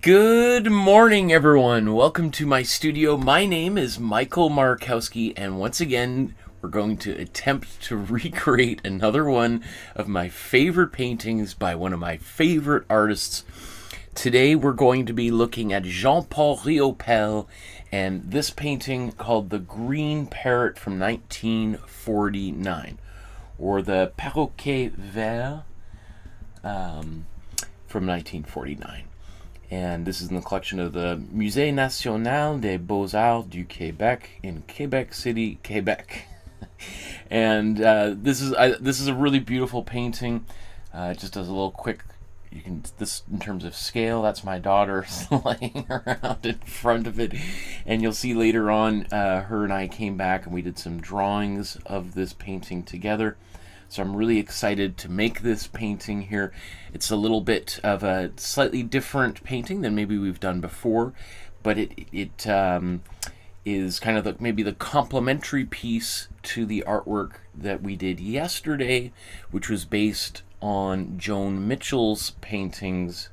Good morning, everyone. Welcome to my studio. My name is Michael Markowsky, and once again, we're going to attempt to recreate another one of my favorite paintings by one of my favorite artists. Today, we're going to be looking at Jean-Paul Riopelle and this painting called The Green Parrot from 1949, or the Perroquet Vert from 1949. And this is in the collection of the Musée National des Beaux-Arts du Québec in Quebec City, Quebec. And this is a really beautiful painting. It just does a little quick. You can this in terms of scale. That's my daughter laying around in front of it, and you'll see later on. Her and I came back and we did some drawings of this painting together. So I'm really excited to make this painting here. It's a little bit of a slightly different painting than maybe we've done before, but it is kind of maybe the complementary piece to the artwork that we did yesterday, which was based on Joan Mitchell's paintings,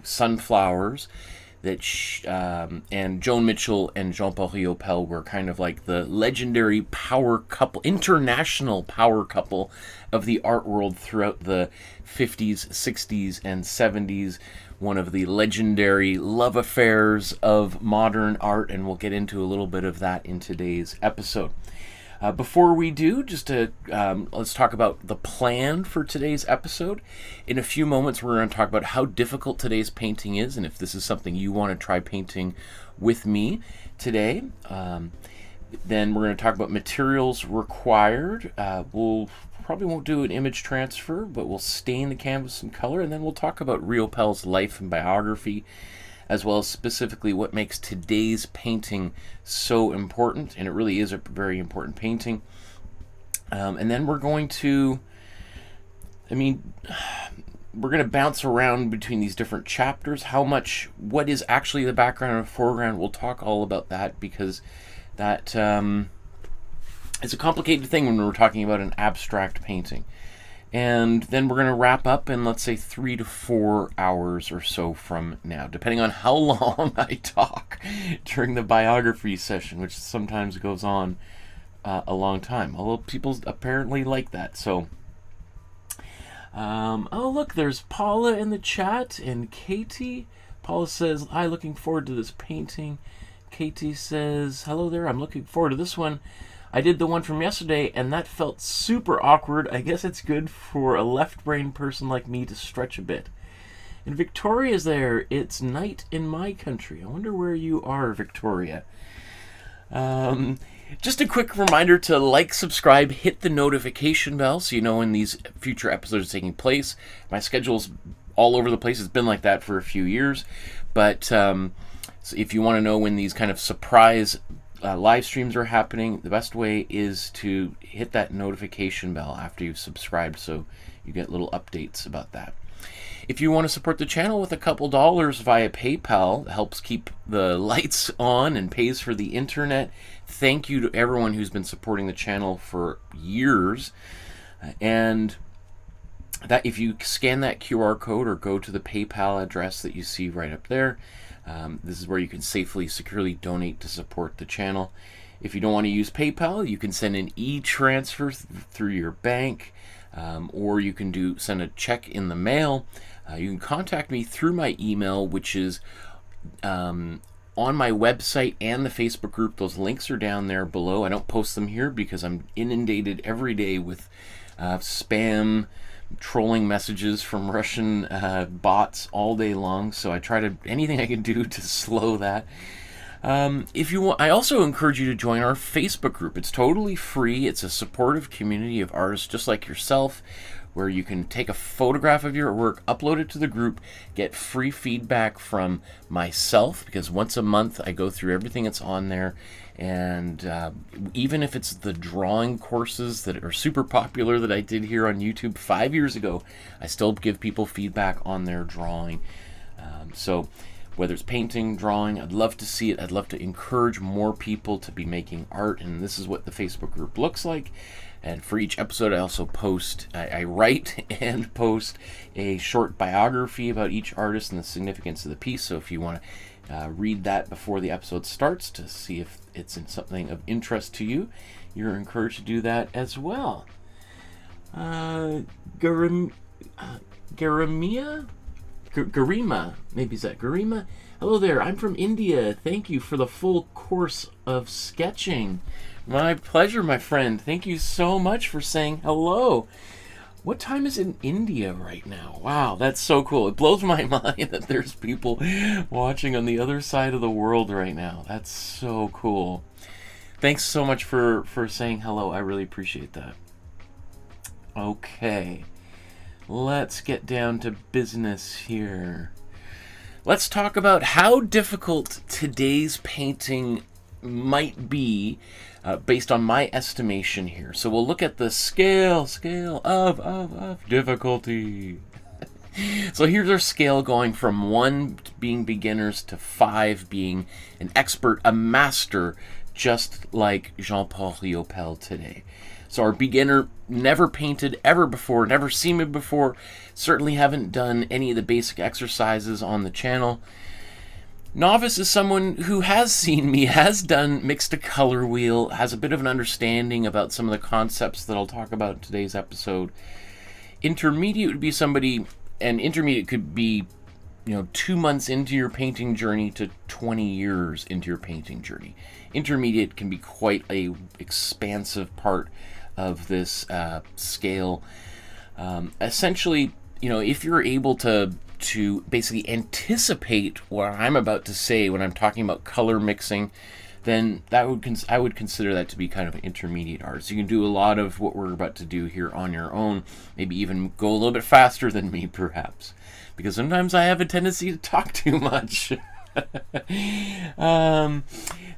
Sunflowers. And Joan Mitchell and Jean-Paul Riopelle were kind of like the legendary power couple, international power couple of the art world throughout the 50s, 60s, and 70s. One of the legendary love affairs of modern art, and we'll get into a little bit of that in today's episode. Before we do, let's talk about the plan for today's episode. In a few moments, we're going to talk about how difficult today's painting is, and if this is something you want to try painting with me today. Then we're going to talk about materials required. We'll probably won't do an image transfer, but we'll stain the canvas some color, and then we'll talk about Riopelle's life and biography, as well as specifically what makes today's painting so important, and it really is a very important painting. And then we're going to, we're going to bounce around between these different chapters. What is actually the background and foreground? We'll talk all about that, because that it's a complicated thing when we're talking about an abstract painting. And then we're going to wrap up in, let's say, 3 to 4 hours or so from now, depending on how long I talk during the biography session, which sometimes goes on a long time. Although people apparently like that. So, oh, look, there's Paula in the chat and Katie. Paula says, "Hi, looking forward to this painting." Katie says, "Hello there, I'm looking forward to this one. I did the one from yesterday, and that felt super awkward. I guess it's good for a left-brain person like me to stretch a bit." And Victoria's there. It's night in my country. I wonder where you are, Victoria. Just a quick reminder to like, subscribe, hit the notification bell so you know when these future episodes are taking place. My schedule's all over the place. It's been like that for a few years. But so if you want to know when these kind of surprise live streams are happening, the best way is to hit that notification bell after you've subscribed, so you get little updates about that. If you want to support the channel with a couple dollars via PayPal, it helps keep the lights on and pays for the internet. Thank you to everyone who's been supporting the channel for years. And that if you scan that QR code or go to the PayPal address that you see right up there, this is where you can safely, securely donate to support the channel. If you don't want to use PayPal, you can send an e-transfer through your bank, or you can send a check in the mail. You can contact me through my email, which is on my website and the Facebook group. Those links are down there below. I don't post them here because I'm inundated every day with spam trolling messages from Russian bots all day long, so I try to anything I can do to slow that. If you want, I also encourage you to join our Facebook group. It's totally free. It's a supportive community of artists just like yourself, where you can take a photograph of your work, upload it to the group, get free feedback from myself, because once a month I go through everything that's on there. And even if it's the drawing courses that are super popular that I did here on YouTube 5 years ago, I still give people feedback on their drawing. So whether it's painting, drawing, I'd love to see it. I'd love to encourage more people to be making art, and this is what the Facebook group looks like. And for each episode, I also post, I write and post a short biography about each artist and the significance of the piece. So if you want to read that before the episode starts to see if it's in something of interest to you, you're encouraged to do that as well. Garima, maybe is that Garima? Hello there, I'm from India. Thank you for the full course of sketching. My pleasure, my friend. Thank you so much for saying hello. What time is it in India right now? Wow, that's so cool. It blows my mind that there's people watching on the other side of the world right now. That's so cool. Thanks so much for saying hello. I really appreciate that. Okay, let's get down to business here. Let's talk about how difficult today's painting might be based on my estimation here. So we'll look at the scale of difficulty. So here's our scale going from 1 being beginners to 5 being an expert, a master, just like Jean-Paul Riopelle today. So our beginner never painted ever before, never seen me before, certainly haven't done any of the basic exercises on the channel. Novice is someone who has seen me, has done mixed to color wheel, has a bit of an understanding about some of the concepts that I'll talk about in today's episode. Intermediate would be somebody, and intermediate could be, 2 months into your painting journey to 20 years into your painting journey. Intermediate can be quite a expansive part of this scale. Essentially, if you're able to basically anticipate what I'm about to say when I'm talking about color mixing, then I would consider that to be kind of an intermediate art. So you can do a lot of what we're about to do here on your own, maybe even go a little bit faster than me perhaps, because sometimes I have a tendency to talk too much.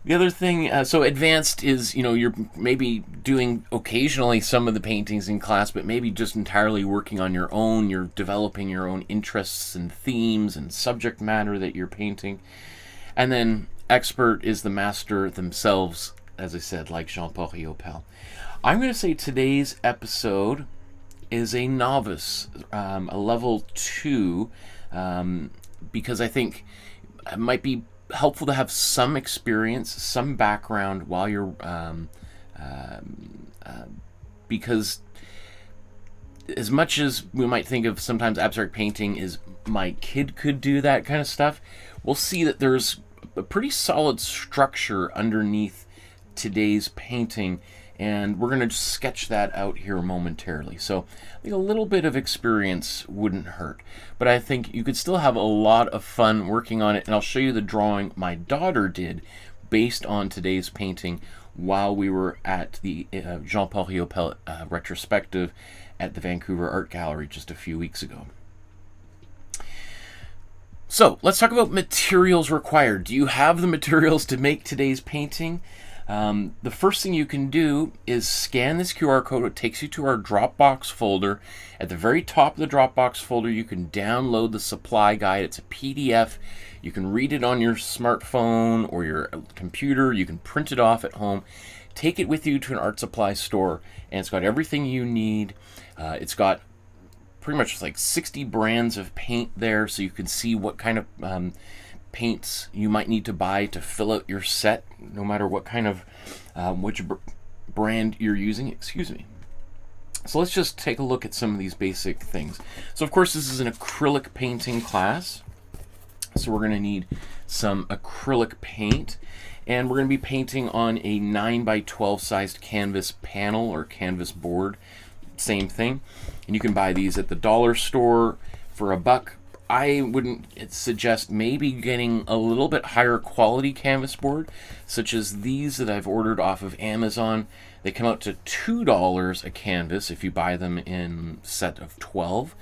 The other thing, so advanced is, you're maybe doing occasionally some of the paintings in class, but maybe just entirely working on your own. You're developing your own interests and themes and subject matter that you're painting. And then expert is the master themselves, as I said, like Jean-Paul Riopelle. I'm going to say today's episode is a novice, a level 2, because I think it might be helpful to have some experience, some background while you're, because as much as we might think of sometimes abstract painting is my kid could do that kind of stuff, we'll see that there's a pretty solid structure underneath today's painting, and we're going to just sketch that out here momentarily. So I think a little bit of experience wouldn't hurt, but I think you could still have a lot of fun working on it, and I'll show you the drawing my daughter did based on today's painting while we were at the Jean-Paul Riopelle retrospective at the Vancouver Art Gallery just a few weeks ago. So let's talk about materials required. Do you have the materials to make today's painting? The first thing you can do is scan this QR code. It takes you to our Dropbox folder. At the very top of the Dropbox folder, you can download the supply guide. It's a PDF. You can read it on your smartphone or your computer. You can print it off at home. Take it with you to an art supply store, and it's got everything you need. It's got pretty much like 60 brands of paint there, so you can see what kind of paints you might need to buy to fill out your set, no matter what kind of which brand you're using. Excuse me. So let's just take a look at some of these basic things. So of course this is an acrylic painting class, so we're going to need some acrylic paint, and we're going to be painting on a 9x12 sized canvas panel or canvas board. Same thing, and you can buy these at the dollar store for $1. I wouldn't suggest maybe getting a little bit higher quality canvas board, such as these that I've ordered off of Amazon. They come out to $2 a canvas if you buy them in a set of 12,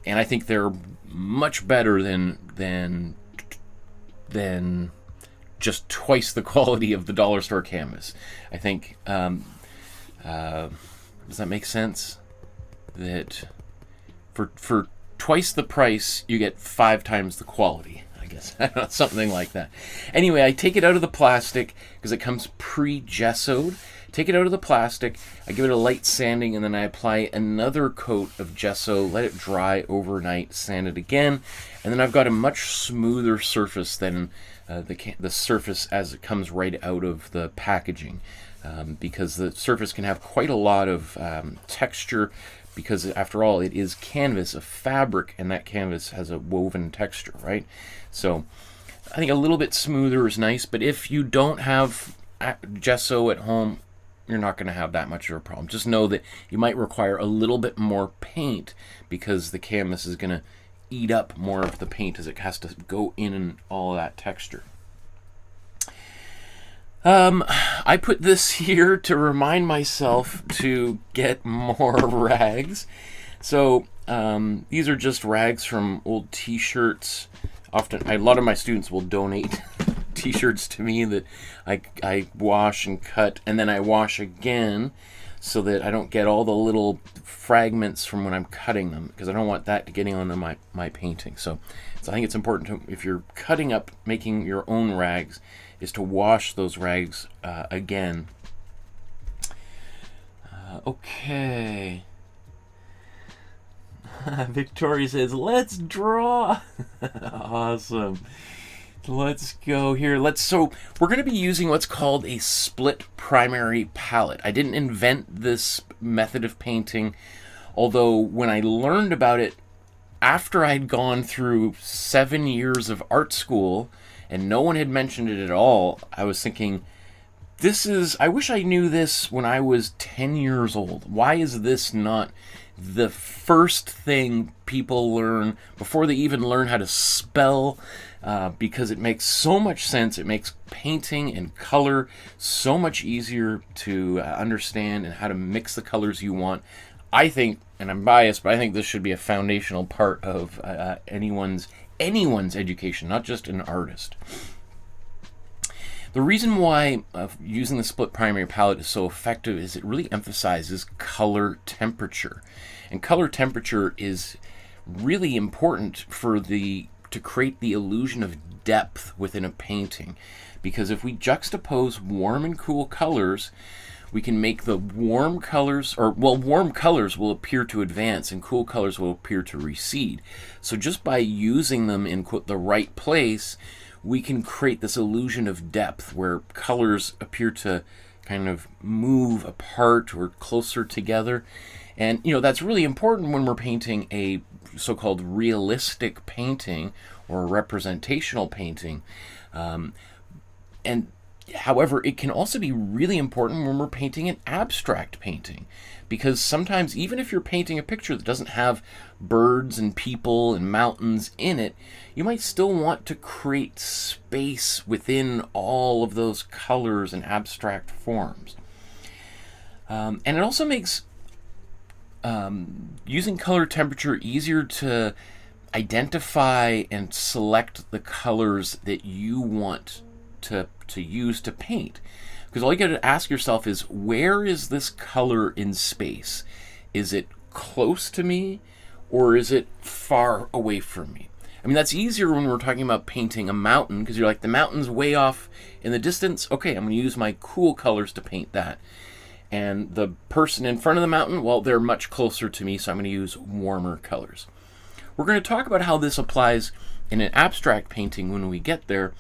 and I think they're much better than just twice the quality of the dollar store canvas. I think does that make sense? That for twice the price, you get 5 times the quality, I guess. Something like that. Anyway, I take it out of the plastic because it comes pre-gessoed take it out of the plastic, I give it a light sanding, and then I apply another coat of gesso, let it dry overnight, sand it again, and then I've got a much smoother surface than the surface as it comes right out of the packaging, because the surface can have quite a lot of texture, because after all, it is canvas, a fabric, and that canvas has a woven texture, right? So I think a little bit smoother is nice, but if you don't have gesso at home, you're not going to have that much of a problem. Just know that you might require a little bit more paint, because the canvas is going to eat up more of the paint as it has to go in and all of that texture. I put this here to remind myself to get more rags. So these are just rags from old t-shirts. Often, a lot of my students will donate t-shirts to me that I wash and cut, and then I wash again, so that I don't get all the little fragments from when I'm cutting them, because I don't want that getting onto my painting. So I think it's important to, if you're cutting up, making your own rags, is to wash those rags again. Okay. Victoria says, let's draw. Awesome. Let's go here. So we're going to be using what's called a split primary palette. I didn't invent this method of painting, although when I learned about it after I'd gone through 7 years of art school and no one had mentioned it at all, I was thinking, I wish I knew this when I was 10 years old. Why is this not the first thing people learn before they even learn how to spell? Because it makes so much sense. It makes painting and color so much easier to understand, and how to mix the colors you want. I think, and I'm biased, but I think this should be a foundational part of anyone's education, not just an artist. The reason why using the split primary palette is so effective is it really emphasizes color temperature. And color temperature is really important to create the illusion of depth within a painting. Because if we juxtapose warm and cool colors, we can make the warm colors will appear to advance and cool colors will appear to recede. So just by using them in, quote, the right place, we can create this illusion of depth where colors appear to kind of move apart or closer together. And, that's really important when we're painting a so-called realistic painting or a representational painting. However, it can also be really important when we're painting an abstract painting, because sometimes, even if you're painting a picture that doesn't have birds and people and mountains in it, you might still want to create space within all of those colors and abstract forms. And it also makes using color temperature easier to identify and select the colors that you want to use to paint. Because all you got to ask yourself is, where is this color in space? Is it close to me, or is it far away from me? I mean, that's easier when we're talking about painting a mountain, because you're like, the mountain's way off in the distance. Okay, I'm going to use my cool colors to paint that. And the person in front of the mountain, well, they're much closer to me, so I'm going to use warmer colors. We're going to talk about how this applies in an abstract painting when we get there,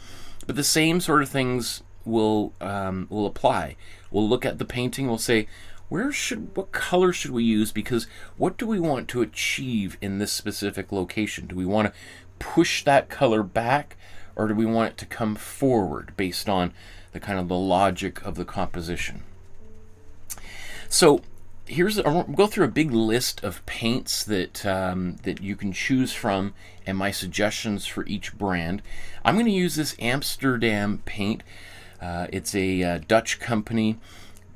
but the same sort of things will apply. We'll look at the painting, we'll say, what color should we use, because what do we want to achieve in this specific location? Do we want to push that color back, or do we want it to come forward based on the kind of the logic of the composition? So I'll go through a big list of paints that you can choose from, and my suggestions for each brand. I'm going to use this Amsterdam paint. It's a Dutch company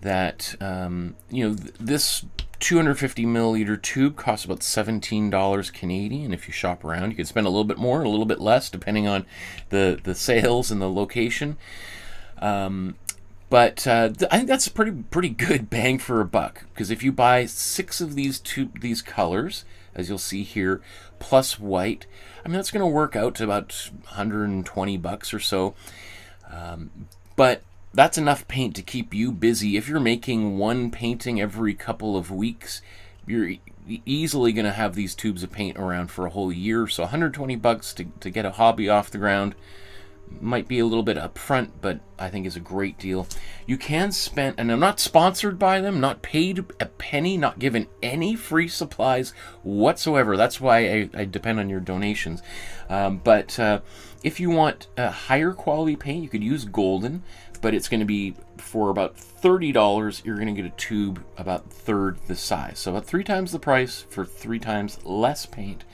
that, this 250 milliliter tube costs about $17 Canadian. If you shop around, you can spend a little bit more, a little bit less, depending on the sales and the location. But I think that's a pretty good bang for a buck, because if you buy 6 of these colors, as you'll see here, plus white, I mean, that's going to work out to about $120 or so. But that's enough paint to keep you busy. If you're making one painting every couple of weeks, you're easily going to have these tubes of paint around for a whole year. So $120 to get a hobby off the ground might be a little bit upfront, but I think is a great deal. You can spend, and I'm not sponsored by them, not paid a penny, not given any free supplies whatsoever. That's why I depend on your donations. But if you want a higher quality paint, you could use Golden, but it's going to be for about $30. You're going to get a tube about a third the size, so about 3 times the price for 3 times less paint.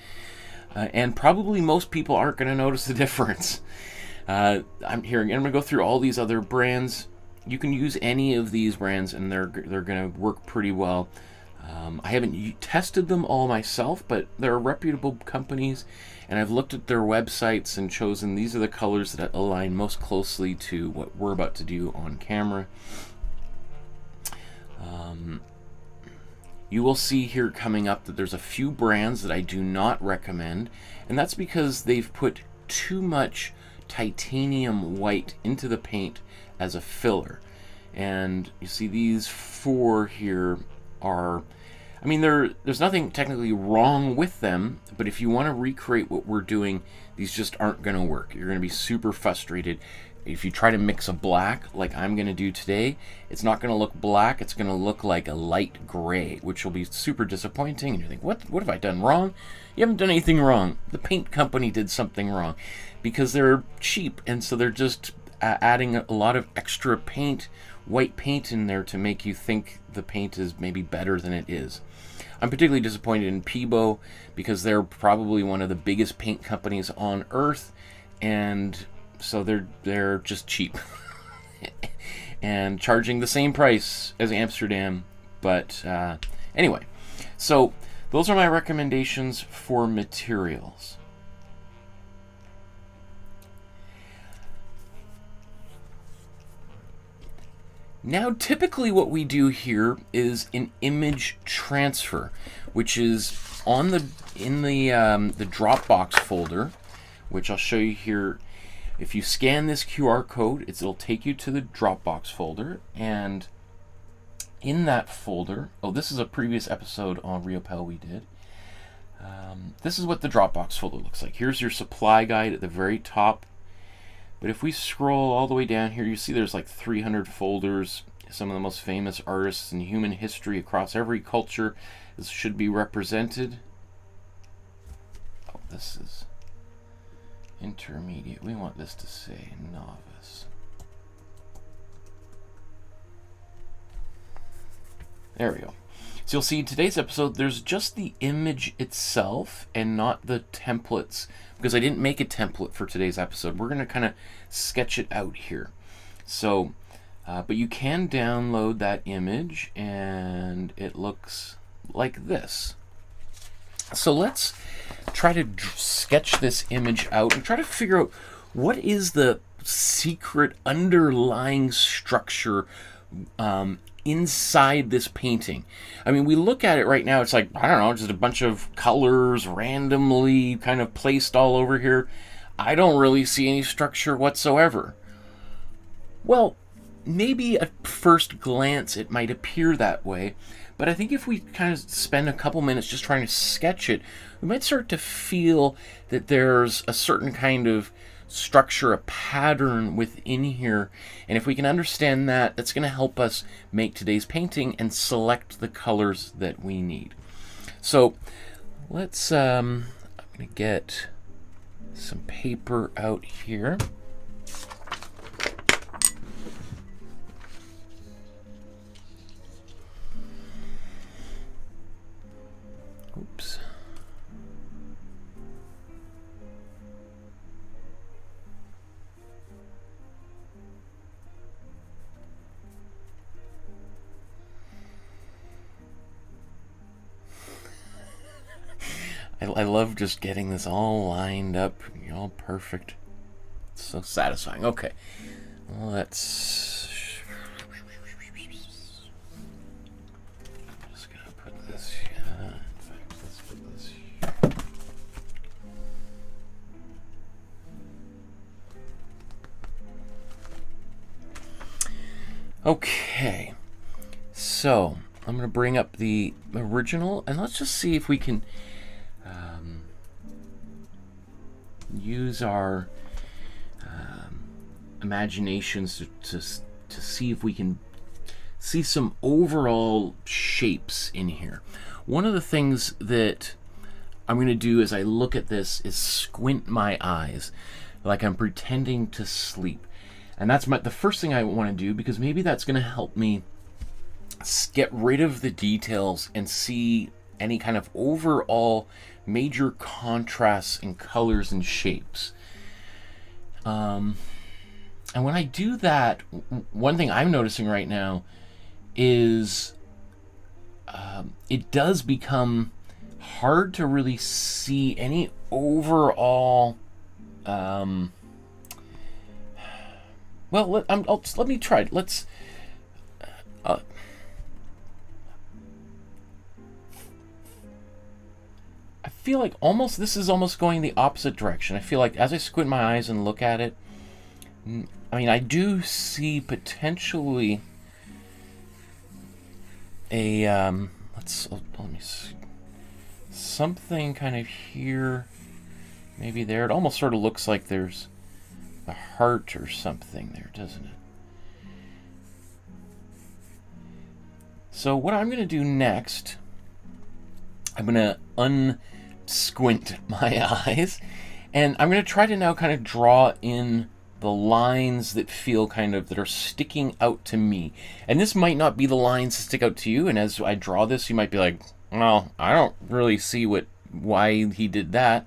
And probably most people aren't going to notice the difference. I'm going to go through all these other brands. You can use any of these brands, and they're going to work pretty well. I haven't tested them all myself, but they're reputable companies, and I've looked at their websites and chosen these are the colors that align most closely to what we're about to do on camera. You will see here coming up that there's a few brands that I do not recommend, and that's because they've put too much titanium white into the paint as a filler. And you see these 4 here are, I mean, there's nothing technically wrong with them, but if you want to recreate what we're doing, these just aren't going to work. You're going to be super frustrated. If you try to mix a black like I'm going to do today, it's not going to look black, it's going to look like a light gray, which will be super disappointing. And you think, what have I done wrong? You haven't done anything wrong. The paint company did something wrong, because they're cheap, and so they're just adding a lot of extra paint, white paint in there to make you think the paint is maybe better than it is. I'm particularly disappointed in Peebo, because they're probably one of the biggest paint companies on earth, and so they're just cheap and charging the same price as Amsterdam. But anyway, so those are my recommendations for materials. Now, typically what we do here is an image transfer, which is in the Dropbox folder, which I'll show you here. If you scan this QR code, it'll take you to the Dropbox folder, and in that folder, oh, this is a previous episode on Riopelle we did. This is what the Dropbox folder looks like. Here's your supply guide at the very top. But if we scroll all the way down here, you see there's like 300 folders. Some of the most famous artists in human history across every culture should be represented. Oh, this is intermediate. We want this to say novice. There we go. So you'll see in today's episode, there's just the image itself and not the templates, because I didn't make a template for today's episode. We're going to kind of sketch it out here. So, but you can download that image, and it looks like this. So let's try to sketch this image out and try to figure out what is the secret underlying structure inside this painting. I mean, we look at it right now, it's like, I don't know, just a bunch of colors randomly kind of placed all over here. I don't really see any structure whatsoever. Well, maybe at first glance it might appear that way, but I think if we kind of spend a couple minutes just trying to sketch it, we might start to feel that there's a certain kind of structure, a pattern within here, and if we can understand that, that's going to help us make today's painting and select the colors that we need. So let's I'm going to get some paper out here. Oops. I love just getting this all lined up, all perfect. It's so satisfying. Okay, let's. I'm just gonna put this here. In fact, let's put this here. Okay, so I'm going to bring up the original, and let's just see if we can use our imaginations to see if we can see some overall shapes in here. One of the things that I'm going to do as I look at this is squint my eyes like I'm pretending to sleep. And that's the first thing I want to do, because maybe that's going to help me get rid of the details and see any kind of overall major contrasts in colors and shapes. And when I do that, one thing I'm noticing right now is it does become hard to really see any overall well, let me try it. Let's I feel like this is almost going the opposite direction. I feel like as I squint my eyes and look at it, I mean, I do see potentially a let me see, something kind of here, maybe there. It almost sort of looks like there's a heart or something there, doesn't it? So what I'm going to do next, I'm going to unsquint my eyes, and I'm going to try to now kind of draw in the lines that feel that are sticking out to me. And this might not be the lines that stick out to you, and as I draw this, you might be like, well, I don't really see why he did that.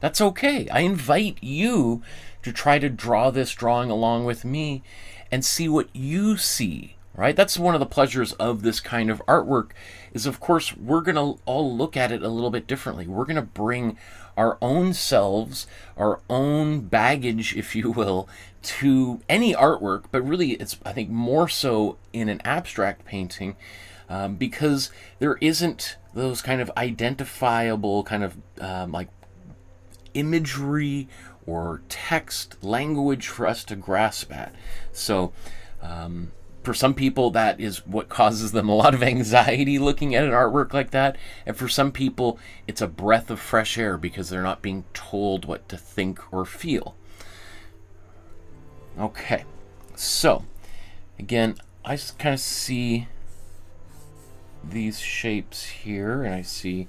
That's okay. I invite you to try to draw this drawing along with me and see what you see, right? That's one of the pleasures of this kind of artwork, is of course we're going to all look at it a little bit differently. We're going to bring our own selves, our own baggage, if you will, to any artwork, but really it's, I think, more so in an abstract painting, because there isn't those kind of identifiable kind of like imagery or text language for us to grasp at. So for some people, that is what causes them a lot of anxiety looking at an artwork like that. And for some people, it's a breath of fresh air because they're not being told what to think or feel. Okay, so again, I just kind of see these shapes here, and I see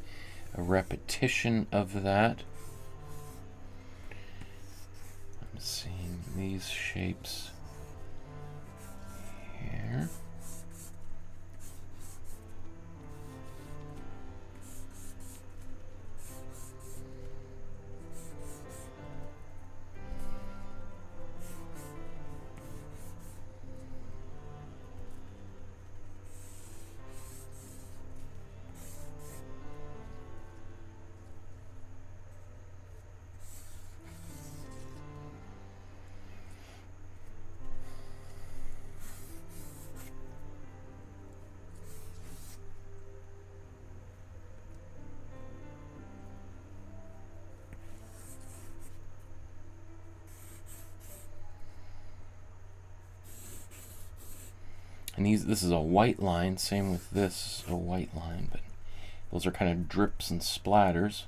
a repetition of that. I'm seeing these shapes here. And this is a white line, same with this, a white line, but those are kind of drips and splatters.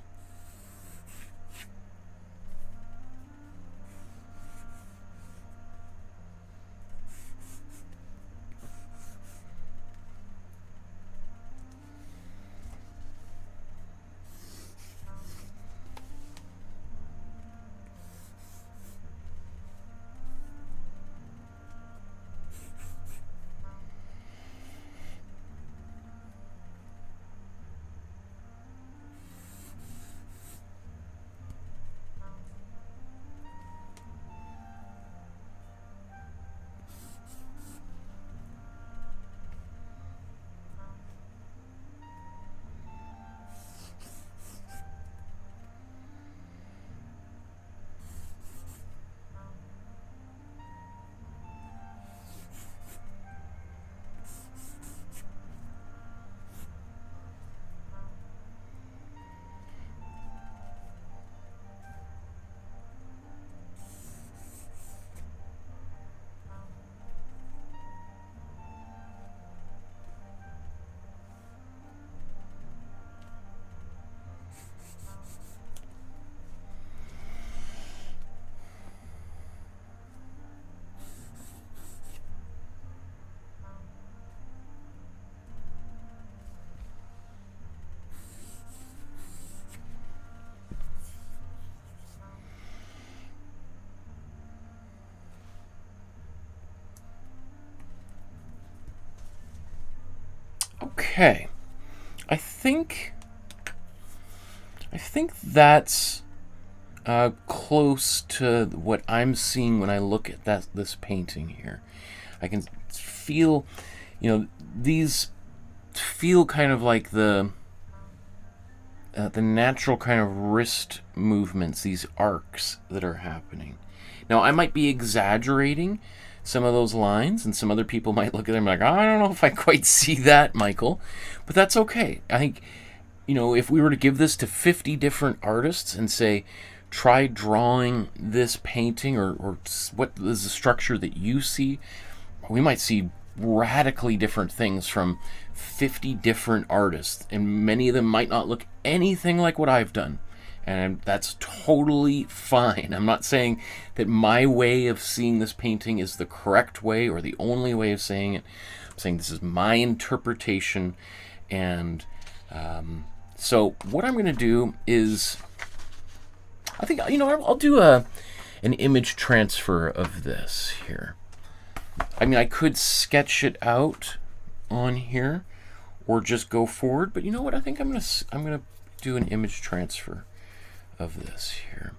Okay. I think that's close to what I'm seeing when I look at this painting here. I can feel, these feel kind of like the natural kind of wrist movements, these arcs that are happening. Now, I might be exaggerating some of those lines, and some other people might look at them like, oh, I don't know if I quite see that, Michael. But that's okay. I think, if we were to give this to 50 different artists and say, try drawing this painting, or what is the structure that you see, we might see radically different things from 50 different artists, and many of them might not look anything like what I've done, and that's totally fine. I'm not saying that my way of seeing this painting is the correct way or the only way of saying it. I'm saying this is my interpretation, and so what I'm going to do is, I think, I'll do an image transfer of this here. I mean, I could sketch it out on here or just go forward, but you know what? I think I'm gonna do an image transfer of this here.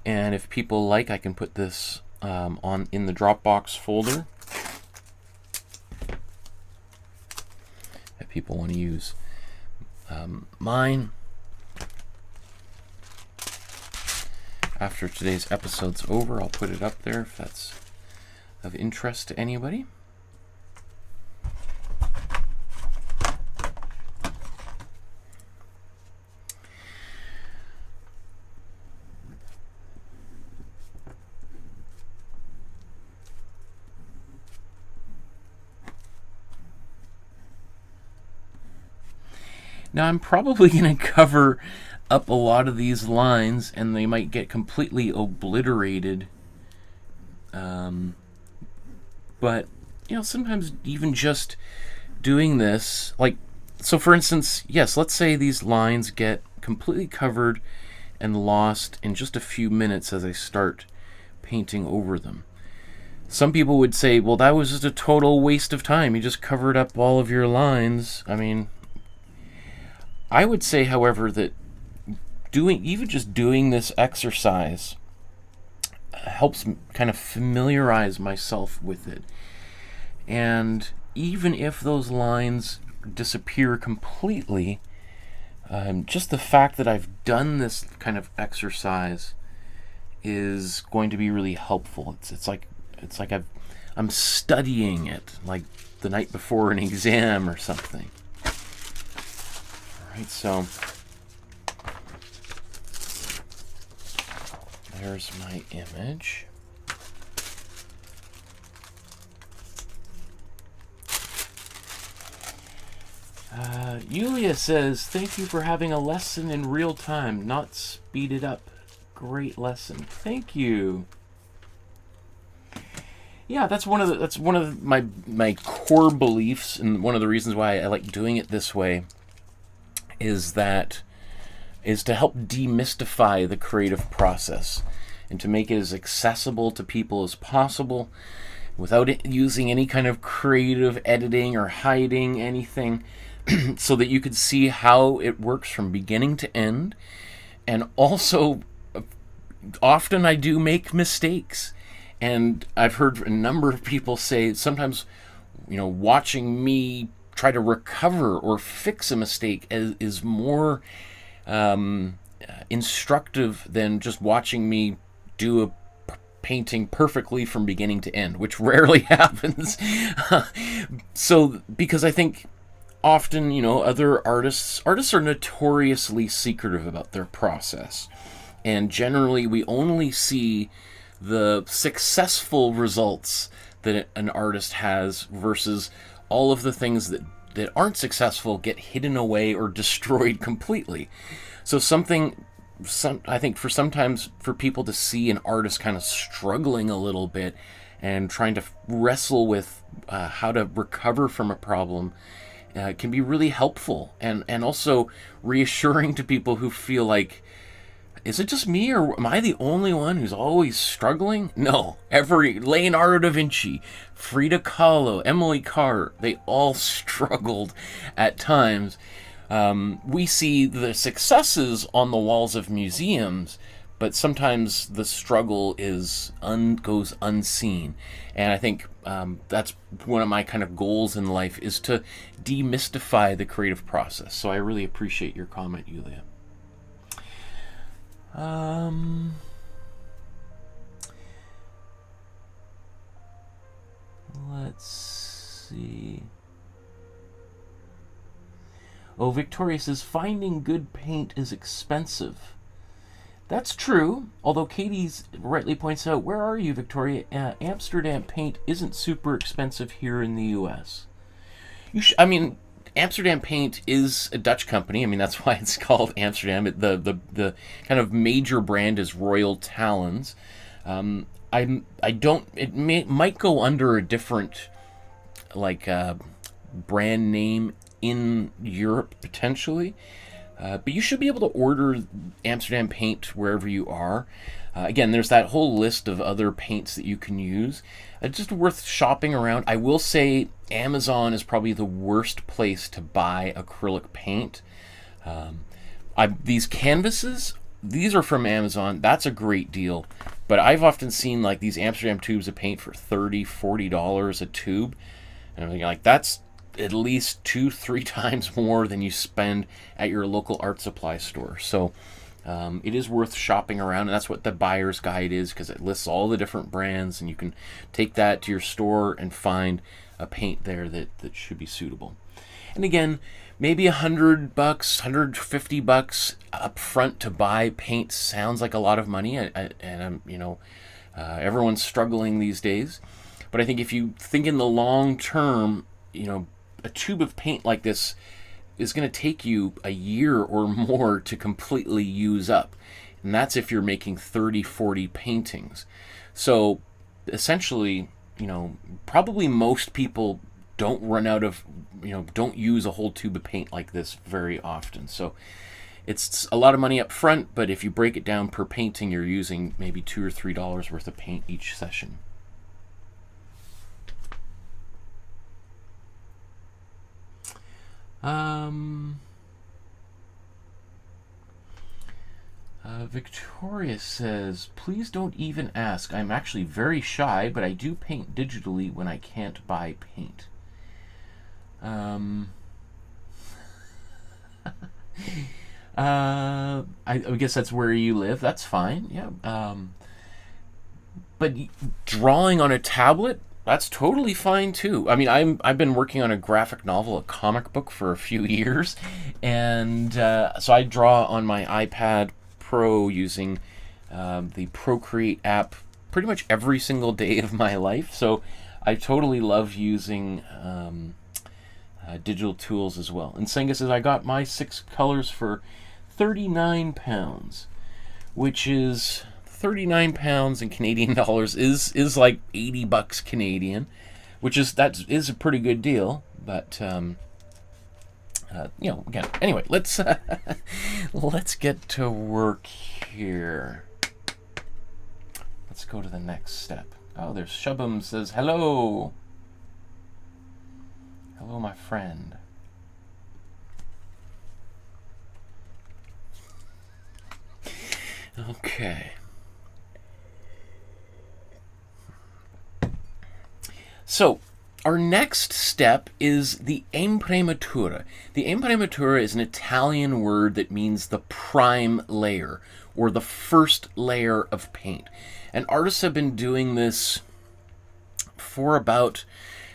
And if people like, I can put this in the Dropbox folder if people want to use mine. After today's episode's over, I'll put it up there if that's of interest to anybody. Now, I'm probably going to cover up a lot of these lines, and they might get completely obliterated. But, sometimes even just doing this, like, so for instance, yes, let's say these lines get completely covered and lost in just a few minutes as I start painting over them. Some people would say, well, that was just a total waste of time. You just covered up all of your lines. I mean, I would say, however, that even just doing this exercise helps kind of familiarize myself with it. And even if those lines disappear completely, just the fact that I've done this kind of exercise is going to be really helpful. It's like I'm studying it like the night before an exam or something. All right, so there's my image. Yulia says, thank you for having a lesson in real time, not speeded up. Great lesson. Thank you. Yeah, that's one of my core beliefs, and one of the reasons why I like doing it this way is to help demystify the creative process and to make it as accessible to people as possible without using any kind of creative editing or hiding anything, so that you could see how it works from beginning to end. And also, often I do make mistakes, and I've heard a number of people say sometimes, watching me try to recover or fix a mistake is more instructive than just watching me do a painting perfectly from beginning to end, which rarely happens. So, because I think often, other artists are notoriously secretive about their process, and generally we only see the successful results that an artist has versus all of the things that aren't successful get hidden away or destroyed completely. So I think sometimes for people to see an artist kind of struggling a little bit and trying to wrestle with how to recover from a problem can be really helpful, and also reassuring to people who feel like is it just me, or am I the only one who's always struggling? No, every Leonardo da Vinci, Frida Kahlo, Emily Carr, they all struggled at times. We see the successes on the walls of museums, but sometimes the struggle goes unseen. And I think that's one of my kind of goals in life, is to demystify the creative process. So I really appreciate your comment, Yulia. Let's see. Oh, Victoria says, finding good paint is expensive. That's true, although Katie's rightly points out, where are you, Victoria? Amsterdam paint isn't super expensive here in the U.S. I mean, Amsterdam Paint is a Dutch company. I mean, that's why it's called Amsterdam. The kind of major brand is Royal Talons. I don't. It might go under a different, like, brand name in Europe potentially. But you should be able to order Amsterdam paint wherever you are. Again, there's that whole list of other paints that you can use. It's just worth shopping around. I will say Amazon is probably the worst place to buy acrylic paint. These canvases, these are from Amazon. That's a great deal. But I've often seen like these Amsterdam tubes of paint for $30, $40 a tube. And I'm thinking, like, that's at least 2-3 times more than you spend at your local art supply store. So it is worth shopping around, and that's what the buyer's guide is, because it lists all the different brands, and you can take that to your store and find a paint there that should be suitable. And again, maybe $100, $150 up front to buy paint sounds like a lot of money, and everyone's struggling these days. But I think if you think in the long term, a tube of paint like this is going to take you a year or more to completely use up. And that's if you're making 30, 40 paintings. So essentially, probably most people don't run out of, don't use a whole tube of paint like this very often. So it's a lot of money up front, but if you break it down per painting, you're using maybe $2 or $3 worth of paint each session. Victoria says, please don't even ask. I'm actually very shy, but I do paint digitally when I can't buy paint. I guess that's where you live. That's fine. Yeah. But drawing on a tablet, that's totally fine too. I mean, I've been working on a graphic novel, a comic book, for a few years, and so I draw on my iPad Pro using the Procreate app pretty much every single day of my life. So I totally love using digital tools as well. And Senga says, I got my 6 colors for £39, which is £39 in Canadian dollars is like $80 Canadian, that is a pretty good deal. But again, anyway, let's let's get to work here. Let's go to the next step. Oh, there's Shubham says, hello. Hello, my friend. Okay. So, our next step is the Imprimatura. The Imprimatura is an Italian word that means the prime layer, or the first layer of paint. And artists have been doing this for about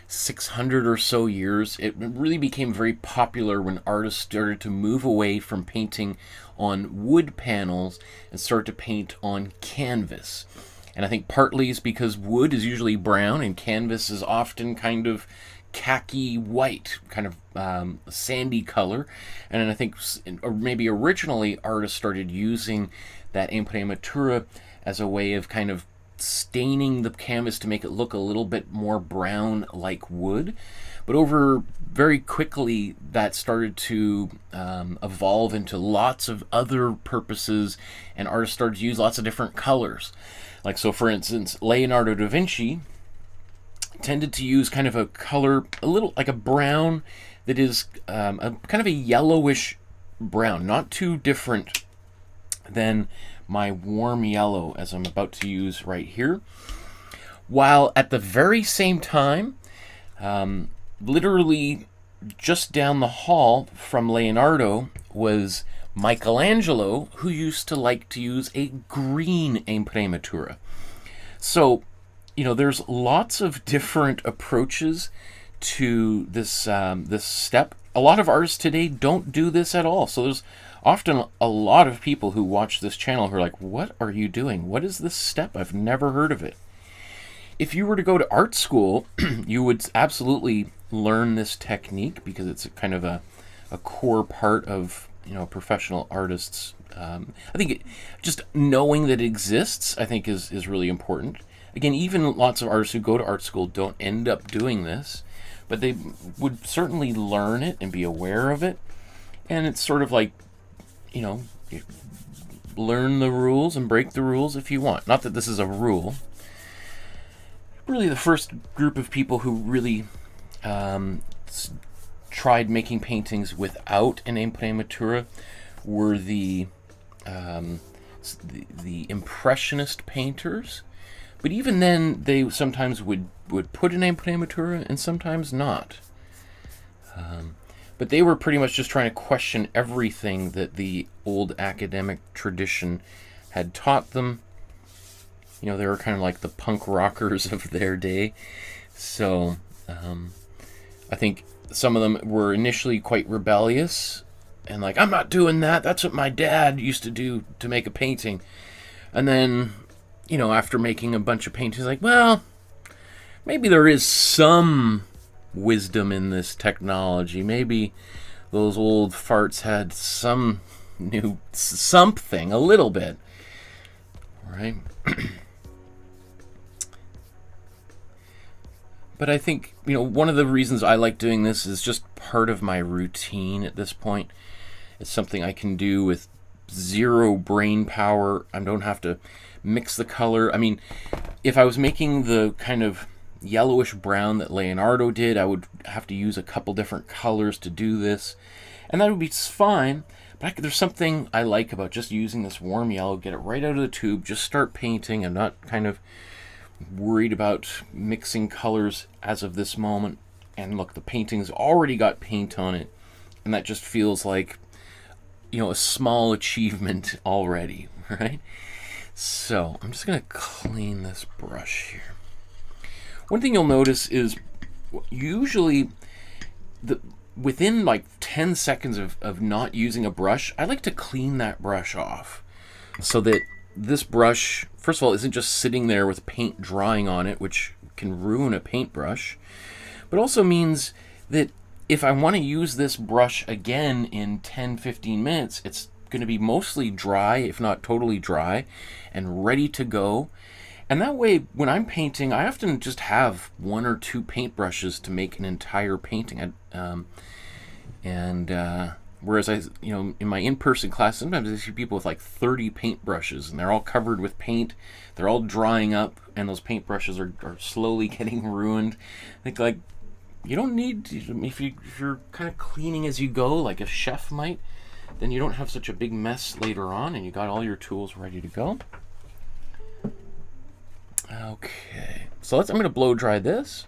600 or so years. It really became very popular when artists started to move away from painting on wood panels and start to paint on canvas. And I think partly is because wood is usually brown and canvas is often kind of khaki white, kind of sandy color. And I think maybe originally artists started using that Imprimatura as a way of kind of staining the canvas to make it look a little bit more brown like wood. But over very quickly, that started to evolve into lots of other purposes, and artists started to use lots of different colors. Like, so for instance, Leonardo da Vinci tended to use kind of a color, a little like a brown that is a kind of a yellowish brown, not too different than my warm yellow as I'm about to use right here. While at the very same time, literally just down the hall from Leonardo was Michelangelo, who used to like to use a green Imprimatura. So, you know, there's lots of different approaches to this this step. A lot of artists today don't do this at all. So there's often a lot of people who watch this channel who are like, what are you doing? What is this step? I've never heard of it. If you were to go to art school, you would absolutely learn this technique because it's kind of a core part of, you know, professional artists. I think just knowing that it exists, I think, is really important. Again, even lots of artists who go to art school don't end up doing this, but they would certainly learn it and be aware of it. And it's sort of like, you know, you learn the rules and break the rules if you want. Not that this is a rule. Really, the first group of people who really tried making paintings without an Imprimatura were the Impressionist painters. But even then, they sometimes would put an Imprimatura and sometimes not. But they were pretty much just trying to question everything that the old academic tradition had taught them. You know, they were kind of like the punk rockers of their day. So I think some of them were initially quite rebellious and like, I'm not doing that. That's what my dad used to do to make a painting. And then, you know, after making a bunch of paintings, like, well, maybe there is some wisdom in this technology. Maybe those old farts had some new something, a little bit. Right? But I think, you know, one of the reasons I like doing this is just part of my routine at this point. It's something I can do with zero brain power. I don't have to mix the color. I mean, if I was making the kind of yellowish brown that Leonardo did, I would have to use a couple different colors to do this. And that would be fine. But there's something I like about just using this warm yellow, get it right out of the tube, just start painting. I'm not kind of worried about mixing colors as of this moment. And look, the painting's already got paint on it, and that just feels like, you know, a small achievement already, right? So I'm just gonna clean this brush here. One thing you'll notice is usually within like 10 seconds of not using a brush, I like to clean that brush off so that this brush, first of all, isn't just sitting there with paint drying on it, which can ruin a paintbrush, but also means that if I want to use this brush again in 10-15 minutes, it's going to be mostly dry, if not totally dry, and ready to go. And that way, when I'm painting, I often just have one or two paintbrushes to make an entire painting. Whereas you know, in my in-person class, sometimes I see people with like 30 paintbrushes, and they're all covered with paint. They're all drying up, and those paintbrushes are slowly getting ruined. I think, like, you don't need to, if you're kind of cleaning as you go, like a chef might, then you don't have such a big mess later on, and you got all your tools ready to go. Okay, so I'm going to blow dry this.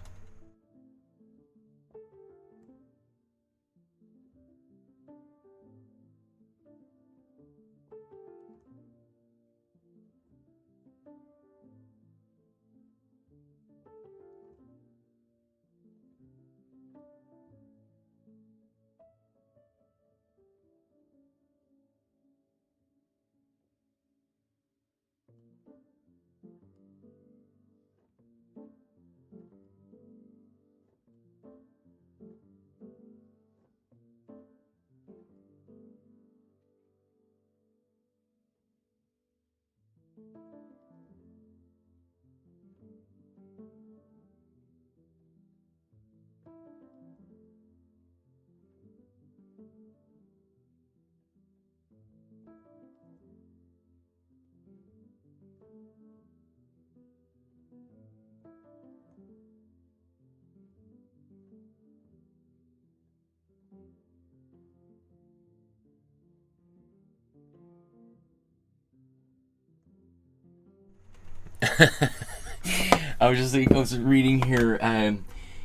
I was reading here.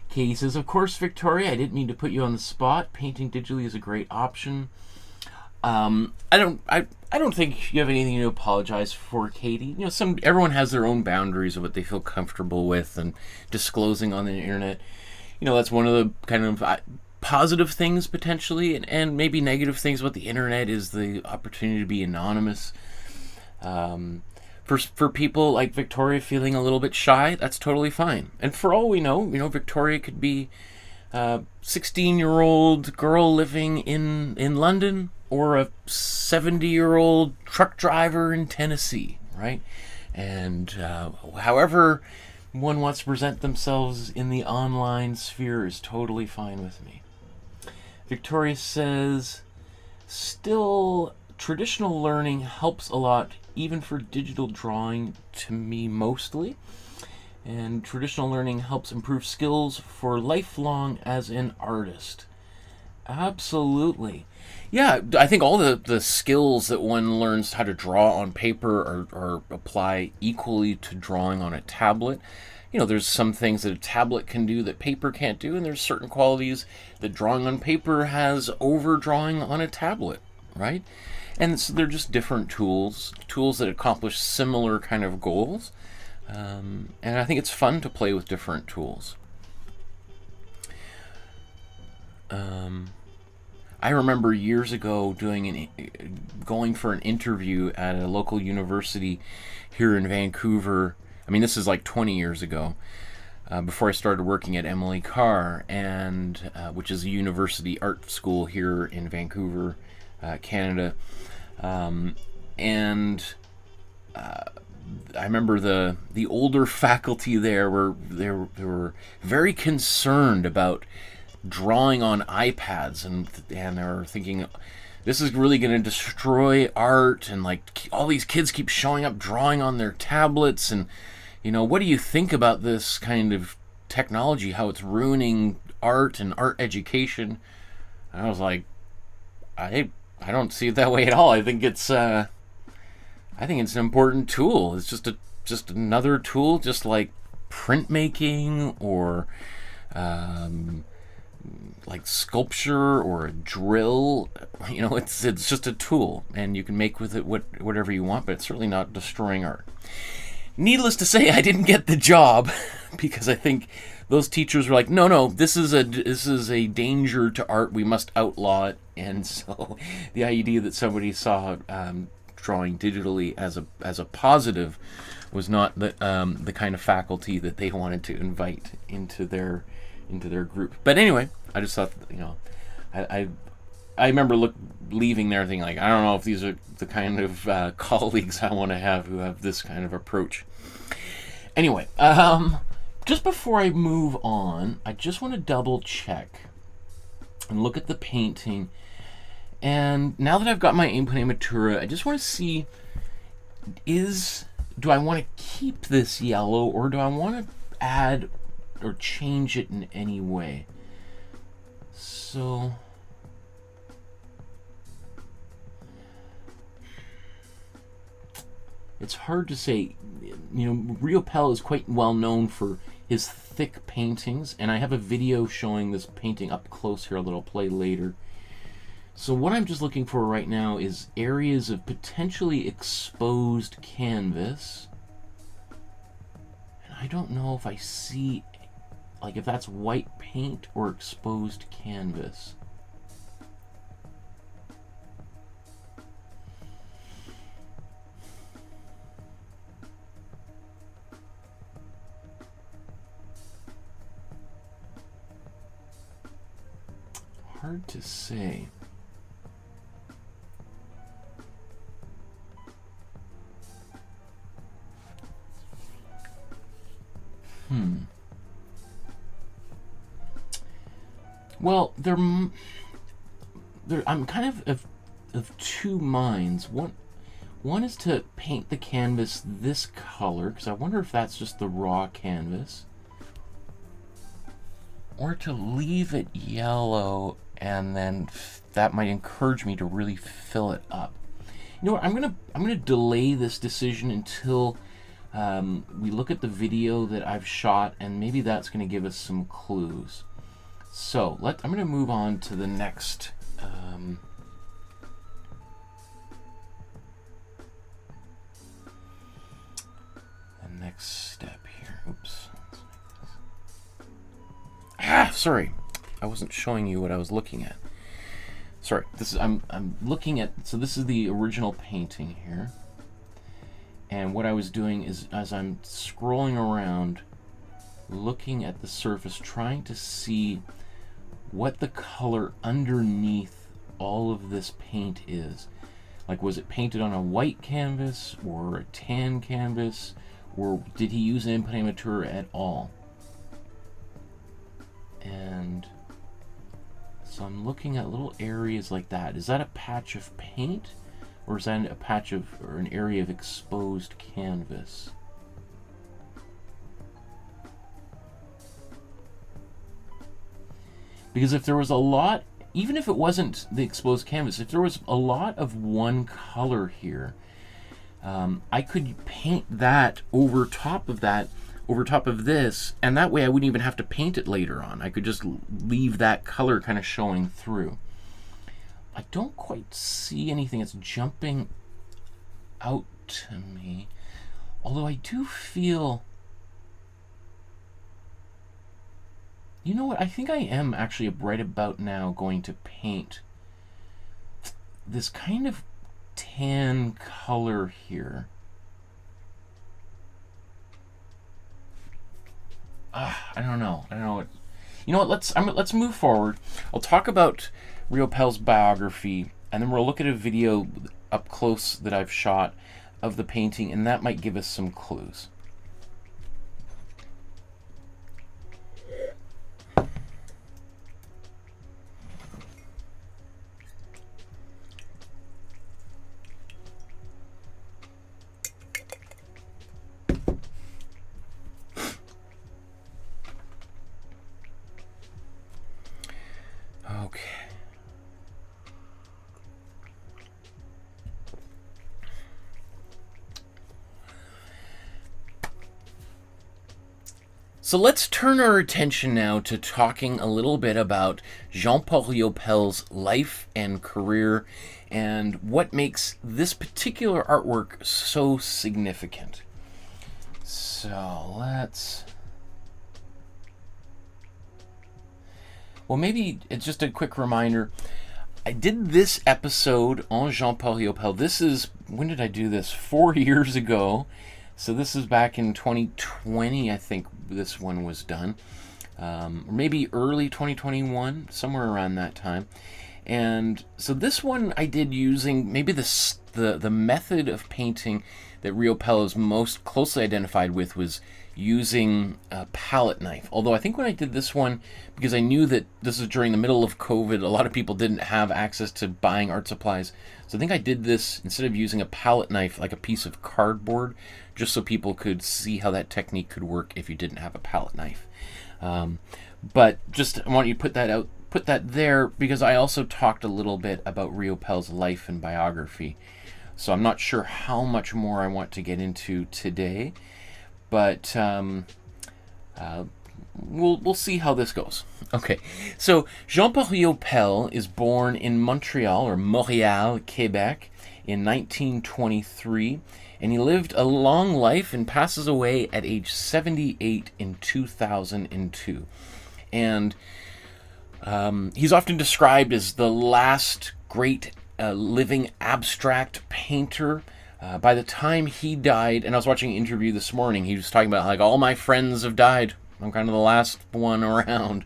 Katie says, "Of course, Victoria, I didn't mean to put you on the spot. Painting digitally is a great option." I don't think you have anything to apologize for, Katie. You know, everyone has their own boundaries of what they feel comfortable with and disclosing on the internet. You know, that's one of the kind of positive things potentially, and maybe negative things about the internet is the opportunity to be anonymous. For people like Victoria feeling a little bit shy, that's totally fine. And for all we know, Victoria could be a 16-year-old girl living in London, or a 70-year-old truck driver in Tennessee, right? And however one wants to present themselves in the online sphere is totally fine with me. Victoria says, "Still, traditional learning helps a lot, even for digital drawing, to me mostly. And traditional learning helps improve skills for lifelong as an artist." Absolutely. Yeah, I think all the skills that one learns how to draw on paper or apply equally to drawing on a tablet. There's some things that a tablet can do that paper can't do, and there's certain qualities that drawing on paper has over drawing on a tablet, right? And so they're just different tools that accomplish similar kind of goals. And I think it's fun to play with different tools. I remember years ago going for an interview at a local university here in Vancouver. I mean, this is like 20 years ago, before I started working at Emily Carr, and which is a university art school here in Vancouver, Canada. And I remember the older faculty there were very concerned about drawing on iPads, and they were thinking, this is really going to destroy art, and like all these kids keep showing up drawing on their tablets, and what do you think about this kind of technology, how it's ruining art and art education? And I was like, I don't see it that way at all. I think it's an important tool. It's just another tool, just like printmaking or like sculpture or a drill. It's just a tool, and you can make with it whatever you want, but it's certainly not destroying art. Needless to say, I didn't get the job because I think those teachers were like, no, this is a danger to art. We must outlaw it. And so the idea that somebody saw drawing digitally as a positive was not the kind of faculty that they wanted to invite into their group. But anyway, I just thought, I remember leaving there thinking, like, I don't know if these are the kind of colleagues I want to have who have this kind of approach. Anyway, just before I move on, I just want to double check and look at the painting. And now that I've got my Imprimatura, I just want to see, do I want to keep this yellow, or do I want to add or change it in any way? So it's hard to say. Riopelle is quite well known for his thick paintings, and I have a video showing this painting up close here that I'll play later. So what I'm just looking for right now is areas of potentially exposed canvas. And I don't know if I see, like, if that's white paint or exposed canvas. Hard to say. Well, I'm kind of two minds. One is to paint the canvas this color, because I wonder if that's just the raw canvas, or to leave it yellow, and then that might encourage me to really fill it up. You know what? I'm gonna delay this decision until we look at the video that I've shot, and maybe that's going to give us some clues. So I'm going to move on to the next. The next step here. Oops. Sorry, I wasn't showing you what I was looking at. Sorry, this is I'm looking at. So this is the original painting here. And what I was doing is, as I'm scrolling around, looking at the surface, trying to see what the color underneath all of this paint is. Like, was it painted on a white canvas or a tan canvas, or did he use an Imprimatura at all? And so I'm looking at little areas like that. Is that a patch of paint? Or is that a patch of, or an area of exposed canvas? Because if there was a lot, even if it wasn't the exposed canvas, if there was a lot of one color here, I could paint that over top of this, and that way I wouldn't even have to paint it later on. I could just leave that color kind of showing through. I don't quite see anything that's jumping out to me, although I do feel, you know what, I think I am actually right about now going to paint this kind of tan color here. I don't know. You know what? Let's move forward. I'll talk about Riopelle's biography, and then we'll look at a video up close that I've shot of the painting, and that might give us some clues. Okay. So let's turn our attention now to talking a little bit about Jean-Paul Riopelle's life and career and what makes this particular artwork so significant. So let's... Well, maybe it's just a quick reminder. I did this episode on Jean-Paul Riopelle. This is, when did I do this? 4 years ago. So this is back in 2020, I think this one was done. Or maybe early 2021, somewhere around that time. And so this one I did using maybe the method of painting that Riopelle is most closely identified with was using a palette knife. Although I think when I did this one, because I knew that this was during the middle of COVID, a lot of people didn't have access to buying art supplies. So I think I did this instead of using a palette knife, like a piece of cardboard, just so people could see how that technique could work if you didn't have a palette knife. But just I want you to put that there, because I also talked a little bit about Riopelle's life and biography. So I'm not sure how much more I want to get into today, but we'll see how this goes. Okay, so Jean-Paul Riopelle is born in Montreal, or Montréal, Quebec, in 1923, and he lived a long life and passes away at age 78 in 2002. And he's often described as the last great living abstract painter. By the time he died, and I was watching an interview this morning, he was talking about like, all my friends have died. I'm kind of the last one around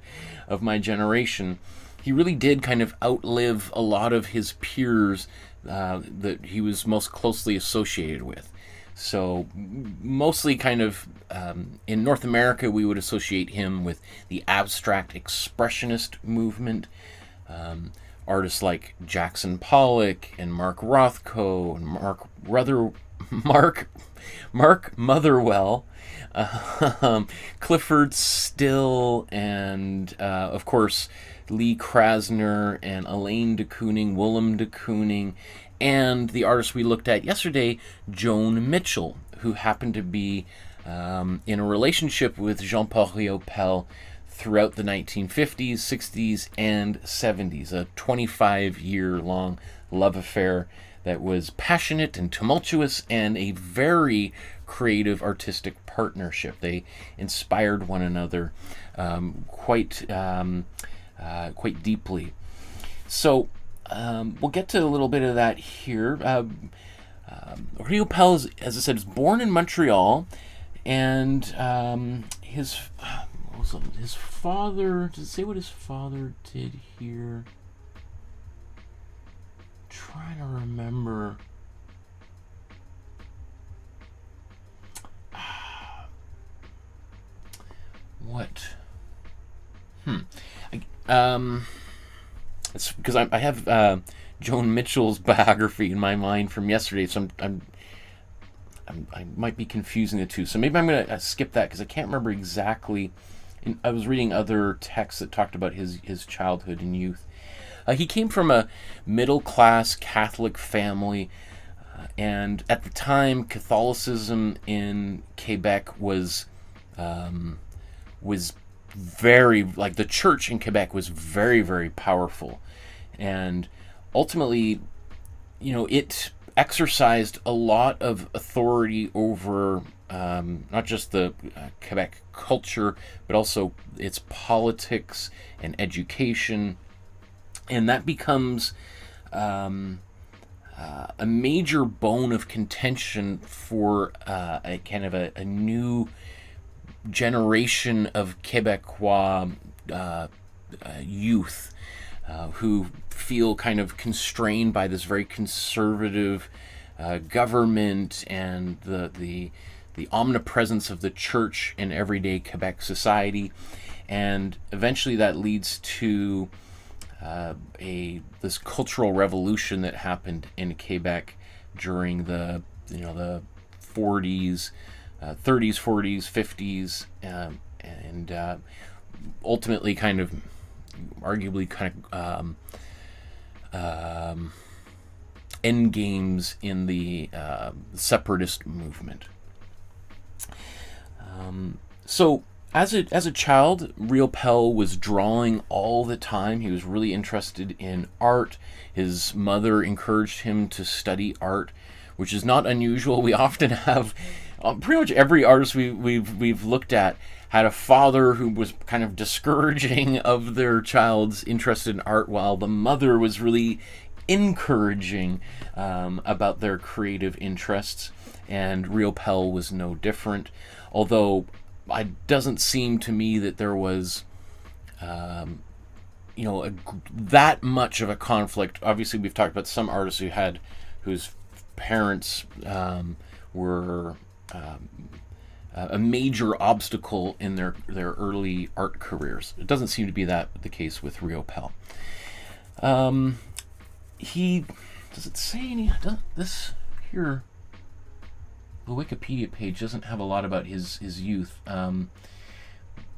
of my generation. He really did kind of outlive a lot of his peers that he was most closely associated with. So mostly kind of in North America, we would associate him with the abstract expressionist movement. Artists like Jackson Pollock and Mark Rothko and Mark Motherwell, Clifford Still, and of course Lee Krasner and Elaine de Kooning, Willem de Kooning, and the artist we looked at yesterday, Joan Mitchell, who happened to be in a relationship with Jean-Paul Riopelle throughout the 1950s, 60s, and 70s. A 25-year-long love affair that was passionate and tumultuous, and a very creative artistic partnership. They inspired one another quite deeply. So we'll get to a little bit of that here. Riopelle, as I said, was born in Montreal, and his father, does it say what his father did here? I'm trying to remember. What? It's because I have Joan Mitchell's biography in my mind from yesterday, so I might be confusing the two. So maybe I'm going to skip that because I can't remember exactly. I was reading other texts that talked about his childhood and youth. He came from a middle-class Catholic family, and at the time, Catholicism in Quebec was very, like, the church in Quebec was very, very powerful, and ultimately, it exercised a lot of authority over not just the Quebec culture, but also its politics and education, and that becomes a major bone of contention for a kind of a new generation of Quebecois youth who feel kind of constrained by this very conservative government and the omnipresence of the church in everyday Quebec society, and eventually that leads to this cultural revolution that happened in Quebec during the 40s, 30s, 40s, 50s, and ultimately arguably end games in the separatist movement. So as a child, Riopelle was drawing all the time. He was really interested in art. His mother encouraged him to study art, which is not unusual. We often have pretty much every artist we've looked at had a father who was kind of discouraging of their child's interest in art, while the mother was really encouraging about their creative interests. And Riopelle was no different, although it doesn't seem to me that there was that much of a conflict. Obviously, we've talked about some artists whose parents were a major obstacle in their early art careers. It doesn't seem to be the case with Riopelle. Does it say any? This here, the Wikipedia page doesn't have a lot about his youth,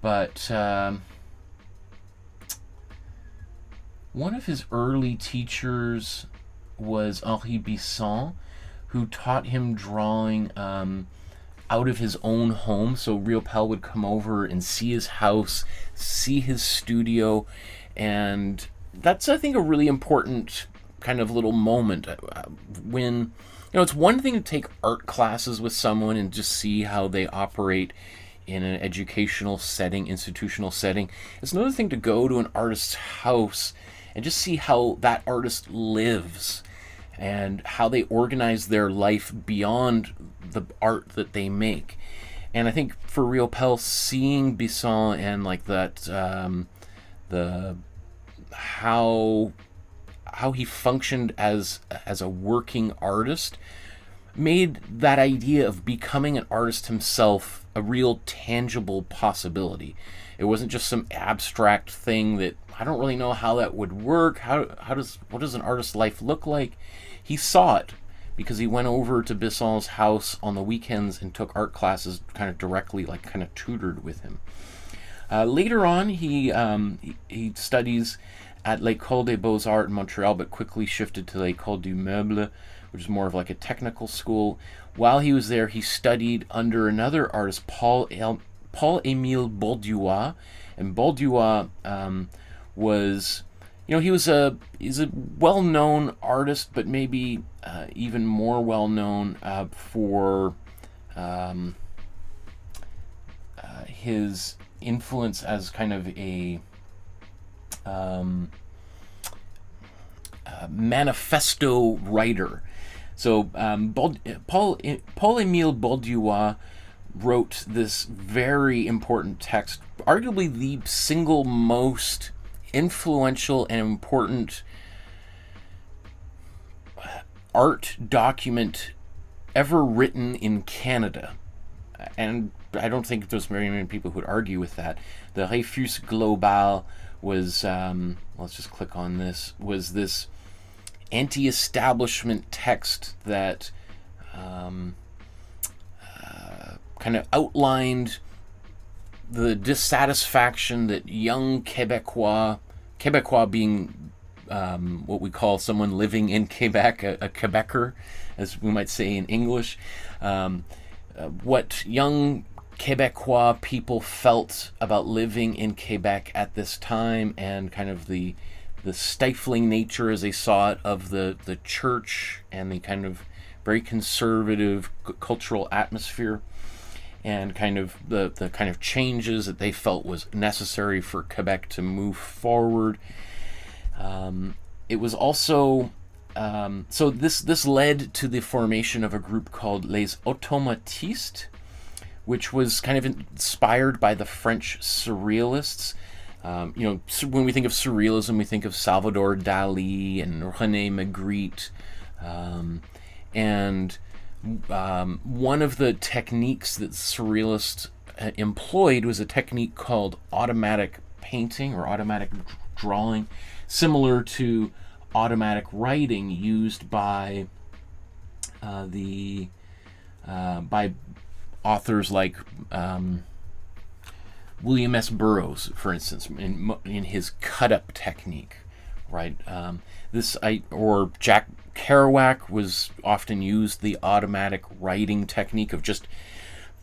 but one of his early teachers was Henri Bisson, who taught him drawing out of his own home. So Riopelle would come over and see his house, see his studio, and that's, I think, a really important kind of little moment when, it's one thing to take art classes with someone and just see how they operate in an educational setting, institutional setting. It's another thing to go to an artist's house and just see how that artist lives and how they organize their life beyond the art that they make. And I think for Riopelle, seeing Bisson and like that, how he functioned as a working artist made that idea of becoming an artist himself a real tangible possibility. It wasn't just some abstract thing that I don't really know how that would work. What does an artist's life look like? He saw it because he went over to Bisson's house on the weekends and took art classes kind of directly, like kind of tutored with him. Later on, he studies at l'École des Beaux-Arts in Montreal, but quickly shifted to l'École du Meuble, which is more of like a technical school. While he was there, he studied under another artist, Paul-Émile Baudois, and Baudois was, he's a well-known artist, but maybe even more well-known for his influence as kind of a manifesto writer. So Paul-Émile Baudois wrote this very important text, arguably the single most influential and important art document ever written in Canada. And I don't think there's very many people who would argue with that. The Refus Global was, let's just click on this, was this anti-establishment text that kind of outlined the dissatisfaction that young Quebecois being what we call someone living in Quebec, a Quebecer, as we might say in English, what young Quebecois people felt about living in Quebec at this time, and kind of the stifling nature, as they saw it, of the church and the kind of very conservative cultural atmosphere, and kind of the kind of changes that they felt was necessary for Quebec to move forward. It was also so this led to the formation of a group called Les Automatistes, which was kind of inspired by the French surrealists. When we think of surrealism, we think of Salvador Dali and René Magritte, and one of the techniques that surrealists employed was a technique called automatic painting or automatic drawing, similar to automatic writing used by by authors like William S. Burroughs, for instance, in his cut-up technique, right? Or Jack Kerouac was often used the automatic writing technique of just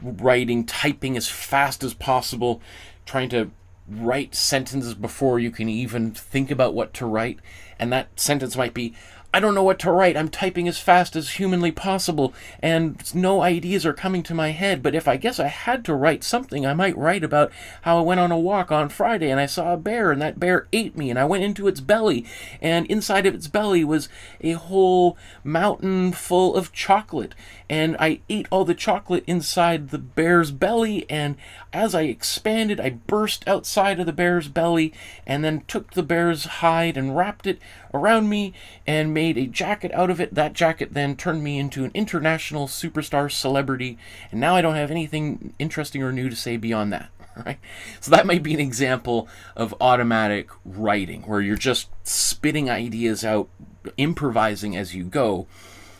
typing as fast as possible, trying to write sentences before you can even think about what to write. And that sentence might be, I don't know what to write. I'm typing as fast as humanly possible, and no ideas are coming to my head. But if I guess I had to write something, I might write about how I went on a walk on Friday and I saw a bear, and that bear ate me, and I went into its belly, and inside of its belly was a whole mountain full of chocolate, and I ate all the chocolate inside the bear's belly, and as I expanded, I burst outside of the bear's belly, and then took the bear's hide and wrapped it around me and made a jacket out of it. That jacket then turned me into an international superstar celebrity, and now I don't have anything interesting or new to say beyond that. Right? So that might be an example of automatic writing, where you're just spitting ideas out, improvising as you go.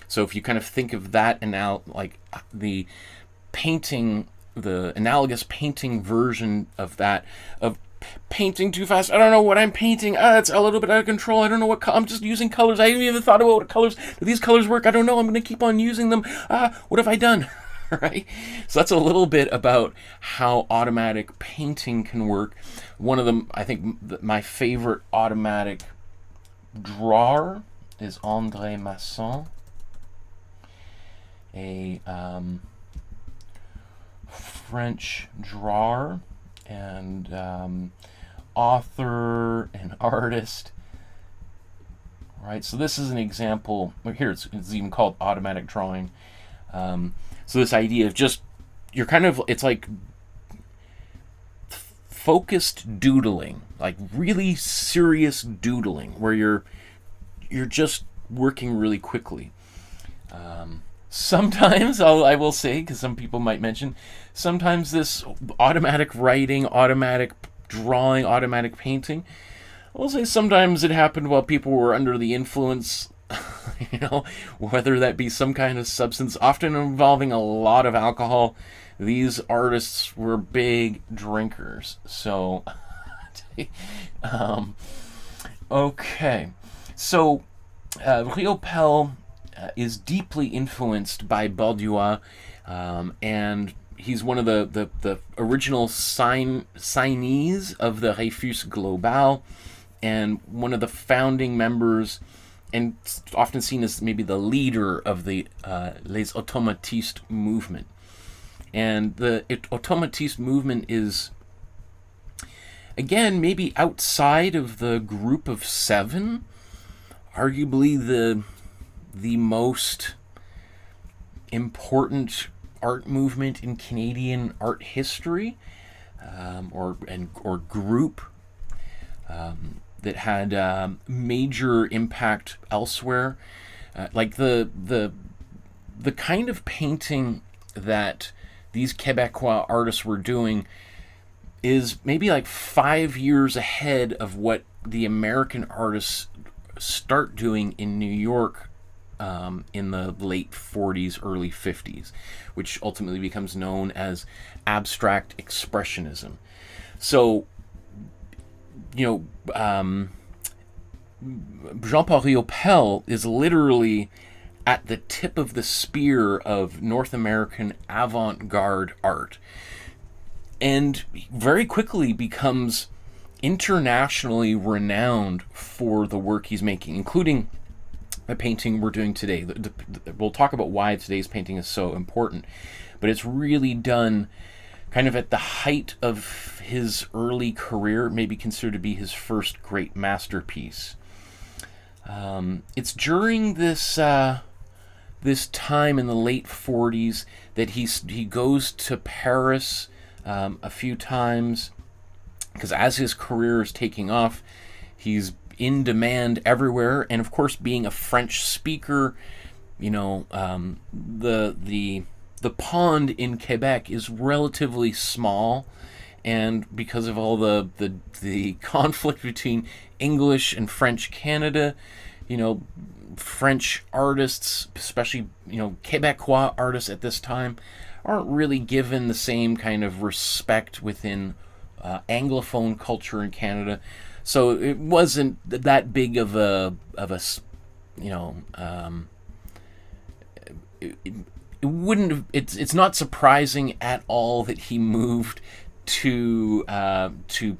So if you kind of think of that, and now like the painting, the analogous painting version of that, of painting too fast. I don't know what I'm painting. It's a little bit out of control. I don't know what I'm just using colors. I haven't even thought about what colors. Do these colors work? I don't know. I'm going to keep on using them. What have I done? Right? So that's a little bit about how automatic painting can work. One of them, I think, my favorite automatic drawer is André Masson, a French drawer and author and artist. Right, so this is an example. Here it's even called automatic drawing. So this idea of just, you're kind of, it's like focused doodling, like really serious doodling, where you're just working really quickly. Sometimes, I will say, because some people might mention, sometimes this automatic writing, automatic drawing, automatic painting, I'll say sometimes it happened while people were under the influence, whether that be some kind of substance, often involving a lot of alcohol. These artists were big drinkers. So, okay. So, Riopelle is deeply influenced by Bauduin, and he's one of the original signees of the Refus Global, and one of the founding members, and often seen as maybe the leader of the Les Automatistes movement. And the Automatiste movement is, again, maybe outside of the group of seven, arguably the most important art movement in Canadian art history, or group that had major impact elsewhere. Like the kind of painting that these Quebecois artists were doing is maybe like 5 years ahead of what the American artists start doing in New York in the late 40s, early 50s, which ultimately becomes known as abstract expressionism. So, you know, Jean-Paul Riopelle is literally at the tip of the spear of North American avant-garde art, and very quickly becomes internationally renowned for the work he's making, including the painting we're doing today. We'll talk about why today's painting is so important, but it's really done kind of at the height of his early career, maybe considered to be his first great masterpiece. It's during this this time in the late 40s that he goes to Paris a few times, because as his career is taking off, he's in demand everywhere. And of course, being a French speaker, you know, the pond in Quebec is relatively small, and because of all the conflict between English and French Canada, you know, French artists, especially, you know, Quebecois artists at this time, aren't really given the same kind of respect within Anglophone culture in Canada. So it wasn't that big of a you know, it wouldn't have, it's not surprising at all that he moved to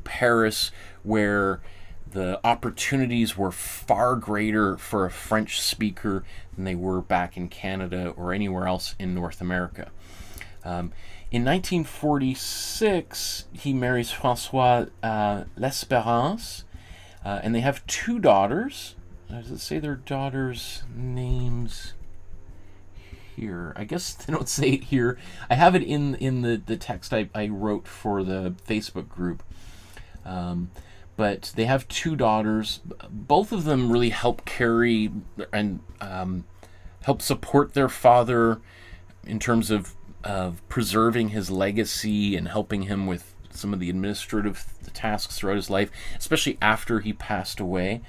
Paris, where the opportunities were far greater for a French speaker than they were back in Canada or anywhere else in North America. In 1946, he marries Françoise L'Espérance, and they have two daughters. Does it say their daughters' names here? I guess they don't say it here. I have it in the text I wrote for the Facebook group. But they have two daughters. Both of them really help carry and help support their father in terms of preserving his legacy and helping him with some of the administrative tasks throughout his life, especially after he passed away.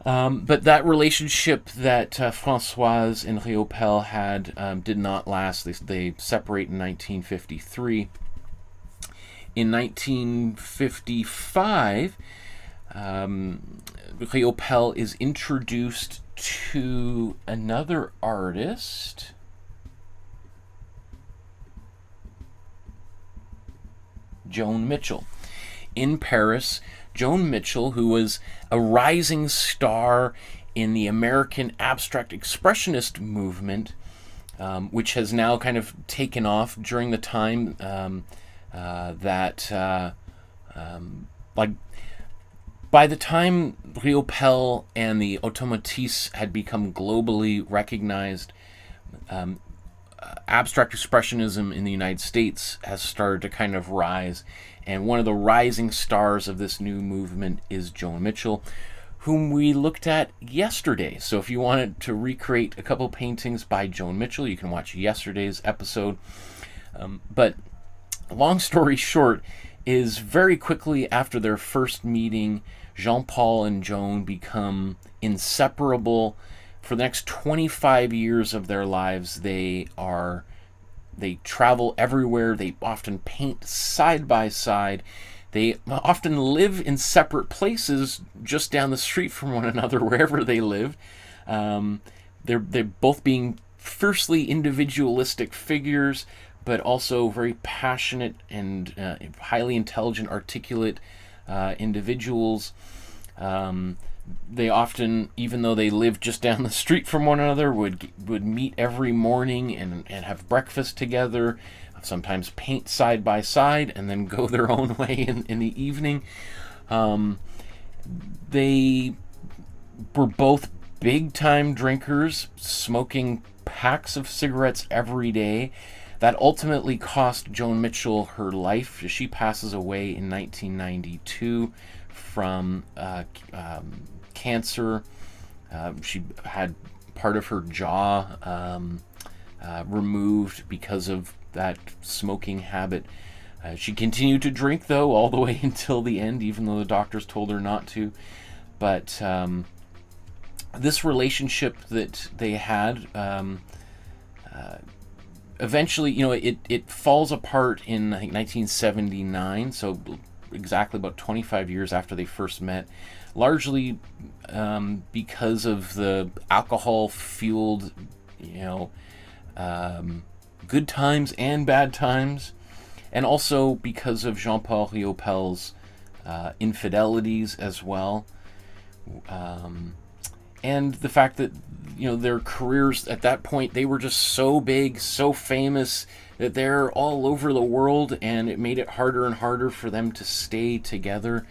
But that relationship that Françoise and Riopelle had did not last. They separate in 1953. In 1955, Riopelle is introduced to another artist, Joan Mitchell, in Paris. Joan Mitchell, who was a rising star in the American abstract expressionist movement, which has now kind of taken off during the time like by the time Riopelle and the Automatistes had become globally recognized, abstract expressionism in the United States has started to kind of rise, and one of the rising stars of this new movement is Joan Mitchell, whom we looked at yesterday. So if you wanted to recreate a couple paintings by Joan Mitchell, you can watch yesterday's episode. But long story short is, very quickly after their first meeting, Jean-Paul and Joan become inseparable. For the next 25 years of their lives, they travel everywhere. They often paint side by side. They often live in separate places just down the street from one another, wherever they lived. they're both being fiercely individualistic figures, but also very passionate and highly intelligent, articulate individuals. They often, even though they lived just down the street from one another, would meet every morning and have breakfast together, sometimes paint side by side, and then go their own way in the evening. They were both big-time drinkers, smoking packs of cigarettes every day. That ultimately cost Joan Mitchell her life. She passes away in 1992 from cancer. She had part of her jaw removed because of that smoking habit. She continued to drink, though, all the way until the end, even though the doctors told her not to. But this relationship that they had, eventually, you know, it falls apart in, I think, 1979, so exactly about 25 years after they first met, largely because of the alcohol-fueled, you know, good times and bad times, and also because of Jean-Paul Riopelle's infidelities as well. And the fact that, you know, their careers at that point, they were just so big, so famous, that they're all over the world, and it made it harder and harder for them to stay together.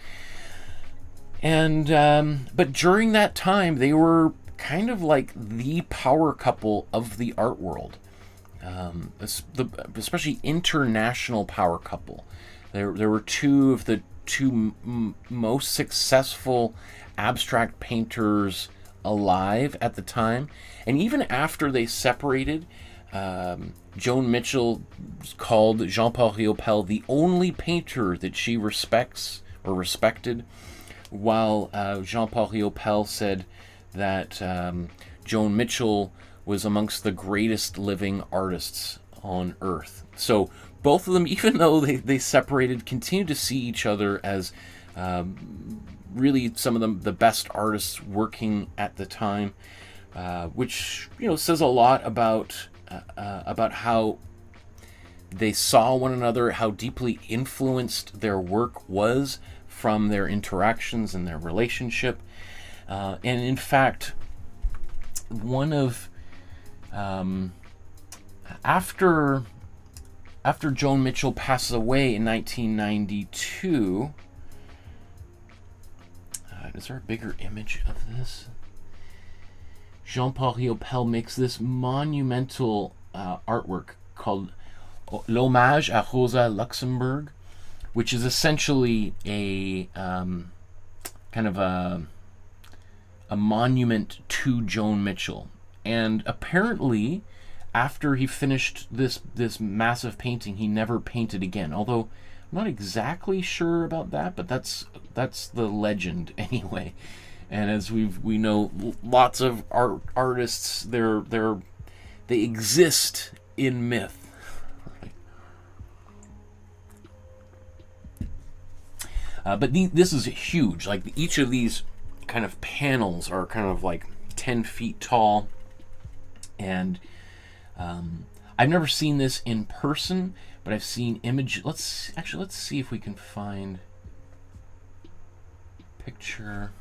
And but during that time, they were kind of like the power couple of the art world, especially international power couple. There were two of the most successful abstract painters alive at the time, and even after they separated, Joan Mitchell called Jean-Paul Riopelle the only painter that she respects or respected, while Jean-Paul Riopelle said that Joan Mitchell was amongst the greatest living artists on earth. So both of them, even though they separated, continued to see each other as really some of the best artists working at the time, which, you know, says a lot about how they saw one another, how deeply influenced their work was from their interactions and their relationship. And in fact, one of after Joan Mitchell passes away in 1992, is there a bigger image of this? Jean-Paul Riopelle makes this monumental artwork called L'Hommage à Rosa Luxemburg, which is essentially a kind of a monument to Joan Mitchell. And apparently, after he finished this massive painting, he never painted again. Although I'm not exactly sure about that, but that's the legend anyway. And as we know, lots of artists, they exist in myth. But this is huge. Like, each of these kind of panels are kind of like 10 feet tall, and I've never seen this in person, but I've seen image. Let's see if we can find a picture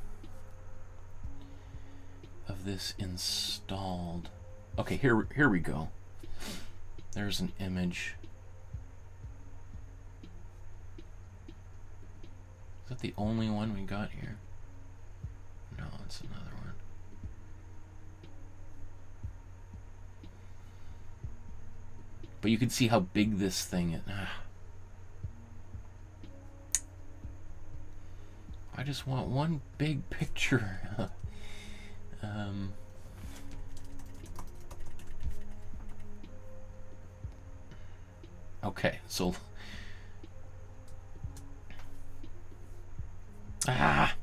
of this installed. Okay, here we go. There's an image. Is that the only one we got here? No, it's another one. But you can see how big this thing is. I just want one big picture. Okay, so that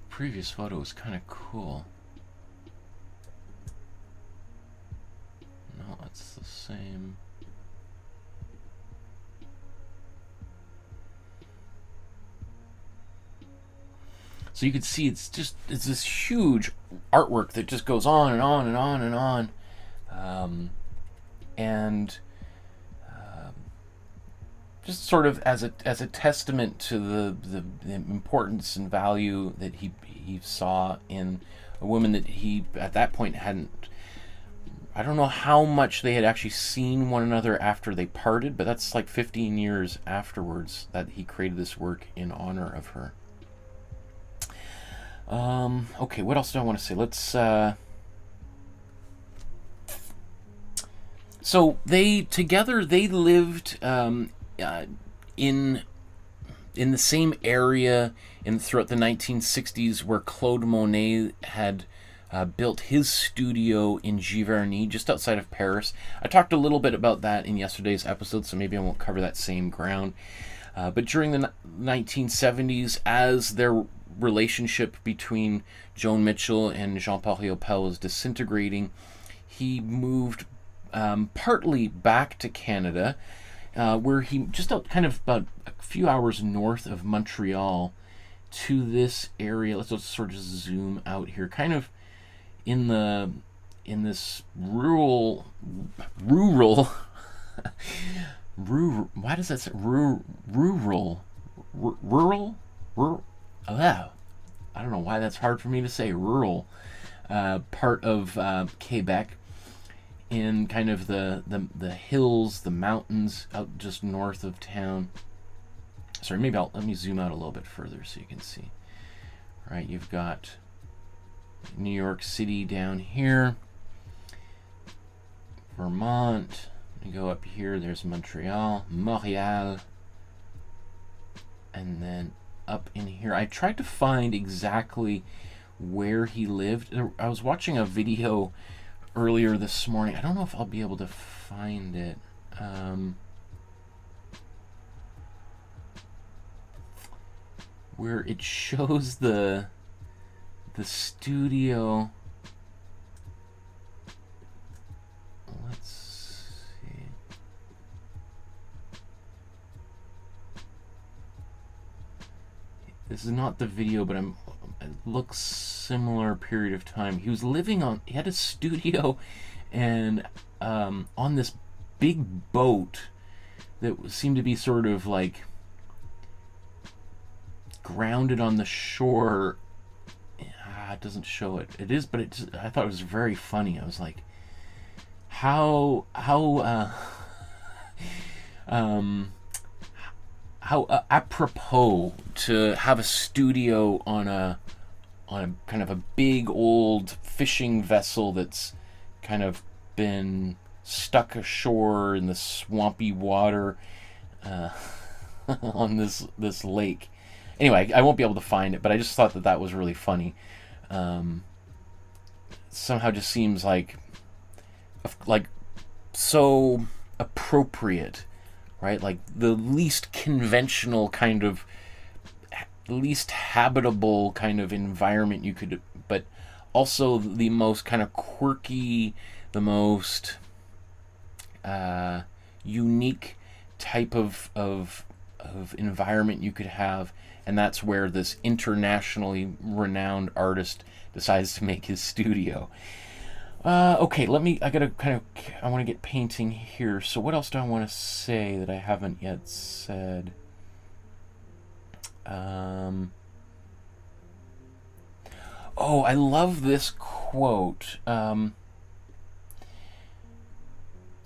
previous photo was kind of cool. So you can see it's this huge artwork that just goes on and on and on and on. And just sort of as a testament to the importance and value that he saw in a woman that he at that point hadn't. I don't know how much they had actually seen one another after they parted, but that's like 15 years afterwards that he created this work in honor of her. Okay, what else do I want to say? Let's so they lived in the same area throughout the 1960s where Claude Monet had built his studio in Giverny, just outside of Paris. I talked a little bit about that in yesterday's episode, so maybe I won't cover that same ground. But during the 1970s, as their relationship between Joan Mitchell and Jean-Paul Riopelle was disintegrating, he moved partly back to Canada, where he just out kind of about a few hours north of Montreal, to this area. Let's just sort of zoom out here, kind of in this rural why does that say rural oh, I don't know why that's hard for me to say, rural part of Quebec, in kind of the hills, the mountains out just north of town. Sorry, maybe let me zoom out a little bit further so you can see. All right, you've got New York City down here, Vermont. You go up here, there's Montreal, and then up in here. I tried to find exactly where he lived. I was watching a video earlier this morning. I don't know if I'll be able to find it. Where it shows the studio. Let's see. This is not the video, but it looks similar period of time. He was living he had a studio and on this big boat that seemed to be sort of like grounded on the shore. It doesn't show it. It is, but I thought it was very funny. I was like, how apropos to have a studio on a kind of a big old fishing vessel that's kind of been stuck ashore in the swampy water on this lake. Anyway, I won't be able to find it, but I just thought that was really funny. Somehow just seems like so appropriate, right? Like the least conventional kind of, least habitable kind of environment you could, but also the most kind of quirky, the most unique type of environment you could have. And that's where this internationally renowned artist decides to make his studio. Okay, I want to get painting here. So what else do I want to say that I haven't yet said? Oh, I love this quote.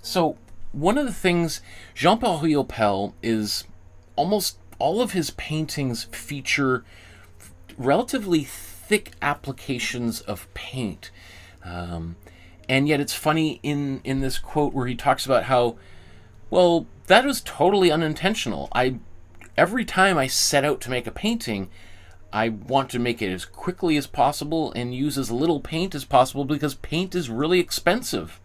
So one of the things, Jean-Paul Riopelle is almost all of his paintings feature relatively thick applications of paint. And yet it's funny in this quote where he talks about how, well, that was totally unintentional. Every time I set out to make a painting, I want to make it as quickly as possible and use as little paint as possible because paint is really expensive.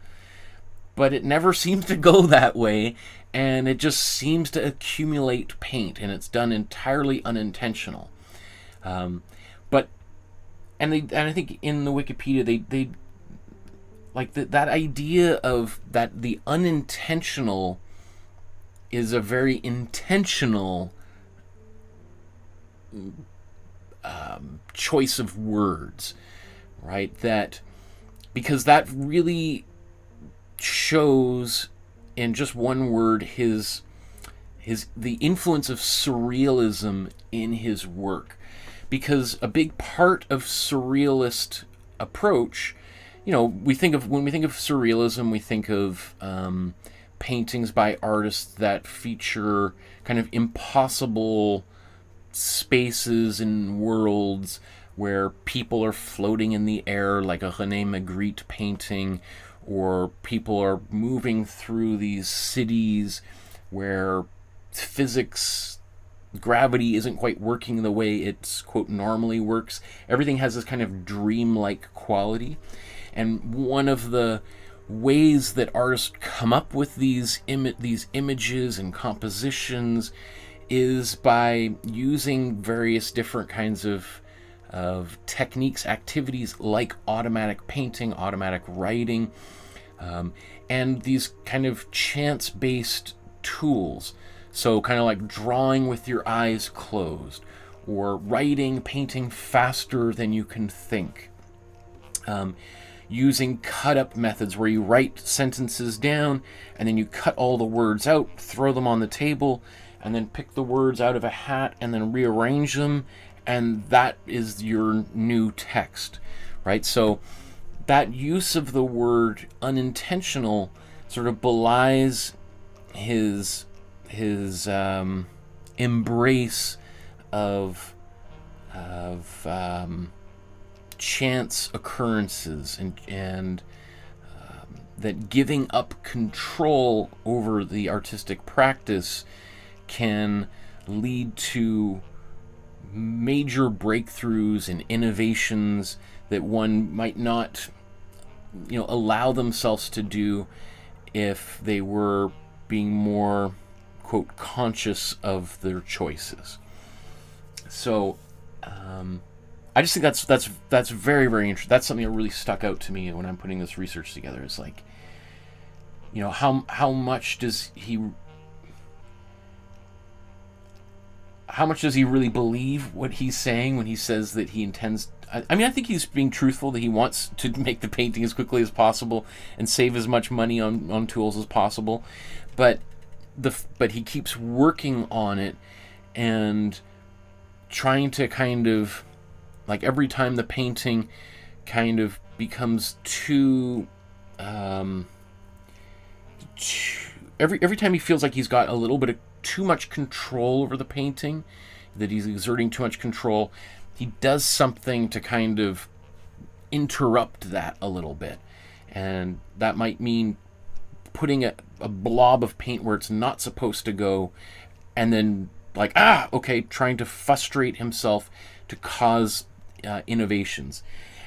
But it never seems to go that way, and it just seems to accumulate paint, and it's done entirely unintentional. And I think in the Wikipedia they like that idea of that the unintentional is a very intentional choice of words, right? That, because that really shows in just one word the influence of surrealism in his work. Because a big part of surrealist approach, when we think of surrealism, we think of paintings by artists that feature kind of impossible spaces and worlds where people are floating in the air, like a René Magritte painting, or people are moving through these cities where physics, gravity isn't quite working the way it's, quote, normally works. Everything has this kind of dreamlike quality. And one of the ways that artists come up with these images and compositions is by using various different kinds of techniques, activities like automatic painting, automatic writing, and these kind of chance-based tools. So kind of like drawing with your eyes closed, or writing, painting faster than you can think. Using cut-up methods where you write sentences down and then you cut all the words out, throw them on the table, and then pick the words out of a hat and then rearrange them, and that is your new text, right? So that use of the word unintentional sort of belies his embrace of chance occurrences, and that giving up control over the artistic practice can lead to major breakthroughs and innovations that one might not, allow themselves to do if they were being more, quote, conscious of their choices. So I just think that's very, very interesting. That's something that really stuck out to me when I'm putting this research together. It's like, how much does he really believe what he's saying when he says that he intends? I mean, I think he's being truthful, that he wants to make the painting as quickly as possible and save as much money on tools as possible, but he keeps working on it and trying to kind of, like, every time the painting kind of becomes too every time he feels like he's got a little bit of too much control over the painting, that he's exerting too much control, he does something to kind of interrupt that a little bit. And that might mean putting a blob of paint where it's not supposed to go, and then, like, trying to frustrate himself to cause innovations.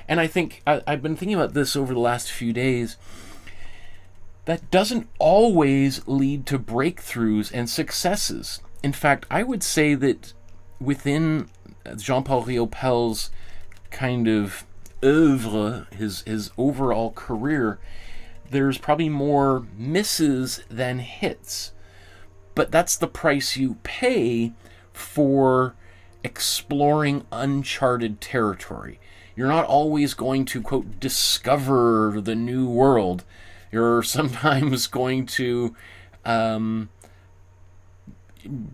And I think I've been thinking about this over the last few days. That doesn't always lead to breakthroughs and successes. In fact, I would say that within Jean-Paul Riopelle's kind of oeuvre, his overall career, there's probably more misses than hits. But that's the price you pay for exploring uncharted territory. You're not always going to, quote, discover the new world. You're sometimes going to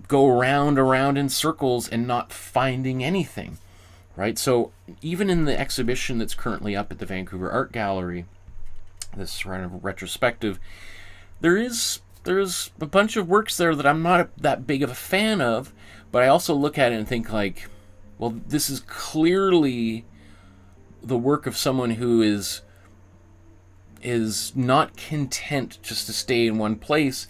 go around in circles and not finding anything, right? So even in the exhibition that's currently up at the Vancouver Art Gallery, this kind of retrospective, there's a bunch of works there that I'm not that big of a fan of, but I also look at it and think, like, well, this is clearly the work of someone who is not content just to stay in one place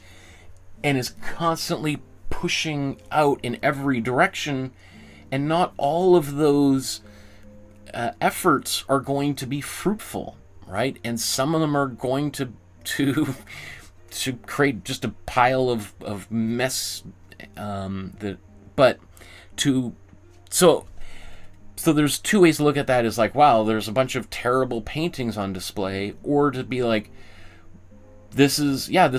and is constantly pushing out in every direction, and not all of those efforts are going to be fruitful, right? And some of them are going to create just a pile of mess. So there's two ways to look at that. Is like, wow, there's a bunch of terrible paintings on display, or to be like, this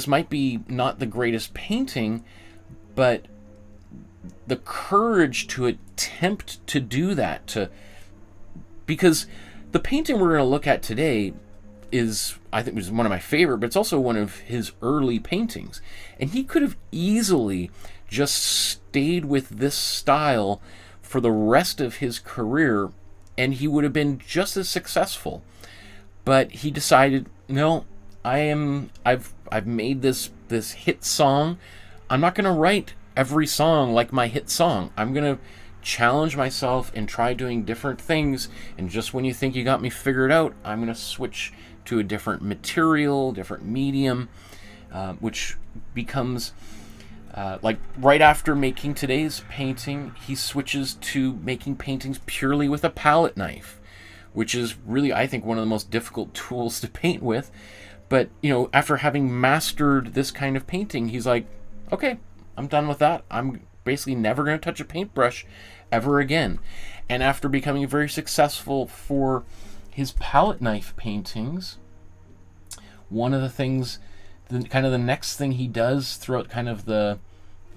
might be not the greatest painting, but the courage to attempt to do that, because the painting we're going to look at today is, I think, was one of my favorite, but it's also one of his early paintings. And he could have easily just stayed with this style for the rest of his career, and he would have been just as successful. But he decided, no, I've made this hit song. I'm not going to write every song like my hit song. I'm going to challenge myself and try doing different things, and just when you think you got me figured out, I'm going to switch to a different material, different medium, which becomes like right after making today's painting, he switches to making paintings purely with a palette knife, which is really, I think, one of the most difficult tools to paint with. But, you know, after having mastered this kind of painting, he's like, okay, I'm done with that. I'm basically never going to touch a paintbrush ever again. And after becoming very successful for his palette knife paintings, one of the things, kind of the next thing he does throughout kind of the,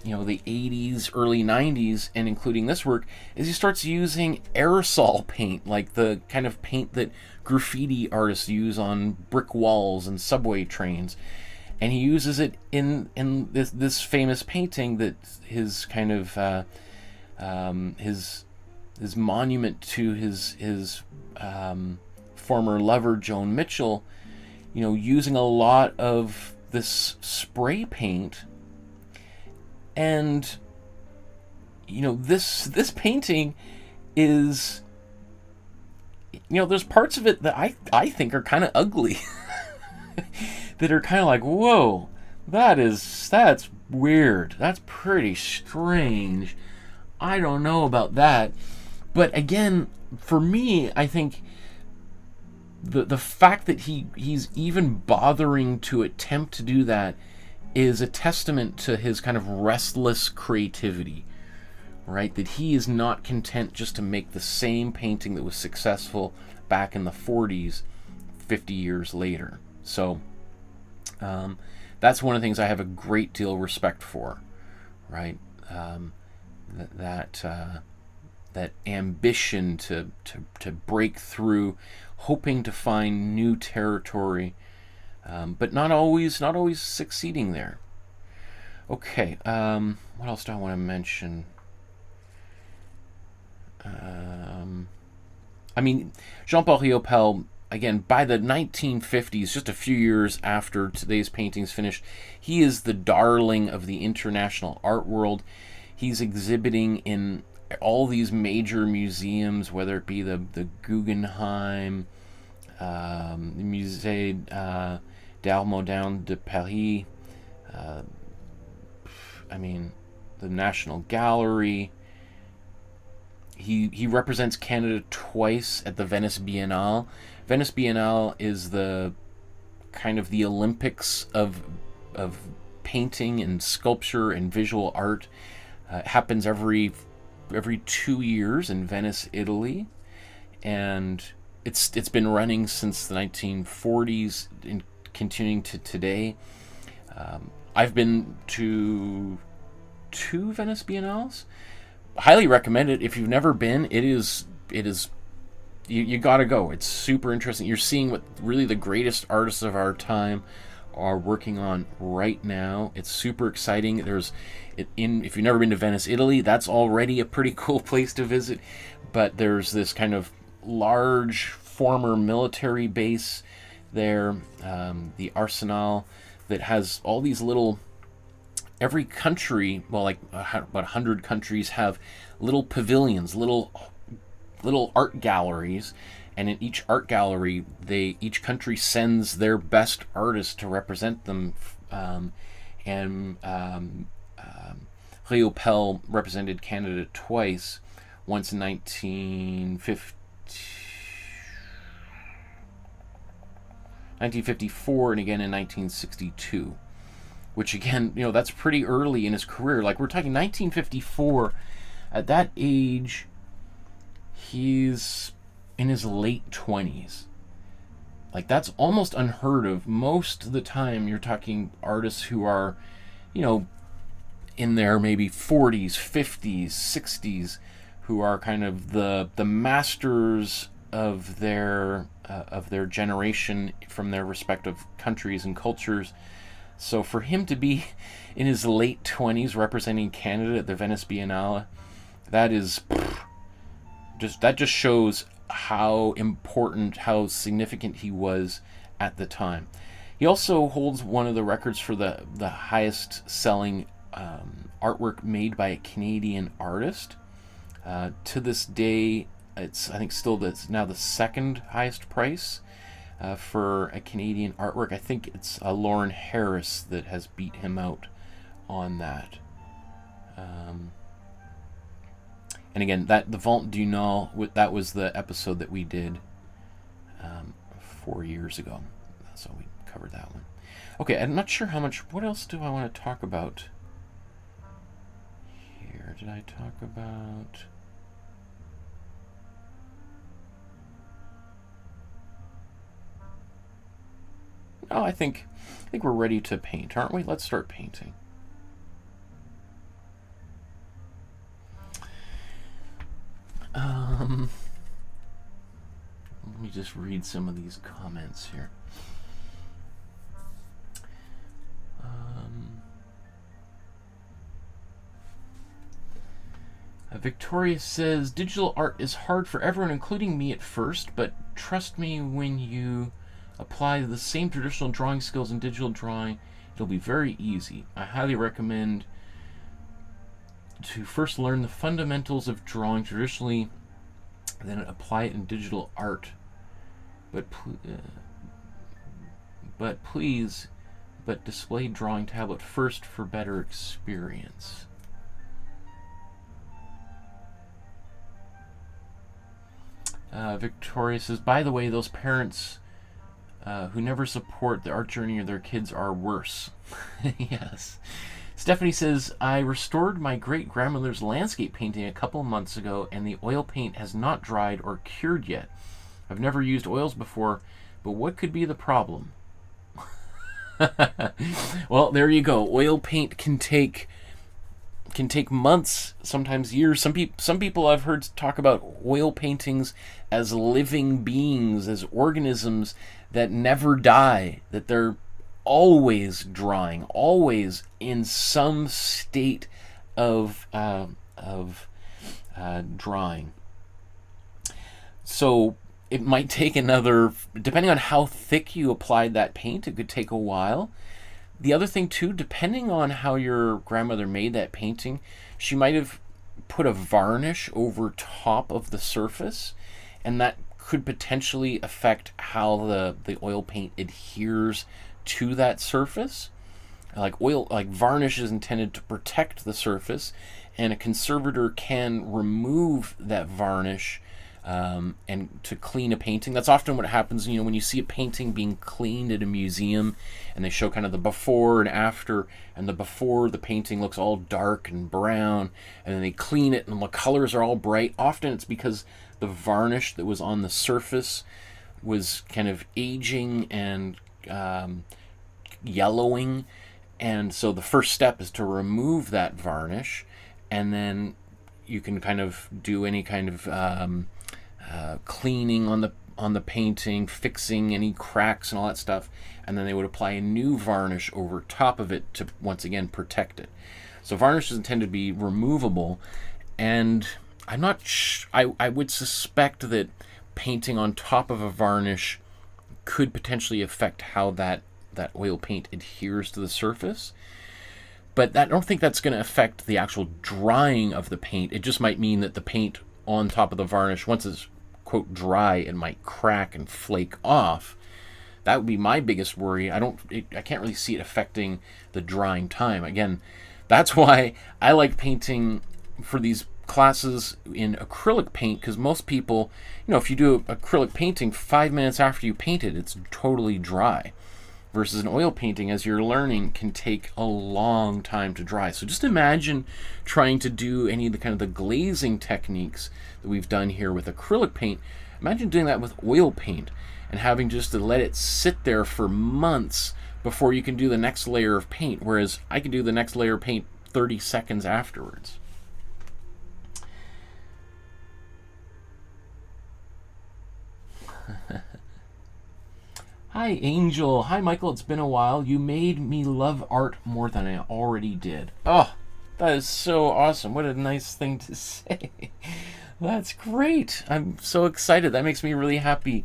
you know, the 80s, early 90s, and including this work, is he starts using aerosol paint, like the kind of paint that graffiti artists use on brick walls and subway trains. And he uses it in this famous painting that his kind of his monument to his former lover Joan Mitchell, you know, using a lot of this spray paint. And you know, this painting is, you know, there's parts of it that I think are kind of ugly. That are kind of like, whoa, that's weird. That's pretty strange. I don't know about that. But again, for me, I think the fact that he's even bothering to attempt to do that is a testament to his kind of restless creativity, right? That he is not content just to make the same painting that was successful back in the 40s 50 years later. So that's one of the things I have a great deal of respect for, right? That ambition to break through, hoping to find new territory, but not always succeeding there. Okay, what else do I want to mention? I mean, Jean-Paul Riopelle, again, by the 1950s, just a few years after today's painting's finished, he is the darling of the international art world. He's exhibiting in all these major museums, whether it be the Guggenheim, the Musée d'Art Moderne de Paris, I mean, the National Gallery. He represents Canada twice at the Venice Biennale. Venice Biennale is the kind of the Olympics of painting and sculpture and visual art. It happens every 2 years in Venice, Italy, and it's been running since the 1940s and continuing to today. I've been to 2 Venice Biennales. Highly recommend it if you've never been. It is you gotta go. It's super interesting. You're seeing what really the greatest artists of our time are working on right now. It's super exciting. If you've never been to Venice, Italy, that's already a pretty cool place to visit. But there's this kind of large former military base there, the Arsenal, that has all these little. Every country, well, like about 100 countries, have little pavilions, little art galleries, and in each art gallery, each country sends their best artists to represent them. Riopelle represented Canada twice, once in 1954 and again in 1962. Which again, you know, that's pretty early in his career. Like, we're talking 1954. At that age, he's in his late 20s. Like, that's almost unheard of. Most of the time, you're talking artists who are, you know, in their maybe 40s, 50s, 60s, who are kind of the masters of their generation from their respective countries and cultures. So for him to be in his late 20s representing Canada at the Venice Biennale, that just shows how important, how significant he was at the time. He also holds one of the records for the highest selling artwork made by a Canadian artist. To this day, it's, I think, it's now the second highest price for a Canadian artwork. I think it's Lauren Harris that has beat him out on that. And again, the Vente du Nord, that was the episode that we did 4 years ago. So we covered that one. Okay, I'm not sure how much. What else do I want to talk about here? Did I talk about? Oh, I think we're ready to paint, aren't we? Let's start painting. Let me just read some of these comments here. Victoria says, digital art is hard for everyone, including me at first, but trust me, when you apply the same traditional drawing skills in digital drawing, it'll be very easy. I highly recommend to first learn the fundamentals of drawing traditionally, then apply it in digital art. But please display drawing tablet first for better experience. Victoria says, by the way, those parents who never support the art journey of their kids are worse. Yes. Stephanie says, I restored my great-grandmother's landscape painting a couple months ago, and the oil paint has not dried or cured yet. I've never used oils before, but what could be the problem? Well, there you go. Oil paint can take months, sometimes years. Some people I've heard talk about oil paintings as living beings, as organisms that never die, that they're always drying, always in some state of drying. So it might take another, depending on how thick you applied that paint, it could take a while. The other thing too, depending on how your grandmother made that painting, she might have put a varnish over top of the surface, and that could potentially affect how the oil paint adheres to that surface. Like varnish is intended to protect the surface, and a conservator can remove that varnish and to clean a painting. That's often what happens, when you see a painting being cleaned at a museum and they show kind of the before and after, and the before, the painting looks all dark and brown, and then they clean it and the colors are all bright. Often it's because the varnish that was on the surface was kind of aging and yellowing, and so the first step is to remove that varnish, and then you can kind of do any kind of cleaning on the painting, fixing any cracks and all that stuff, and then they would apply a new varnish over top of it to once again protect it. So varnish is intended to be removable, and I'm not I would suspect that painting on top of a varnish could potentially affect how that oil paint adheres to the surface. But I don't think that's going to affect the actual drying of the paint. It just might mean that the paint on top of the varnish, once it's, quote, dry, it might crack and flake off. That would be my biggest worry. I can't really see it affecting the drying time. Again, that's why I like painting for these classes in acrylic paint, because most people, if you do acrylic painting, 5 minutes after you paint it, it's totally dry. Versus an oil painting, as you're learning, can take a long time to dry. So just imagine trying to do any of the kind of the glazing techniques that we've done here with acrylic paint. Imagine doing that with oil paint and having just to let it sit there for months before you can do the next layer of paint. Whereas I can do the next layer of paint 30 seconds afterwards. Hi, Angel. Hi, Michael. It's been a while. You made me love art more than I already did. Oh, that is so awesome. What a nice thing to say. That's great. I'm so excited. That makes me really happy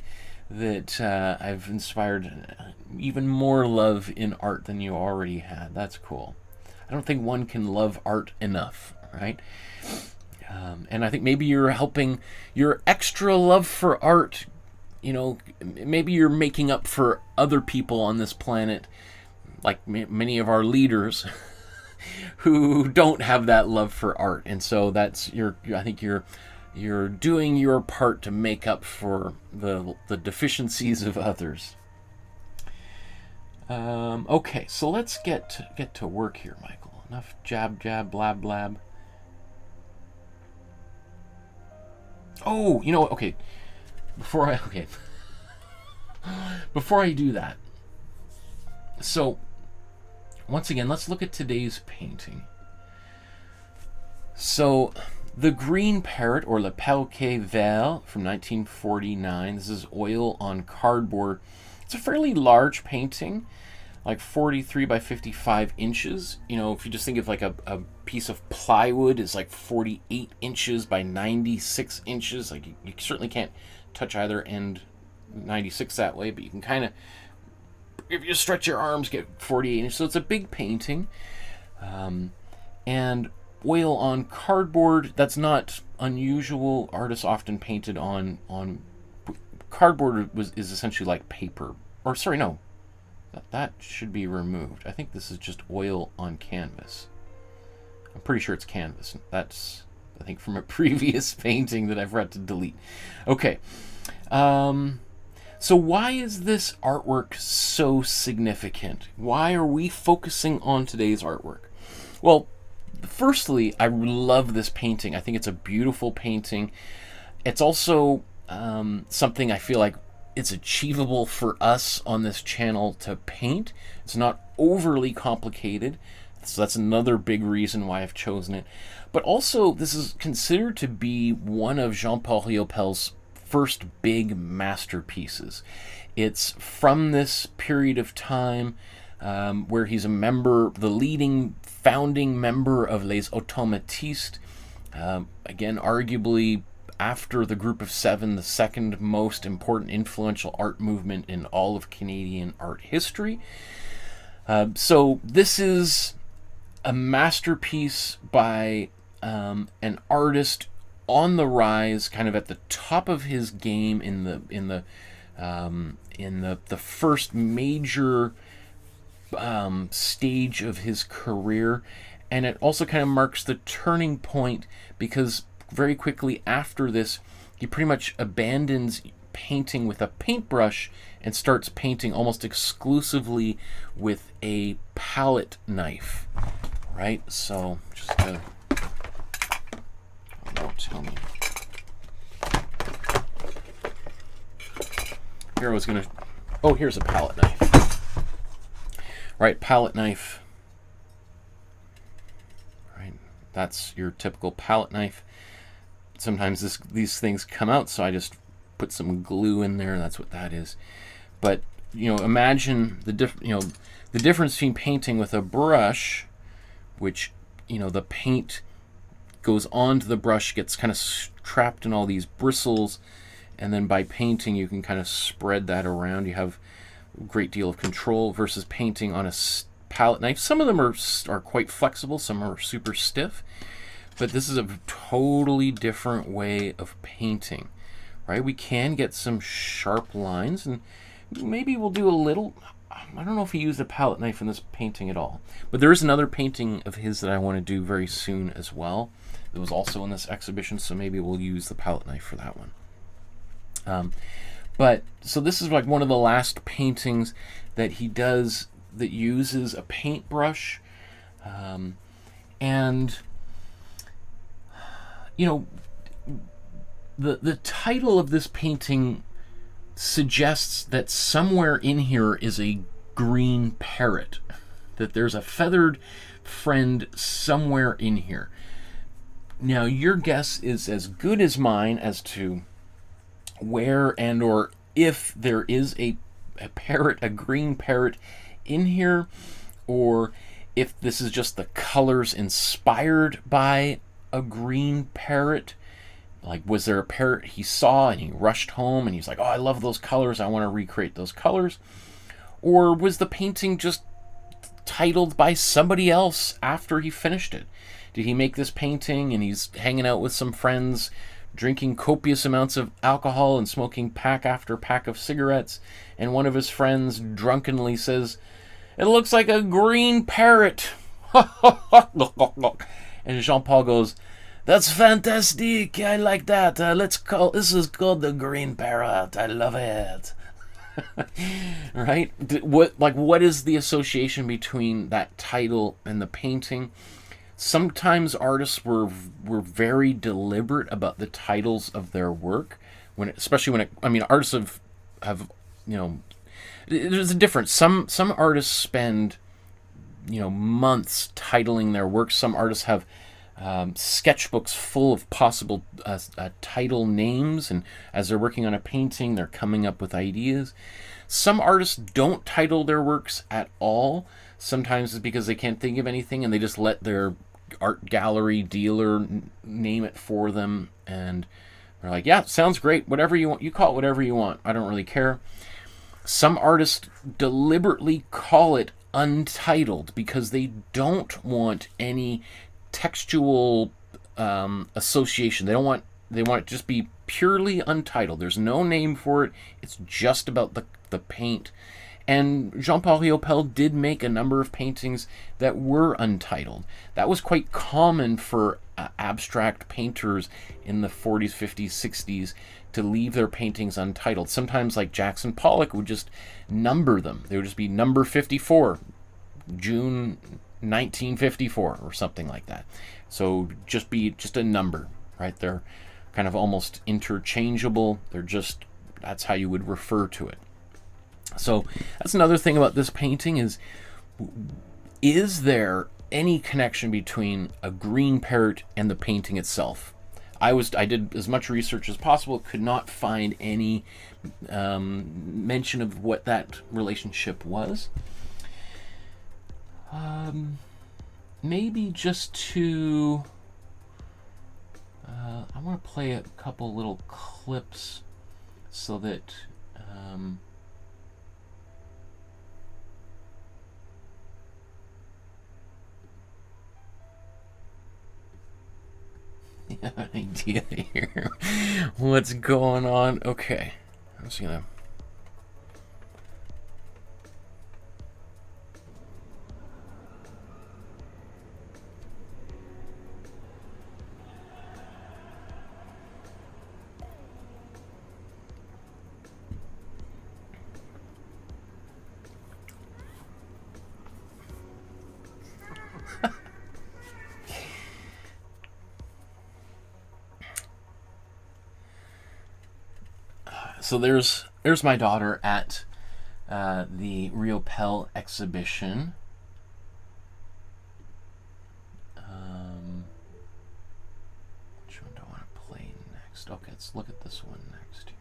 that I've inspired even more love in art than you already had. That's cool. I don't think one can love art enough, right? And I think maybe you're helping your extra love for art. You know, maybe you're making up for other people on this planet, like many of our leaders, who don't have that love for art. And so that's I think you're doing your part to make up for the deficiencies of others. Okay, so let's get to work here, Michael. Enough jab, blab, blab. Oh, you know, okay. Before I do that, so once again, let's look at today's painting. So the Green Parrot, or Le Perroquet Vert, from 1949. This is oil on cardboard. It's a fairly large painting, like 43 by 55 inches. You know, if you just think of like a piece of plywood is like 48 inches by 96 inches. Like you certainly can't touch either end 96 that way, but you can kind of, if you stretch your arms, get 48 inches. So it's a big painting, and oil on cardboard. That's not unusual. Artists often painted on cardboard. Is essentially like paper, or sorry, no, that should be removed. I think this is just oil on canvas. I'm pretty sure it's canvas. That's, I think, from a previous painting that I've had to delete. Okay. So why is this artwork so significant? Why are we focusing on today's artwork? Well, firstly, I love this painting. I think it's a beautiful painting. It's also something I feel like it's achievable for us on this channel to paint. It's not overly complicated. So that's another big reason why I've chosen it. But also, this is considered to be one of Jean-Paul Riopelle's first big masterpieces. It's from this period of time where he's a member, the leading founding member of Les Automatistes. Again, arguably, after the Group of Seven, the second most important influential art movement in all of Canadian art history. So this is a masterpiece by an artist on the rise, kind of at the top of his game in the first major stage of his career. And it also kind of marks the turning point, because very quickly after this, he pretty much abandons painting with a paintbrush and starts painting almost exclusively with a palette knife, right? So just to, don't tell me. Here I was gonna, oh, here's a palette knife. Right, palette knife. Right, that's your typical palette knife. Sometimes these things come out, so I just put some glue in there. That's what that is. But you know, imagine the difference between painting with a brush, which, you know, the paint goes onto the brush, gets kind of trapped in all these bristles, and then by painting you can kind of spread that around. You have a great deal of control, versus painting on a palette knife. Some of them are quite flexible, some are super stiff, but this is a totally different way of painting, right? We can get some sharp lines, and maybe we'll do a little. I don't know if he used a palette knife in this painting at all, but there is another painting of his that I want to do very soon as well. It was also in this exhibition, so maybe we'll use the palette knife for that one. But so this is like one of the last paintings that he does that uses a paintbrush, and you know, the title of this painting suggests that somewhere in here is a green parrot, that there's a feathered friend somewhere in here. Now, your guess is as good as mine as to where and or if there is a parrot, a green parrot in here, or if this is just the colors inspired by a green parrot. Like, was there a parrot he saw and he rushed home and he's like, oh, I love those colors, I want to recreate those colors? Or was the painting just titled by somebody else after he finished it? Did he make this painting and he's hanging out with some friends, drinking copious amounts of alcohol and smoking pack after pack of cigarettes, and one of his friends drunkenly says, it looks like a green parrot. And Jean-Paul goes, that's fantastic, I like that. This is called the green parrot, I love it. Right? What is the association between that title and the painting? Sometimes artists were very deliberate about the titles of their work, artists have there's a difference. Some artists spend months titling their work. Some artists have sketchbooks full of possible title names, and as they're working on a painting, they're coming up with ideas. Some artists don't title their works at all. Sometimes it's because they can't think of anything, and they just let their art gallery dealer name it for them, and they're like, yeah, sounds great, whatever you want, you call it whatever you want, I don't really care. Some artists deliberately call it untitled because they don't want any textual association. They want it to just be purely untitled. There's no name for it. It's just about the paint. And Jean-Paul Riopelle did make a number of paintings that were untitled. That was quite common for abstract painters in the 40s, 50s, 60s to leave their paintings untitled. Sometimes, like Jackson Pollock, would just number them. They would just be number 54, June 1954, or something like that. So just a number, right? They're kind of almost interchangeable. That's how you would refer to it. So that's another thing about this painting is there any connection between a green parrot and the painting itself? I did as much research as possible, could not find any mention of what that relationship was. Maybe just to I want to play a couple little clips so that you have an idea here what's going on. Okay, I'm just gonna so there's my daughter at the Riopelle exhibition. Which one do I want to play next? Okay, let's look at this one next here.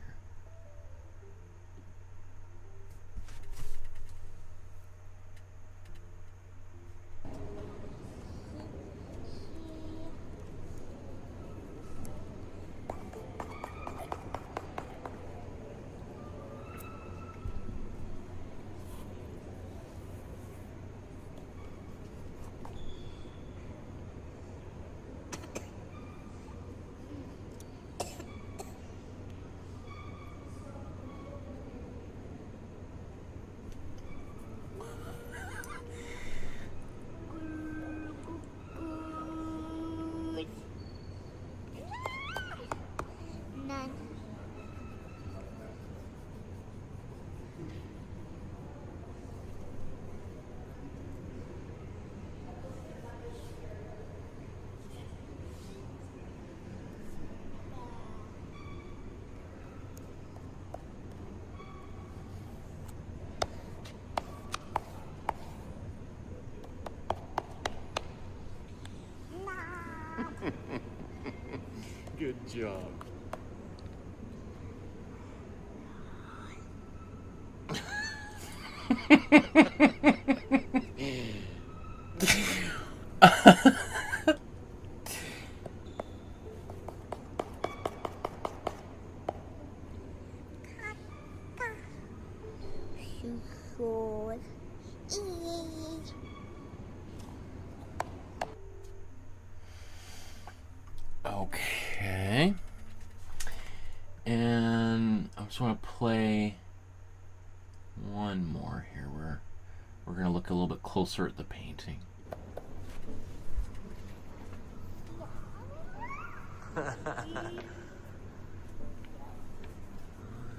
Good job. Okay. And I just want to play one more here where we're going to look a little bit closer at the painting. Let's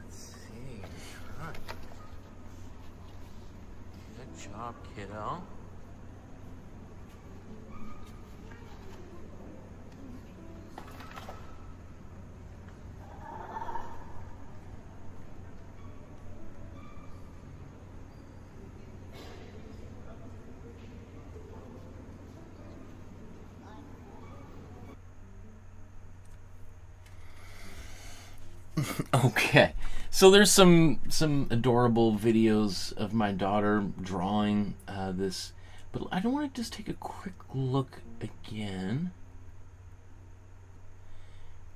see. Right. Good job, kiddo. Okay, so there's some adorable videos of my daughter drawing this, but I don't want to just take a quick look again.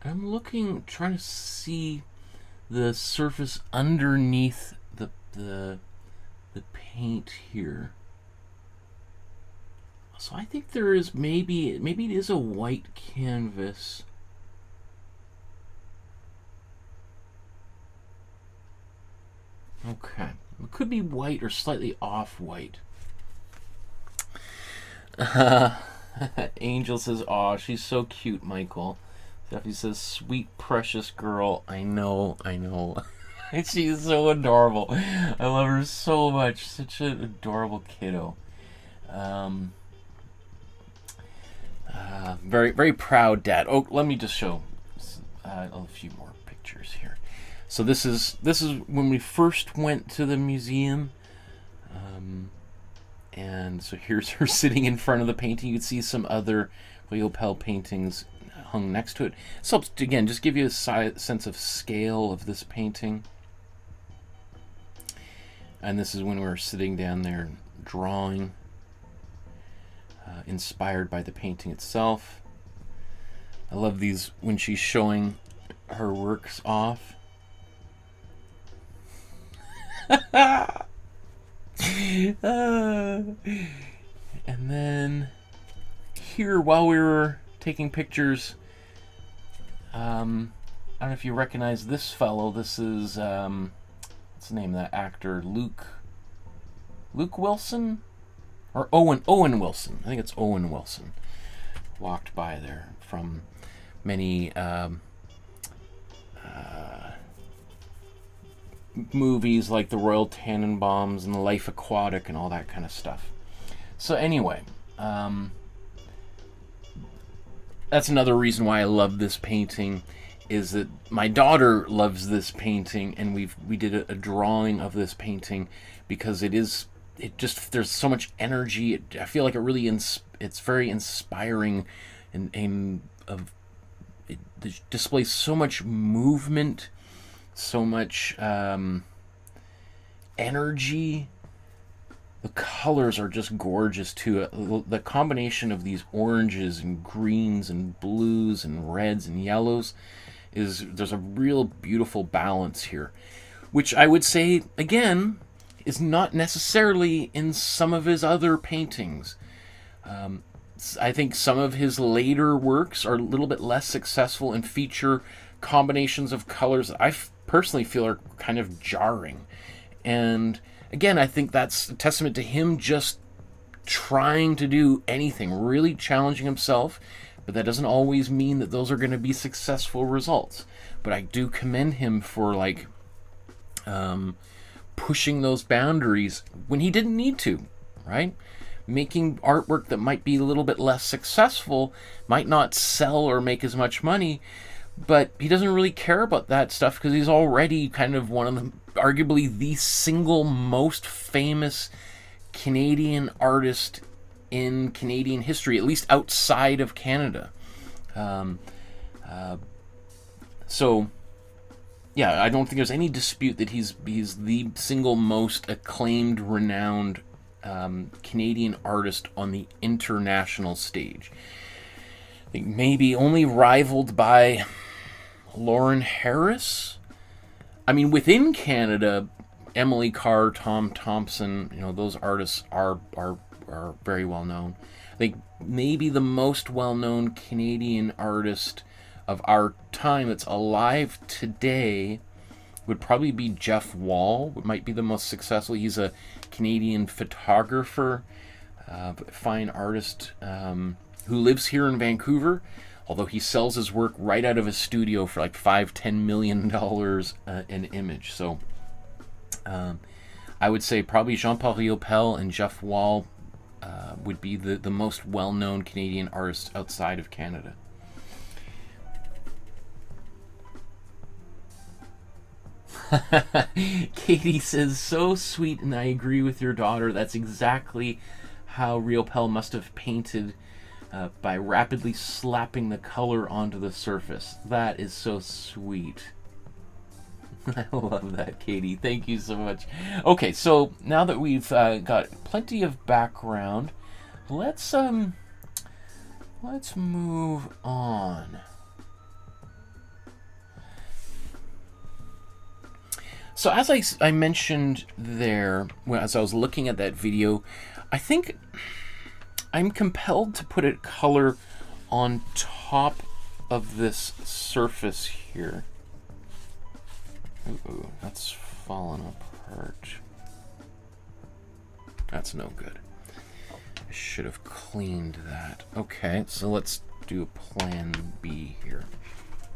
I'm looking, trying to see the surface underneath the paint here. So I think there is maybe it is a white canvas. Okay, it could be white or slightly off-white. Angel says, "Aw, she's so cute, Michael." Stephanie says, "Sweet, precious girl." I know. She's so adorable. I love her so much. Such an adorable kiddo. Very, very proud dad. Oh, let me just show a few more pictures here. So this is when we first went to the museum, and so here's her sitting in front of the painting. You can see some other Riopelle paintings hung next to it. So again, just give you a sense of scale of this painting. And this is when we were sitting down there drawing, inspired by the painting itself. I love these when she's showing her works off. And then here, while we were taking pictures, I don't know if you recognize this fellow. This is what's the name of that actor? Luke Wilson, or Owen Wilson. I think it's Owen Wilson. Walked by there from many movies like The Royal Tenenbaums and The Life Aquatic and all that kind of stuff. So anyway, that's another reason why I love this painting, is that my daughter loves this painting, and we did a drawing of this painting because there's so much energy. I feel like it's very inspiring, and it displays so much movement, so much energy. The colors are just gorgeous too. The combination of these oranges and greens and blues and reds and yellows there's a real beautiful balance here, which I would say again is not necessarily in some of his other paintings. I think some of his later works are a little bit less successful and feature combinations of colors that I personally feel are kind of jarring. And again, I think that's a testament to him just trying to do anything, really challenging himself, but that doesn't always mean that those are going to be successful results. But I do commend him for pushing those boundaries when he didn't need to, right? Making artwork that might be a little bit less successful, might not sell or make as much money, but he doesn't really care about that stuff because he's already kind of one of the, arguably the single most famous Canadian artist in Canadian history, at least outside of Canada. So, yeah, I don't think there's any dispute that he's the single most acclaimed, renowned Canadian artist on the international stage. I think maybe only rivaled by Lauren Harris. I mean, within Canada, Emily Carr, Tom Thompson, you know, those artists are very well known. I think maybe the most well-known Canadian artist of our time that's alive today would probably be Jeff Wall. Might be the most successful. He's a Canadian photographer, fine artist who lives here in Vancouver, although he sells his work right out of his studio for like $5-10 million an image. So I would say probably Jean-Paul Riopelle and Jeff Wall would be the most well-known Canadian artists outside of Canada. Katie says, so sweet, and I agree with your daughter. That's exactly how Riopelle must have painted, by rapidly slapping the color onto the surface. That is so sweet. I love that, Katie. Thank you so much. Okay, so now that we've got plenty of background, let's move on. So as I mentioned there, as I was looking at that video, I think I'm compelled to put a color on top of this surface here. Ooh, that's fallen apart. That's no good. I should have cleaned that. Okay, so let's do a plan B here.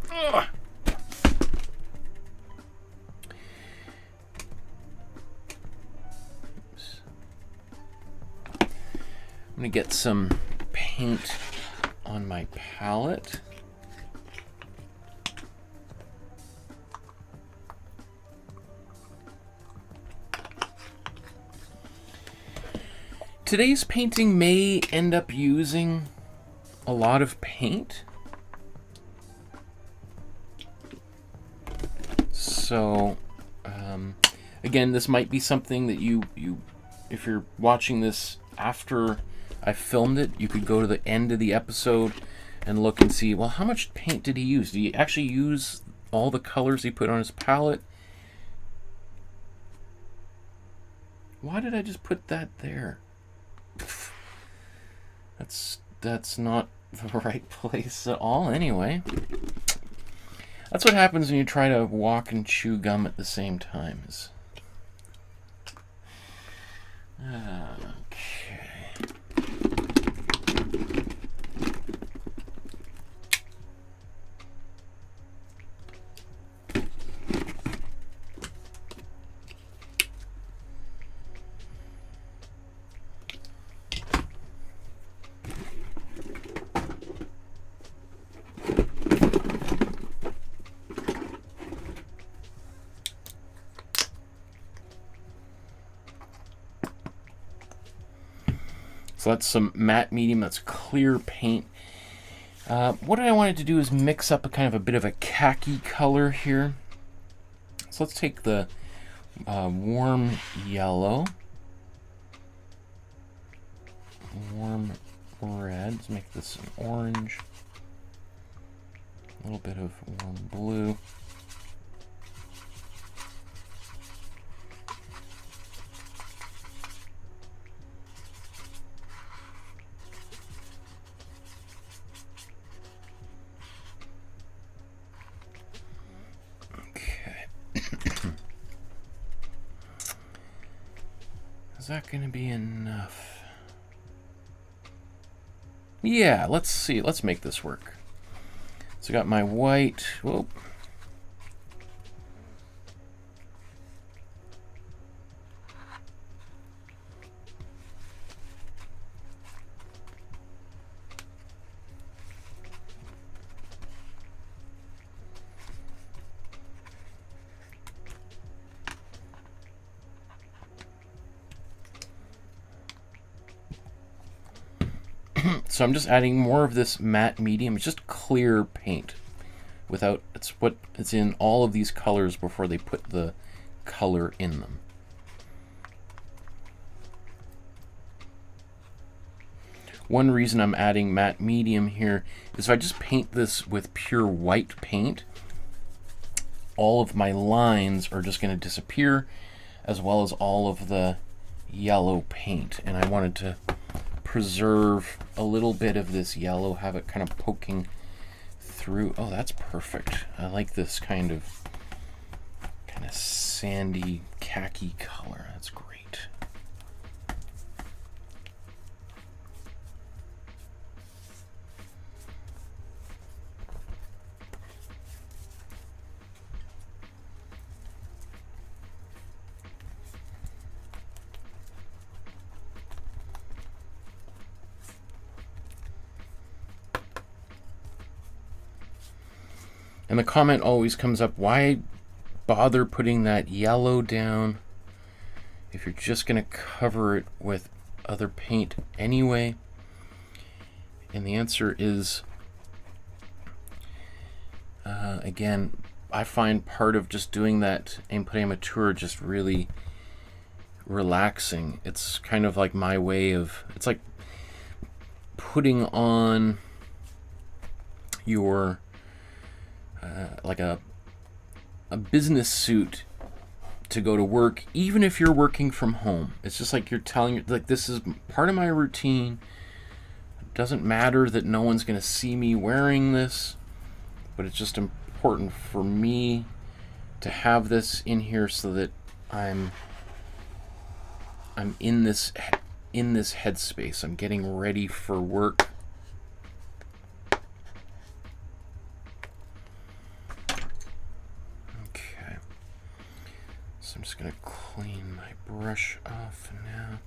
Ugh. I'm going to get some paint on my palette. Today's painting may end up using a lot of paint. So, again, this might be something that you if you're watching this after I filmed it, you could go to the end of the episode and look and see, well, how much paint did he use? Did he actually use all the colors he put on his palette? Why did I just put that there? That's not the right place at all anyway. That's what happens when you try to walk and chew gum at the same time. Okay. So that's some matte medium, that's clear paint. What I wanted to do is mix up a kind of a bit of a khaki color here. So let's take the warm yellow, warm red, let's make this an orange, a little bit of warm blue. Is that going to be enough? Yeah, let's see. Let's make this work. So I got my white. Whoa. So I'm just adding more of this matte medium. It's just clear paint. Without, it's in all of these colors before they put the color in them. One reason I'm adding matte medium here is if I just paint this with pure white paint, all of my lines are just going to disappear, as well as all of the yellow paint. And I wanted to preserve a little bit of this yellow, have it kind of poking through. Oh, that's perfect. I like this kind of sandy khaki color. That's great. And the comment always comes up, why bother putting that yellow down if you're just going to cover it with other paint anyway? And the answer is, again, I find part of just doing that Imprimatura just really relaxing. It's kind of like my way of, it's like putting on your like a business suit to go to work, even if you're working from home. It's just like you're telling, like, this is part of my routine. It doesn't matter that no one's going to see me wearing this, but it's just important for me to have this in here so that I'm in this headspace. I'm getting ready for work. So I'm just going to clean my brush off now.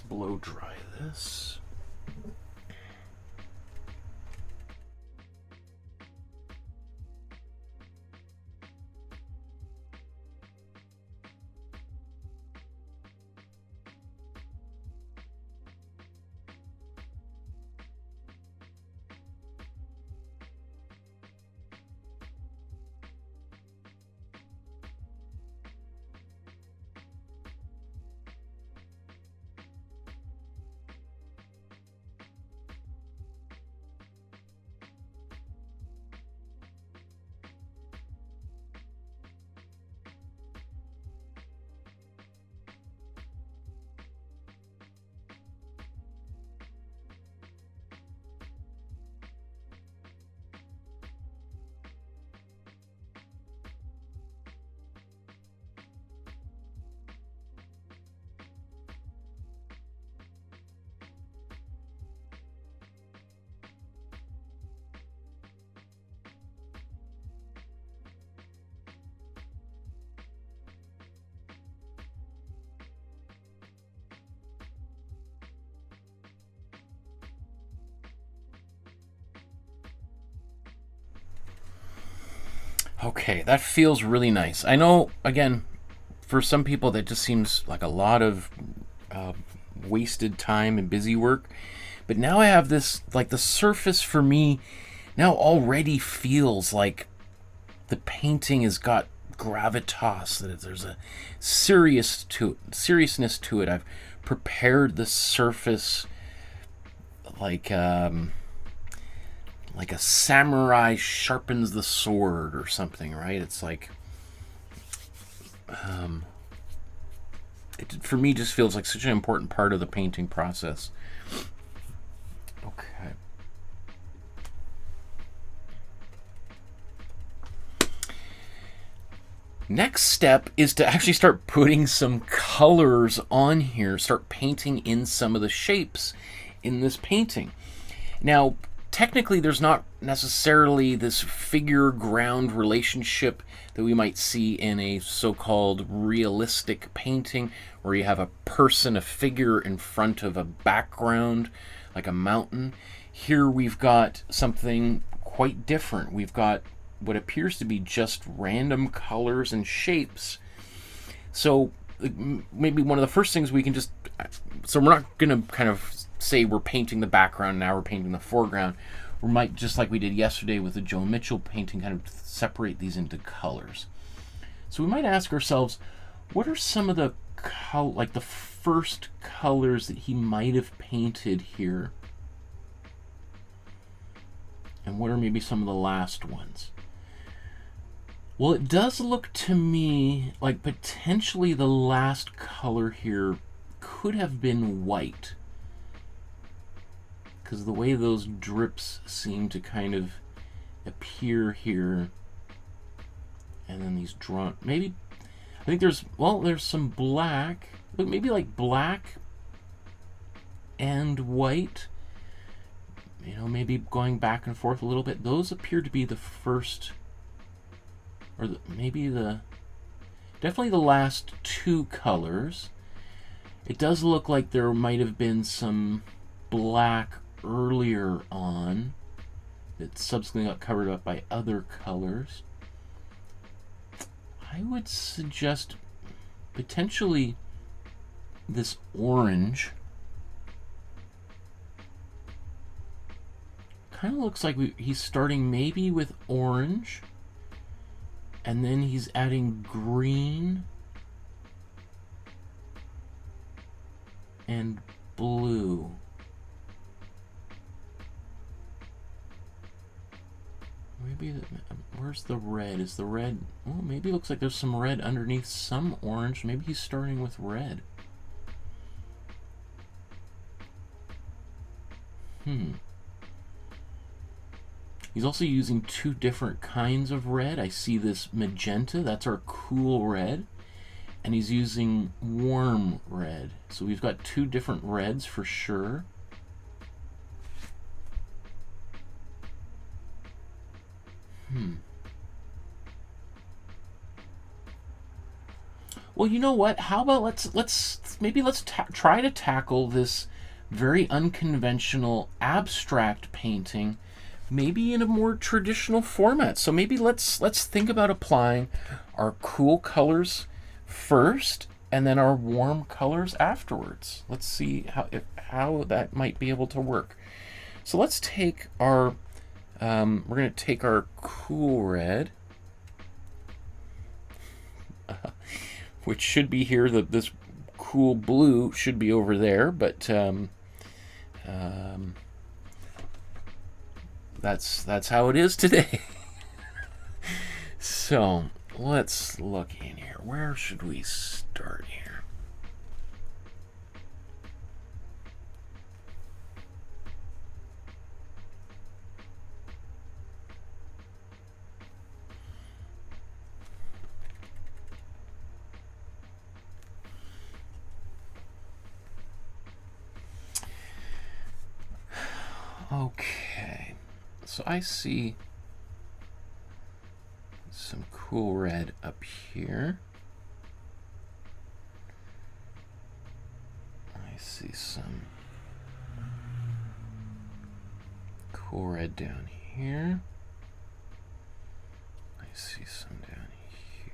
Blow dry this. Okay, that feels really nice. I know, again, for some people that just seems like a lot of wasted time and busy work. But now I have this, like, the surface for me now already feels like the painting has got gravitas, that there's a seriousness to it. I've prepared the surface like a samurai sharpens the sword or something, right? It's like, it for me just feels like such an important part of the painting process. Okay. Next step is to actually start putting some colors on here, start painting in some of the shapes in this painting. Now, technically, there's not necessarily this figure-ground relationship that we might see in a so-called realistic painting, where you have a person, a figure in front of a background, like a mountain. Here we've got something quite different. We've got what appears to be just random colors and shapes. So maybe one of the first things we can just, so we're not going to kind of say we're painting the background, now we're painting the foreground. We might, just like we did yesterday with the Joe Mitchell painting, kind of separate these into colors. So we might ask ourselves, what are some of the like the first colors that he might have painted here? And what are maybe some of the last ones? Well, it does look to me like potentially the last color here could have been white, because of the way those drips seem to kind of appear here, and then these drawn, maybe, I think there's, well, there's some black, but maybe like black and white, you know, maybe going back and forth a little bit. Those appear to be the first, or maybe definitely the last two colors. It does look like there might have been some black earlier on that subsequently got covered up by other colors. I would suggest potentially this orange. Kind of looks like he's starting maybe with orange, and then he's adding green and blue. Maybe where's the red? Is the red? Well, maybe it looks like there's some red underneath some orange. Maybe he's starting with red. He's also using two different kinds of red. I see this magenta, that's our cool red, and he's using warm red. So we've got two different reds for sure. Well, you know what? How about let's try to tackle this very unconventional abstract painting, maybe in a more traditional format. So maybe let's think about applying our cool colors first, and then our warm colors afterwards. Let's see how that might be able to work. So let's take our we're going to take our cool red, which should be here. This cool blue should be over there, but that's how it is today. So let's look in here. Where should we start here? Okay, so I see some cool red up here. I see some cool red down here. I see some down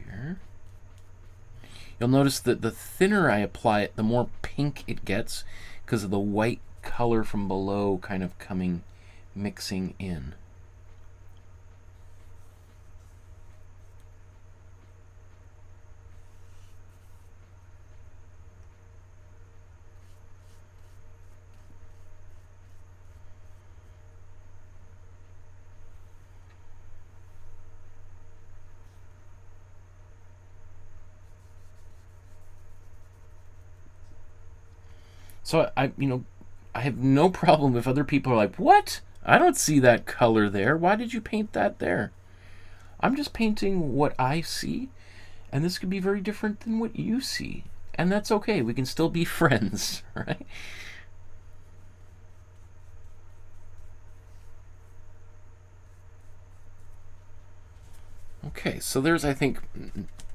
here. You'll notice that the thinner I apply it, the more pink it gets, because of the white color from below kind of mixing in. So I have no problem if other people are like, what? I don't see that color there. Why did you paint that there? I'm just painting what I see, And this could be very different than what you see. And that's okay. We can still be friends, right? Okay, so there's, I think,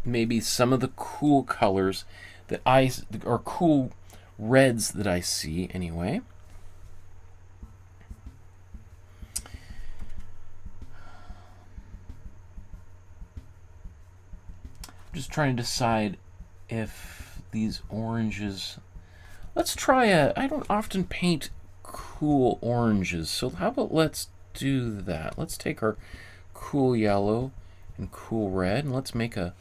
maybe some of the cool colors that or cool reds that I see anyway. Just trying to decide if these oranges, let's try I don't often paint cool oranges, so how about let's do that. Let's take our cool yellow and cool red, and let's make a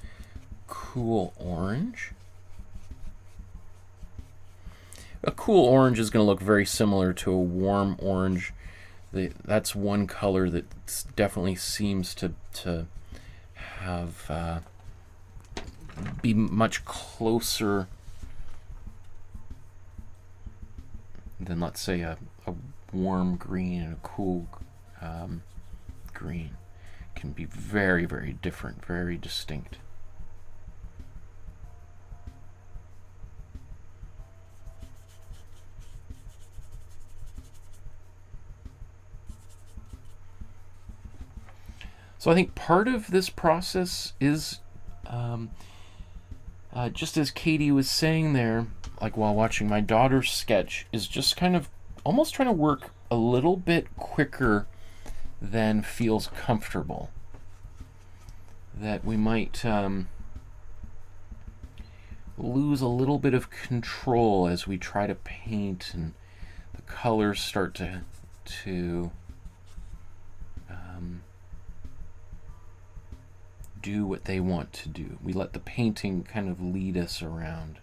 cool orange. A cool orange is going to look very similar to a warm orange. That's one color that definitely seems to have be much closer than, let's say, a warm green and a cool green. Can be very, very different, very distinct. So I think part of this process is, just as Katie was saying there, like while watching my daughter's sketch, is just kind of almost trying to work a little bit quicker than feels comfortable. That we might lose a little bit of control as we try to paint and the colors start to do what they want to do. We let the painting kind of lead us around.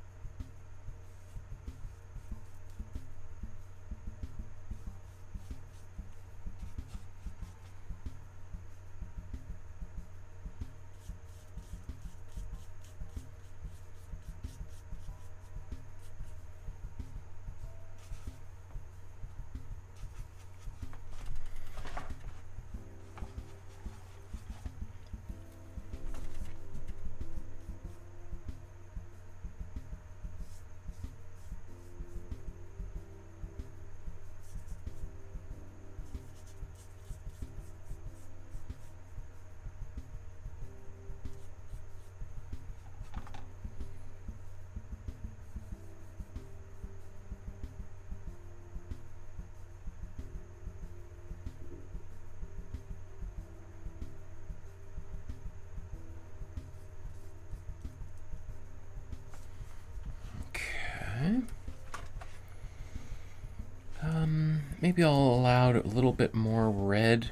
Maybe I'll allow a little bit more red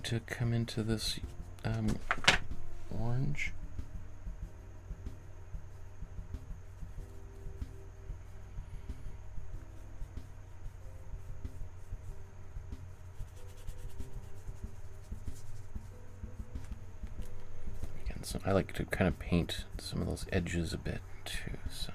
to come into this orange. Again, so I like to kind of paint some of those edges a bit too, so.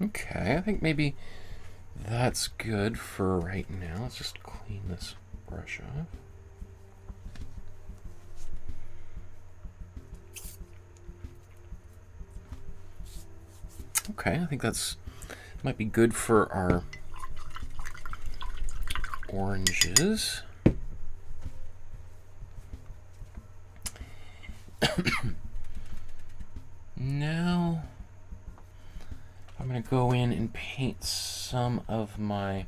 Okay, I think maybe that's good for right now. Let's just clean this brush off. Okay, I think that's might be good for our oranges. Now I'm going to go in and paint some of my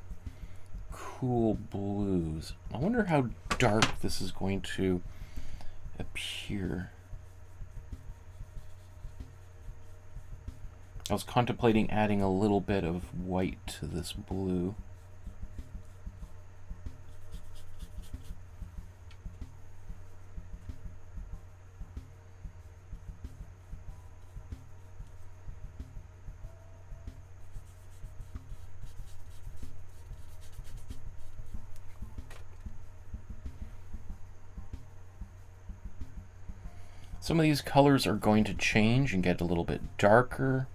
cool blues. I wonder how dark this is going to appear. I was contemplating adding a little bit of white to this blue. Some of these colors are going to change and get a little bit darker.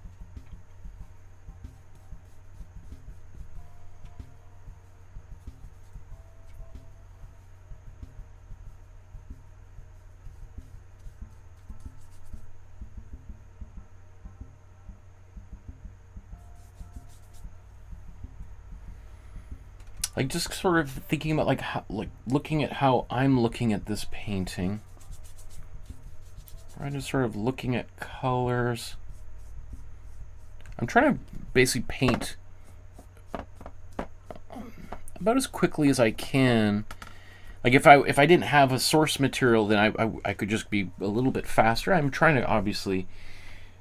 Like just sort of thinking about like looking at how I'm looking at this painting. I'm just sort of looking at colors. I'm trying to basically paint about as quickly as I can. Like if I didn't have a source material, then I could just be a little bit faster. I'm trying to obviously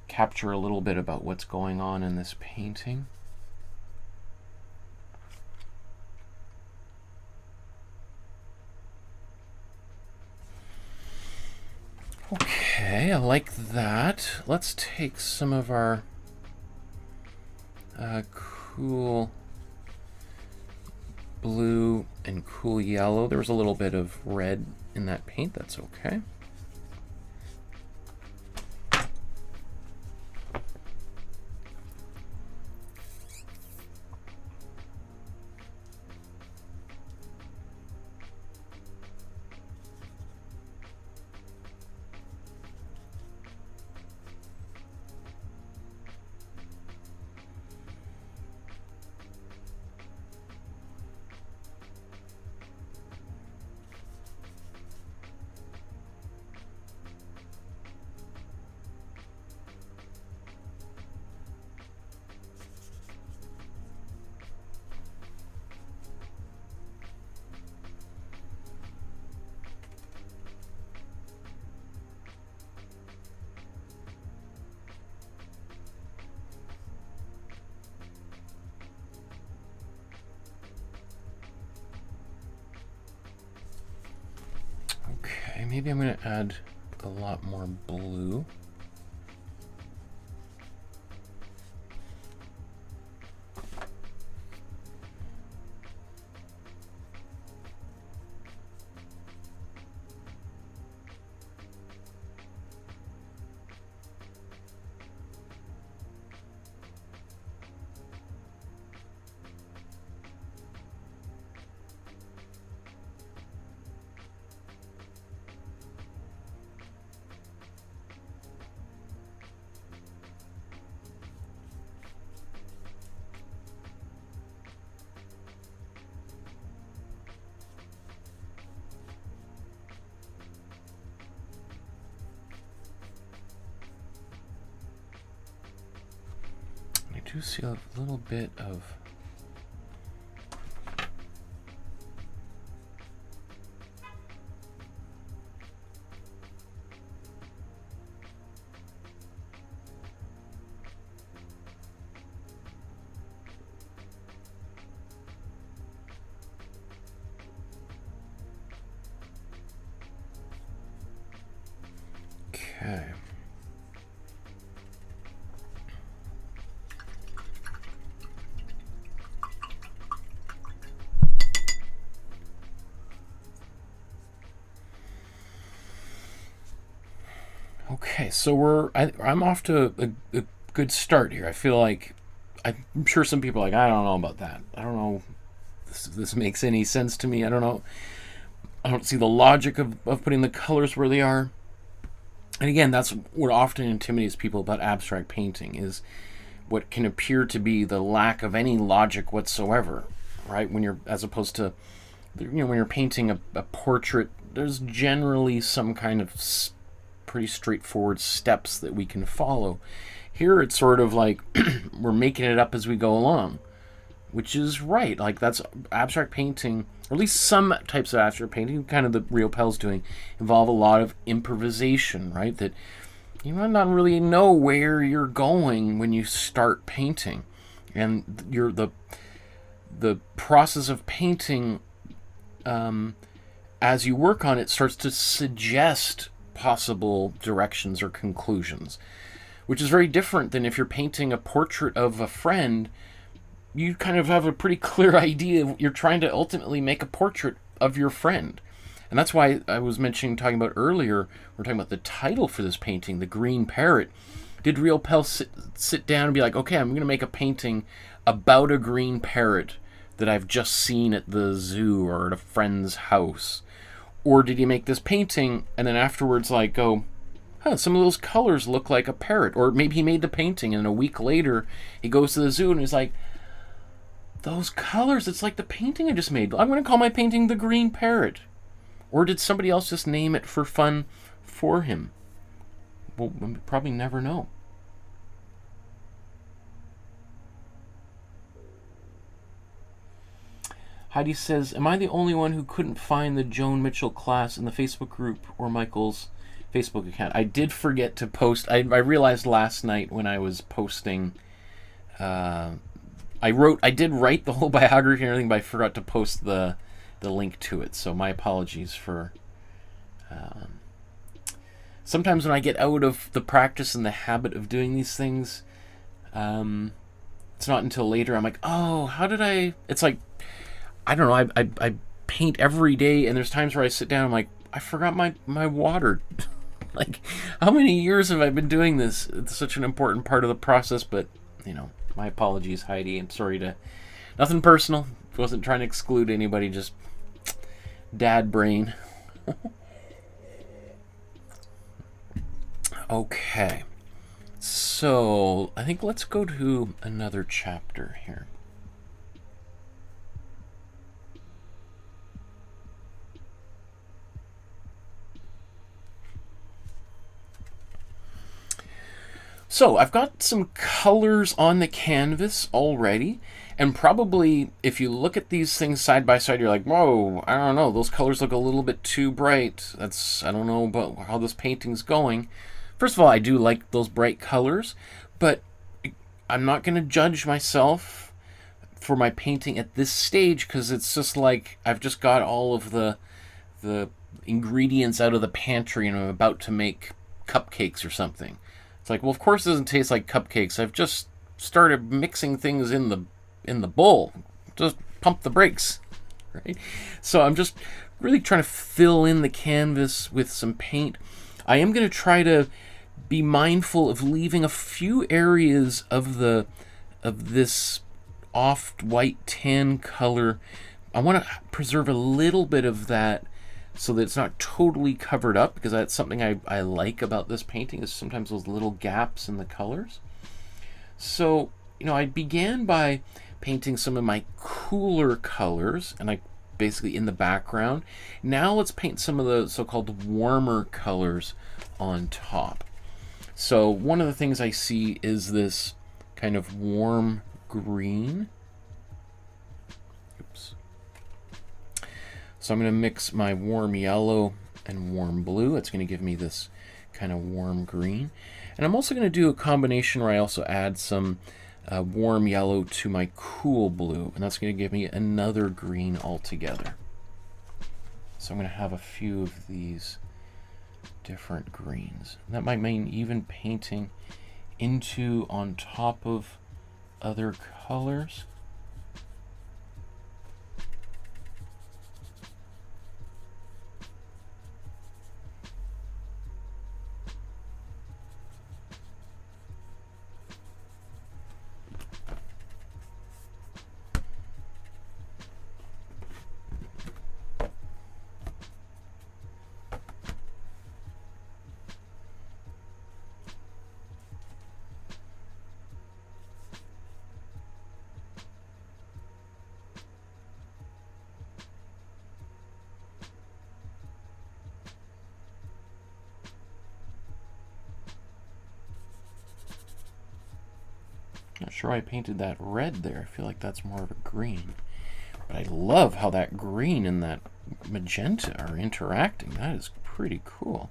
capture a little bit about what's going on in this painting. Okay, I like that. Let's take some of our cool blue and cool yellow. There was a little bit of red in that paint. That's okay. Okay, maybe I'm going to add a lot more blue. I do see a little bit of okay. Okay, so I'm off to a good start here. I feel like I'm sure some people are like, I don't know about that. I don't know if this makes any sense to me. I don't know. I don't see the logic of putting the colors where they are. And again, that's what often intimidates people about abstract painting, is what can appear to be the lack of any logic whatsoever, right? When you're, as opposed to, when you're painting a portrait, there's generally some kind of pretty straightforward steps that we can follow. Here it's sort of like we're making it up as we go along. which is right. Like, that's abstract painting, or at least some types of abstract painting, kind of the Riopelle's doing, involve a lot of improvisation, right? That you might not really know where you're going when you start painting. And the process of painting, as you work on it, starts to suggest possible directions or conclusions, which is very different than if you're painting a portrait of a friend. You kind of have a pretty clear idea. You're trying to ultimately make a portrait of your friend. And that's why I was talking about earlier, we're talking about the title for this painting, The Green Parrot. Did Riopelle sit down and be like, okay, I'm going to make a painting about a green parrot that I've just seen at the zoo or at a friend's house? Or did he make this painting and then afterwards like go, huh, some of those colors look like a parrot? Or maybe he made the painting and a week later he goes to the zoo and he's like, those colors, it's like the painting I just made. I'm going to call my painting The Green Parrot. Or did somebody else just name it for fun for him? Well, we'll probably never know. Heidi says, am I the only one who couldn't find the Joan Mitchell class in the Facebook group or Michael's Facebook account? I did forget to post. I realized last night when I was posting, I did write the whole biography and everything, but I forgot to post the link to it. So my apologies for... sometimes when I get out of the practice and the habit of doing these things, it's not until later I'm like, oh, how did I... It's like, I don't know, I paint every day, and there's times where I sit down and I'm like, I forgot my water. Like, how many years have I been doing this? It's such an important part of the process, but, you know, my apologies, Heidi. I'm sorry to... Nothing personal. Wasn't trying to exclude anybody, just dad brain. Okay. So, I think let's go to another chapter here. So I've got some colors on the canvas already, and probably if you look at these things side by side, you're like, whoa, I don't know, those colors look a little bit too bright. I don't know about how this painting's going. First of all, I do like those bright colors, but I'm not going to judge myself for my painting at this stage, because it's just like I've just got all of the ingredients out of the pantry and I'm about to make cupcakes or something. It's like, well, of course it doesn't taste like cupcakes. I've just started mixing things in the bowl. Just pump the brakes, right? So I'm just really trying to fill in the canvas with some paint. I am going to try to be mindful of leaving a few areas of this off-white tan color. I want to preserve a little bit of that so that it's not totally covered up, because that's something I like about this painting, is sometimes those little gaps in the colors. So, you know, I began by painting some of my cooler colors, and I basically in the background. Now let's paint some of the so-called warmer colors on top. So one of the things I see is this kind of warm green. Oops. So I'm going to mix my warm yellow and warm blue. It's going to give me this kind of warm green. And I'm also going to do a combination where I also add some warm yellow to my cool blue. And that's going to give me another green altogether. So I'm going to have a few of these different greens. And that might mean even painting into on top of other colors. sure I painted that red there. I feel like that's more of a green. But I love how that green and that magenta are interacting. That is pretty cool.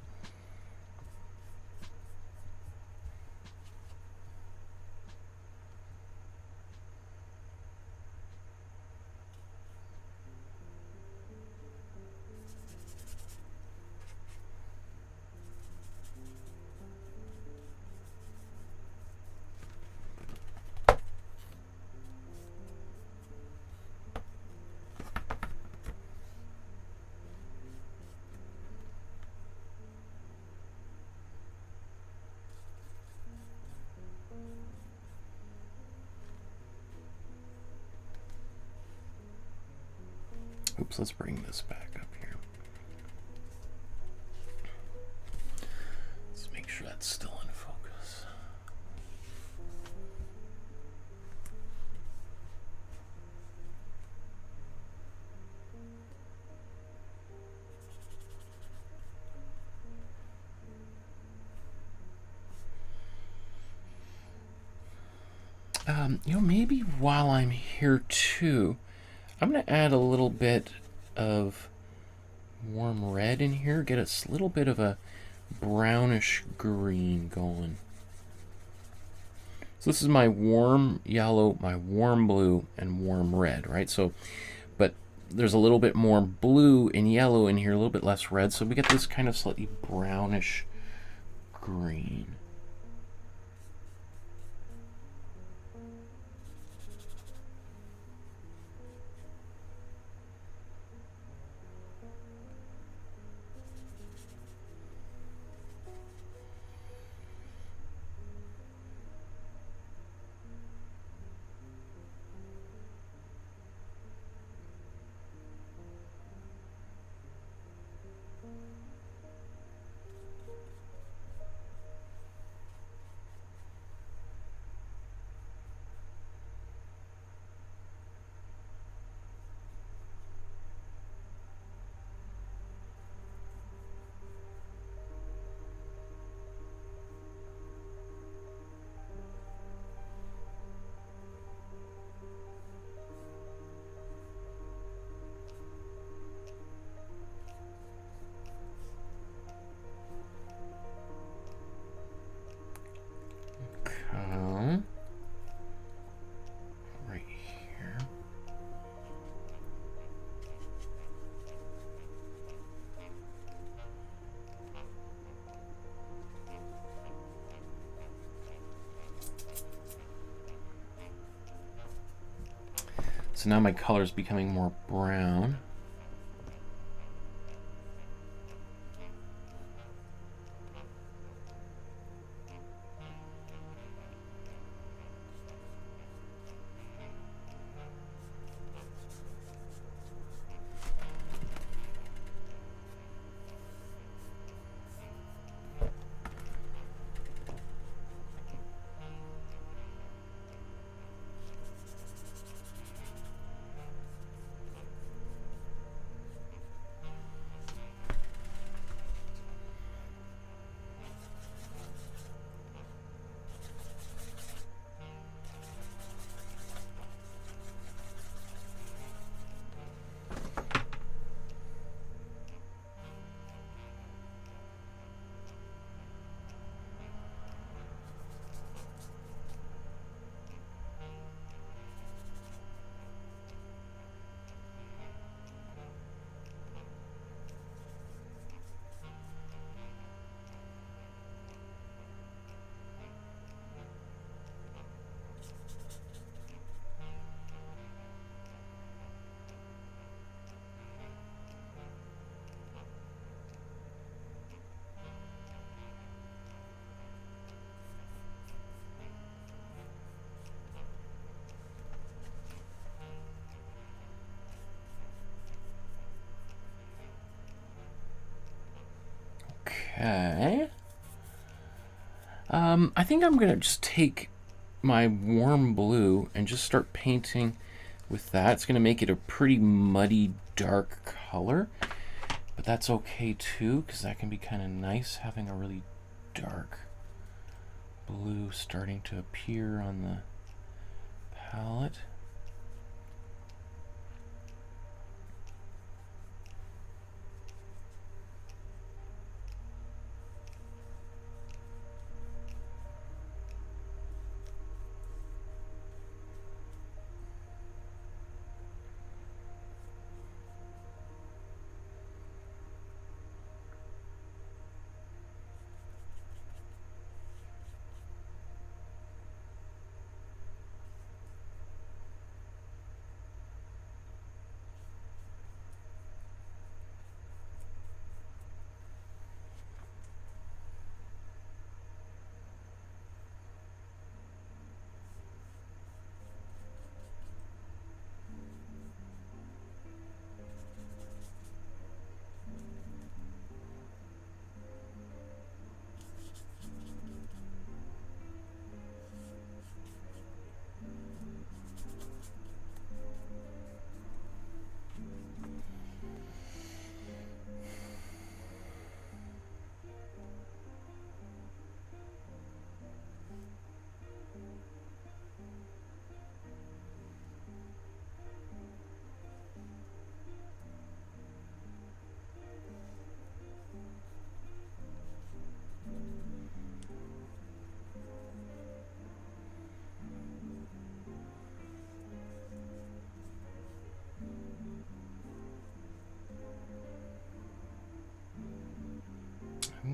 Oops, let's bring this back up here. Let's make sure that's still in focus. You know, maybe while I'm here too, I'm going to add a little bit of warm red in here, get a little bit of a brownish green going. So this is my warm yellow, my warm blue, and warm red, right? So, but there's a little bit more blue and yellow in here, a little bit less red, so we get this kind of slightly brownish green. Right here. So now my color is becoming more brown. Okay. I think I'm gonna just take my warm blue and just start painting with that. It's gonna make it a pretty muddy, dark color, but that's okay too, because that can be kind of nice having a really dark blue starting to appear on palette.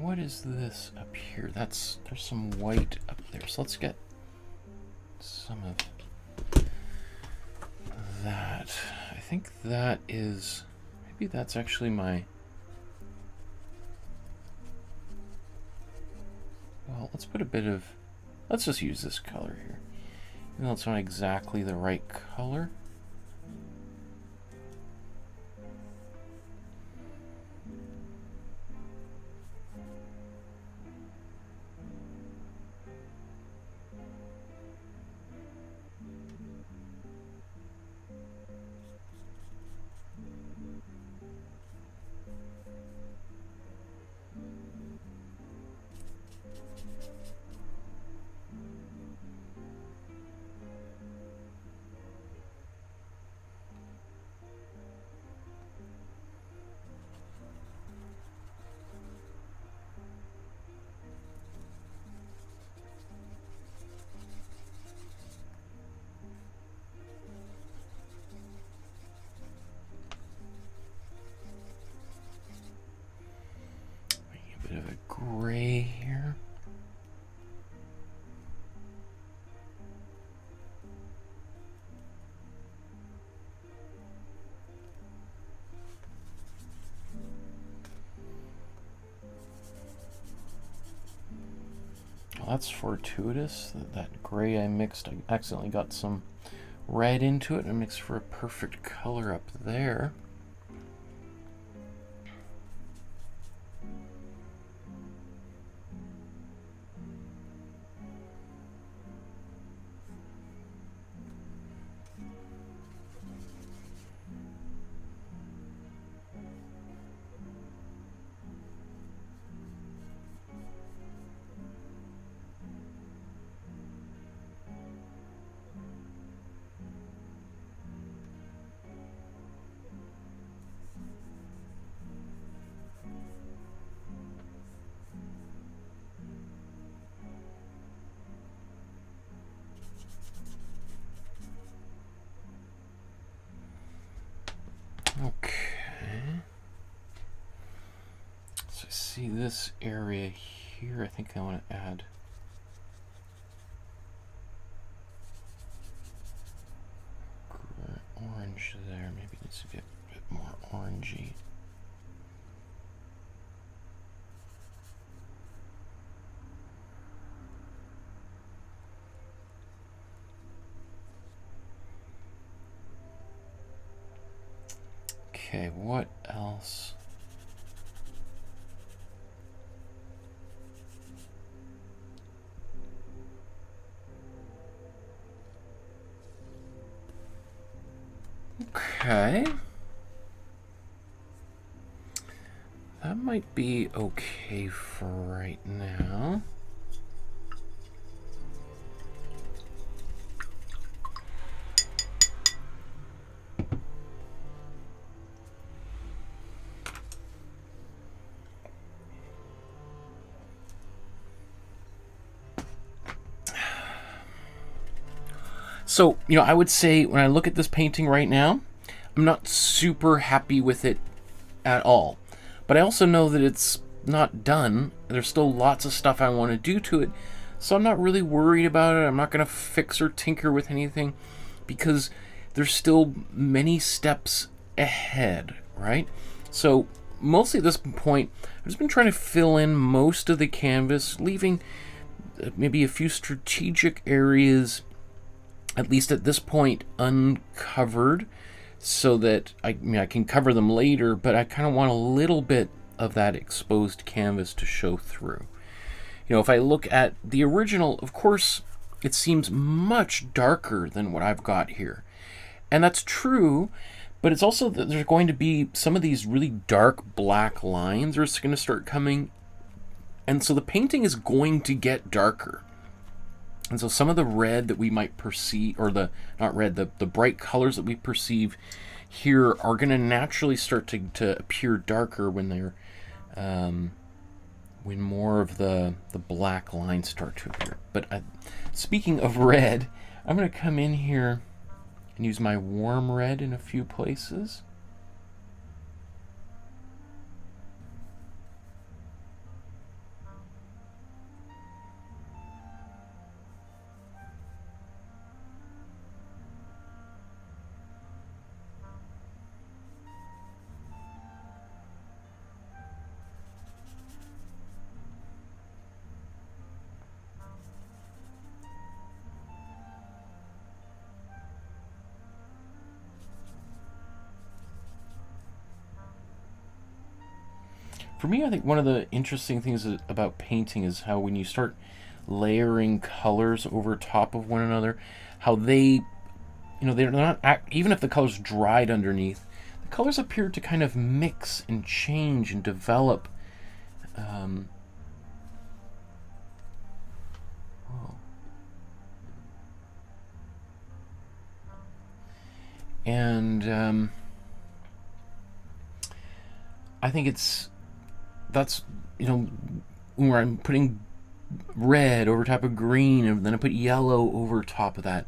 What is this up here? There's some white up there. So let's get some of that. I think that is, maybe that's actually my, well, let's put a bit of, let's just use this color here. Even though it's not exactly the right color. Bit of a gray here. Well, that's fortuitous. That gray I mixed, I accidentally got some red into it and mixed for a perfect color up there. Okay. So I see this area here. I think I want to add orange there. Maybe it needs to be a bit more orangey. Okay, what else? Okay. That might be okay for right now. So, you know, I would say when I look at this painting right now, I'm not super happy with it at all. But I also know that it's not done. There's still lots of stuff I want to do to it. So I'm not really worried about it. I'm not going to fix or tinker with anything because there's still many steps ahead, right? So mostly at this point, I've just been trying to fill in most of the canvas, leaving maybe a few strategic areas, at least at this point, uncovered, so that I can cover them later, but I kind of want a little bit of that exposed canvas to show through. You know, if I look at the original, of course, it seems much darker than what I've got here. And that's true, but it's also that there's going to be some of these really dark black lines are going to start coming. And so the painting is going to get darker. And so some of the red that we might perceive, or the bright colors that we perceive here are going to naturally start to appear darker when they're when more of the black lines start to appear. But speaking of red, I'm going to come in here and use my warm red in a few places. For me, I think one of the interesting things about painting is how when you start layering colors over top of one another, how they, you know, they're not, even if the color's dried underneath, the colors appear to kind of mix and change and develop. I think that's, you know, where I'm putting red over top of green and then I put yellow over top of that.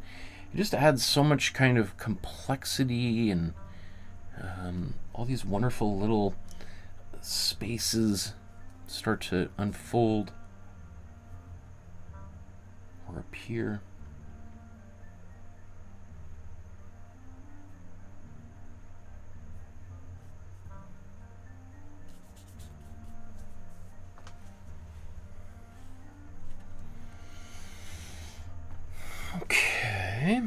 It just adds so much kind of complexity and all these wonderful little spaces start to unfold or appear. Okay.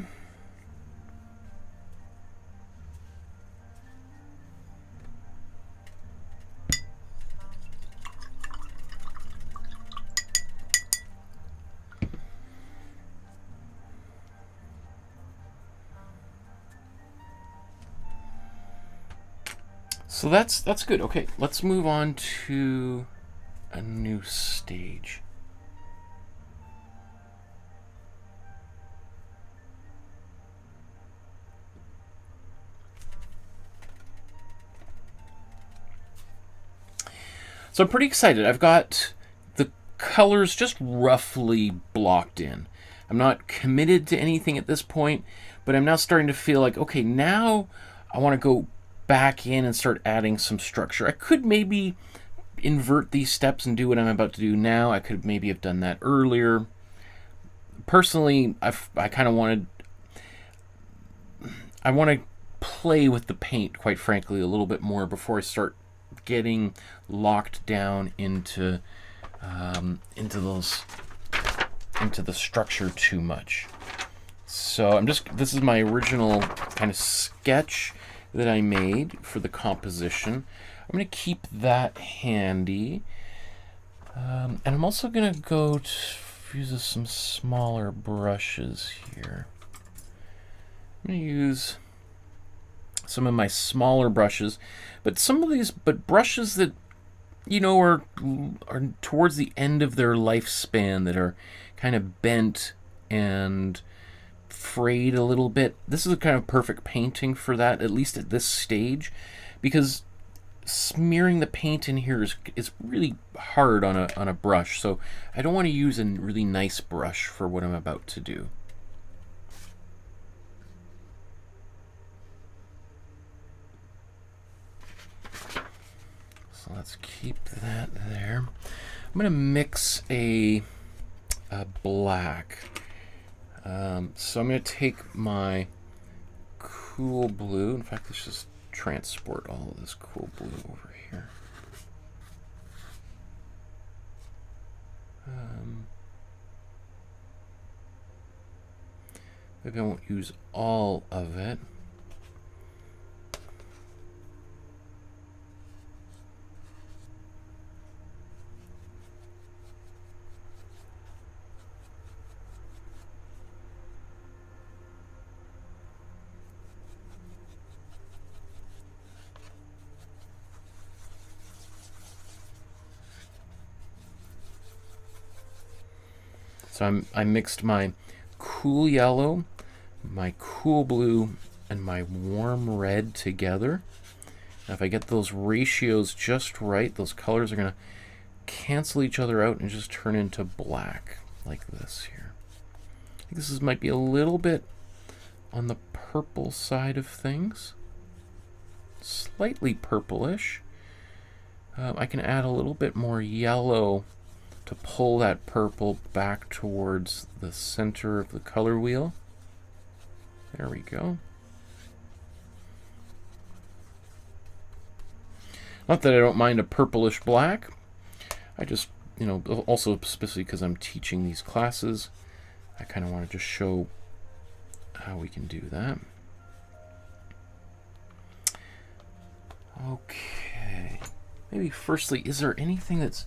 So that's good. Okay, let's move on to a new stage. So I'm pretty excited. I've got the colors just roughly blocked in. I'm not committed to anything at this point, but I'm now starting to feel like, okay, now I want to go back in and start adding some structure. I could maybe invert these steps and do what I'm about to do now. I could maybe have done that earlier. Personally, I kind of want to play with the paint, quite frankly, a little bit more before I start getting locked down into the structure too much. So this is my original kind of sketch that I made for the composition. I'm going to keep that handy, and I'm also going to go to use some smaller brushes here. I'm going to use some of my smaller brushes, but brushes that, you know, are towards the end of their lifespan, that are kind of bent and frayed a little bit. This is a kind of perfect painting for that, at least at this stage, because smearing the paint in here is really hard on a brush, so I don't want to use a really nice brush for what I'm about to do. let's keep that there. I'm going to mix a black. So I'm going to take my cool blue. In fact, let's just transport all of this cool blue over here. Maybe I won't use all of it. So I mixed my cool yellow, my cool blue, and my warm red together. Now if I get those ratios just right, those colors are going to cancel each other out and just turn into black, like this here. I think this might be a little bit on the purple side of things. Slightly purplish. I can add a little bit more yellow to pull that purple back towards the center of the color wheel. There we go. Not that I don't mind a purplish black. I just, you know, also especially because I'm teaching these classes, I kind of want to just show how we can do that. Okay. Maybe firstly, is there anything that's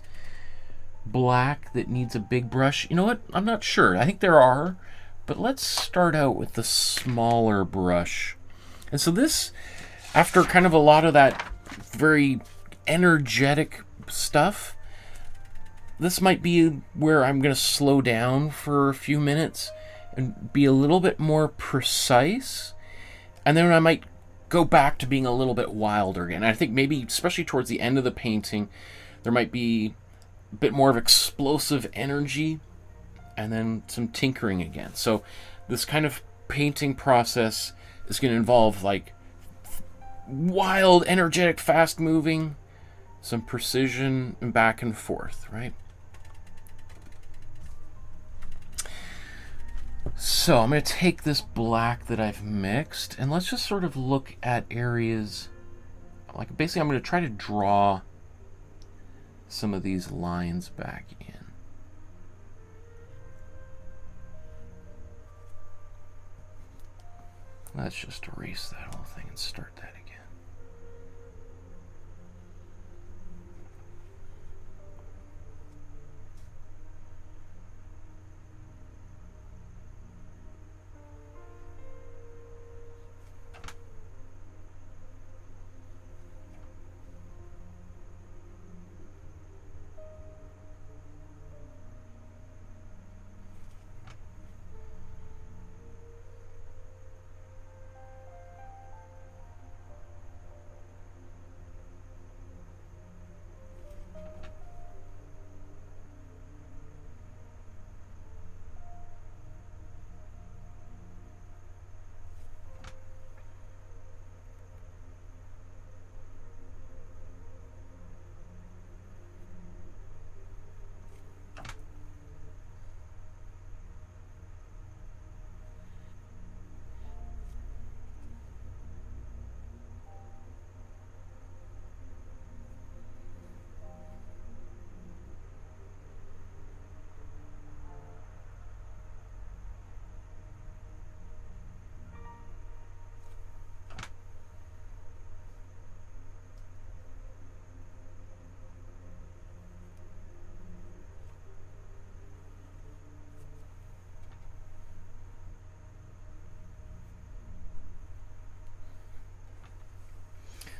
black that needs a big brush? You know what? I'm not sure. I think there are, but let's start out with the smaller brush. And so this, after kind of a lot of that very energetic stuff, this might be where I'm going to slow down for a few minutes and be a little bit more precise, and then I might go back to being a little bit wilder again. I think maybe, especially towards the end of the painting, there might be a bit more of explosive energy and then some tinkering again. So this kind of painting process is going to involve like wild, energetic, fast moving, some precision, and back and forth, right? So I'm going to take this black that I've mixed and let's just sort of look at areas, like basically I'm going to try to draw some of these lines back in. Let's just erase that whole thing and start that again.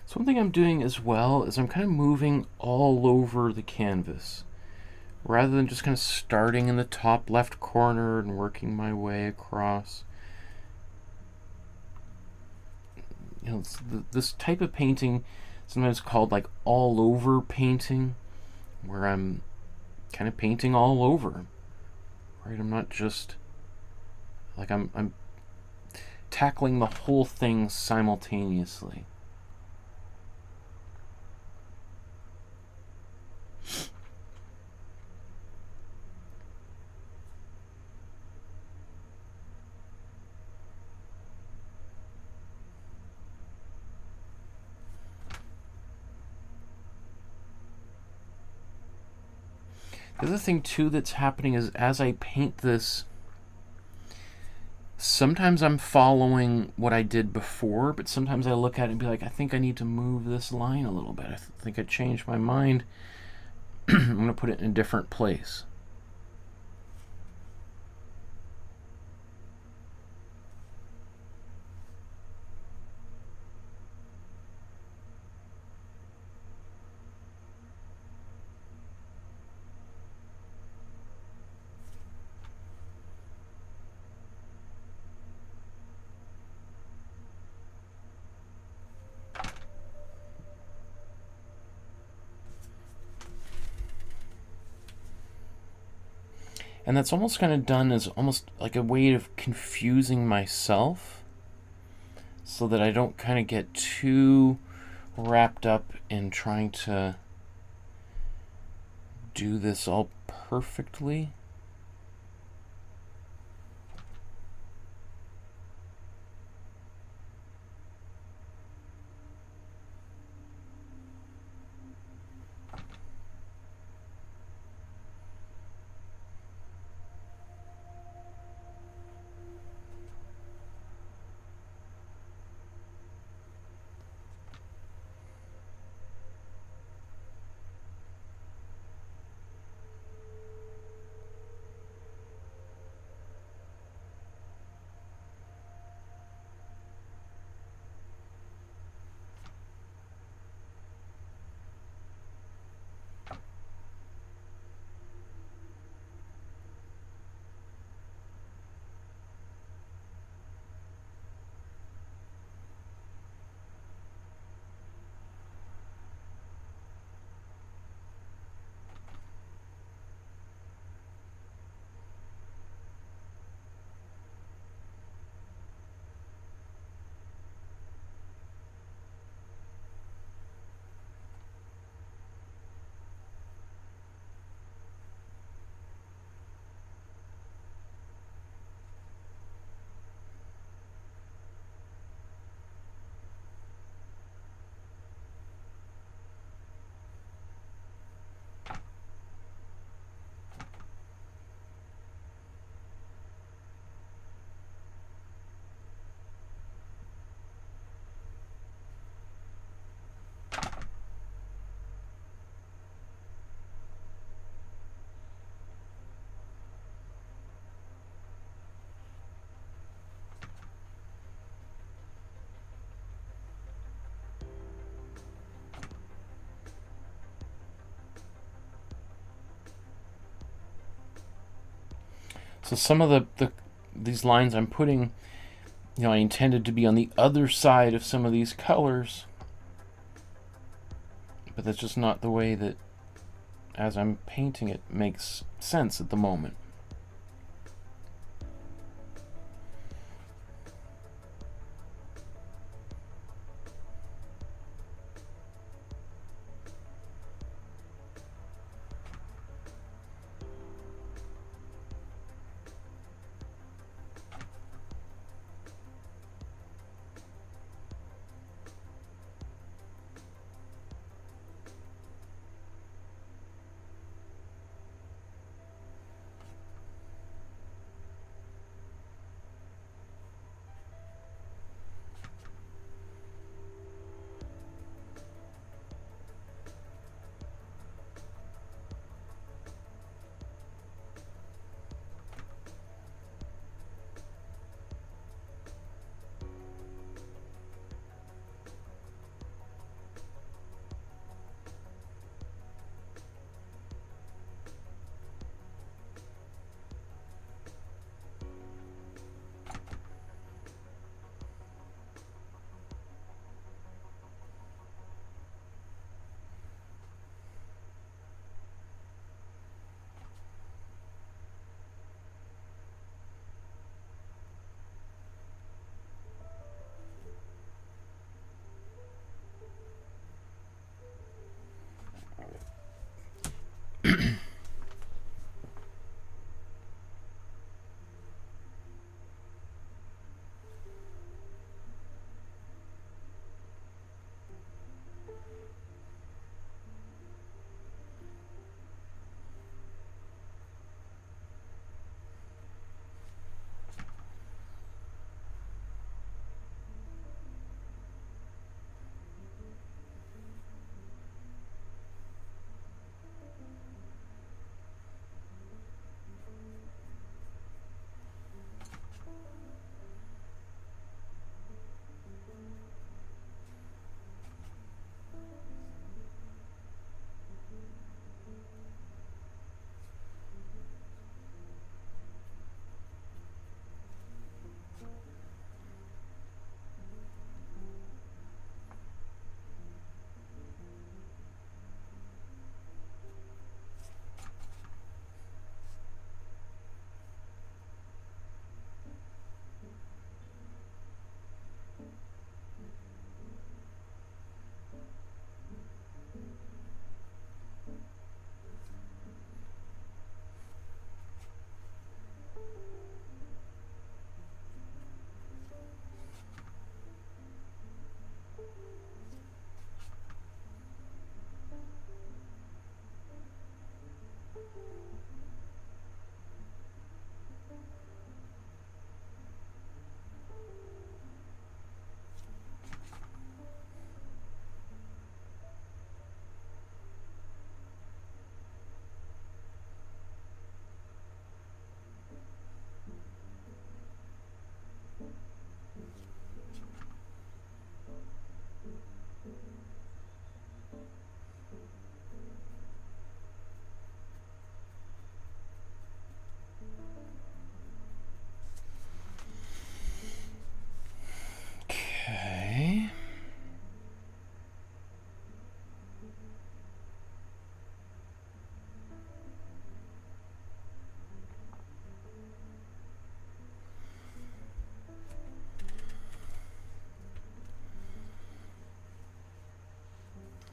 So one thing I'm doing as well is I'm kind of moving all over the canvas rather than just kind of starting in the top left corner and working my way across. You know, this type of painting is sometimes called like all over painting, where I'm kind of painting all over, right? I'm not just like I'm tackling the whole thing simultaneously. The other thing too that's happening is as I paint this, sometimes I'm following what I did before, but sometimes I look at it and be like, I think I need to move this line a little bit. I think I changed my mind. I'm going to put it in a different place. And that's almost kind of done as almost like a way of confusing myself so that I don't kind of get too wrapped up in trying to do this all perfectly. So some of these lines I'm putting, I intended to be on the other side of some of these colors, but that's just not the way that, as I'm painting it, makes sense at the moment.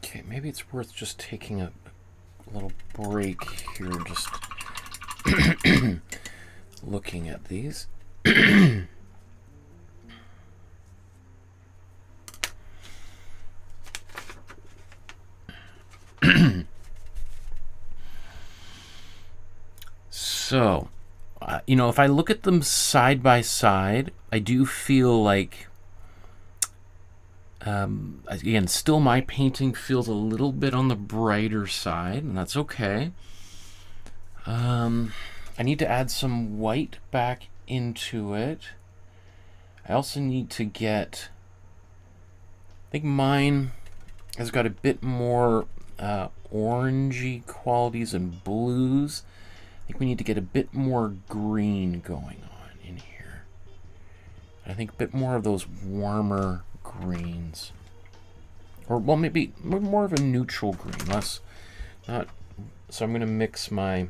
Okay, maybe it's worth just taking a little break here, just looking at these. So, you know, if I look at them side by side, I do feel like, again, still my painting feels a little bit on the brighter side, and that's okay. I need to add some white back into it. I also need to get, I think mine has got a bit more orangey qualities and blues. I think we need to get a bit more green going on in here. I think a bit more of those warmer greens. Or, well, maybe more of a neutral green, less, not, so I'm going to mix my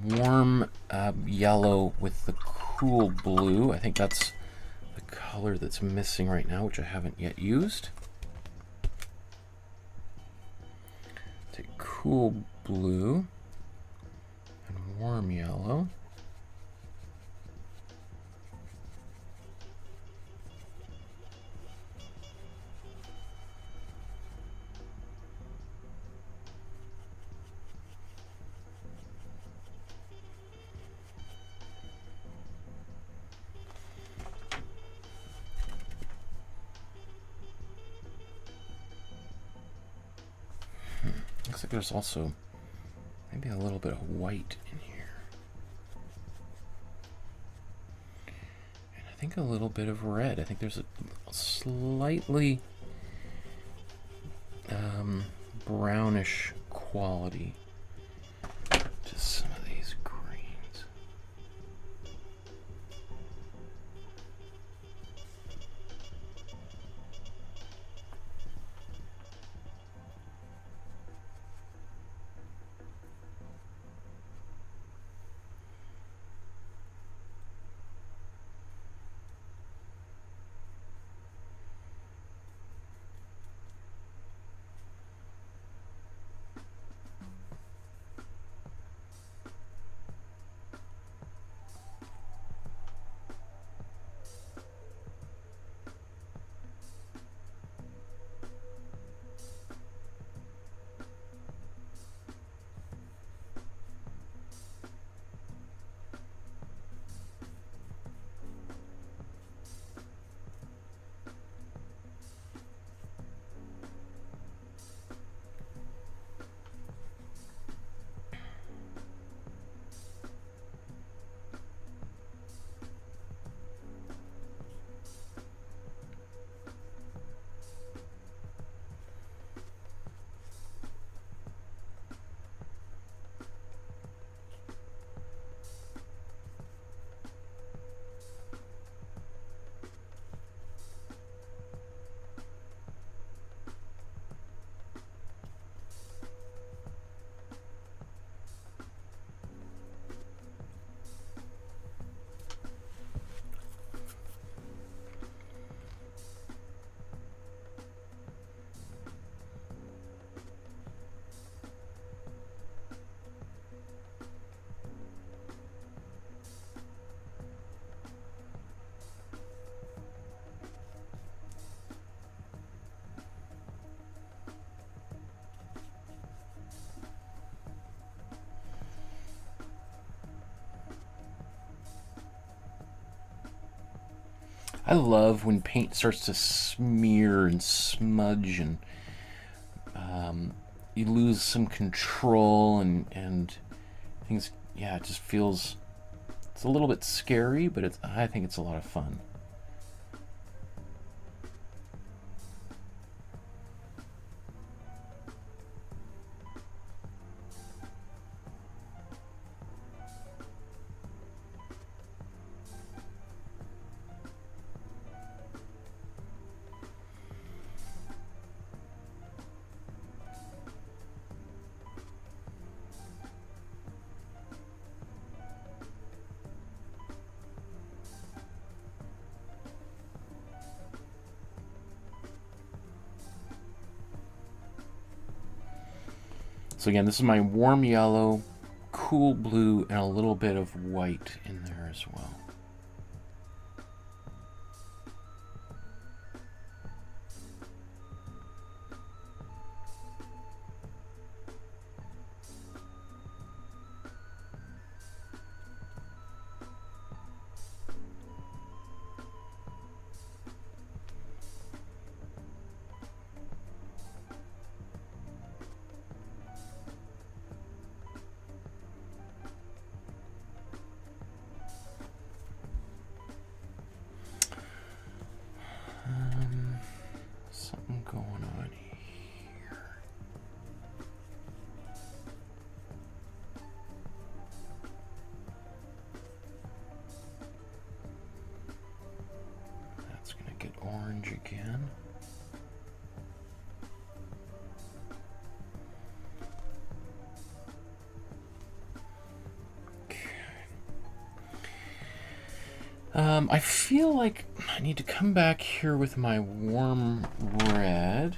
warm yellow with the cool blue. I think that's the color that's missing right now, which I haven't yet used. Take cool blue and warm yellow. Looks like there's also maybe a little bit of white in here. And I think a little bit of red. I think there's a slightly brownish quality to some of these greens. I love when paint starts to smear and smudge and you lose some control and things, yeah, it just feels, it's a little bit scary, but I think it's a lot of fun. So again, this is my warm yellow, cool blue, and a little bit of white in there as well. Something going on here. That's going to get orange again. I feel like I need to come back here with my warm red.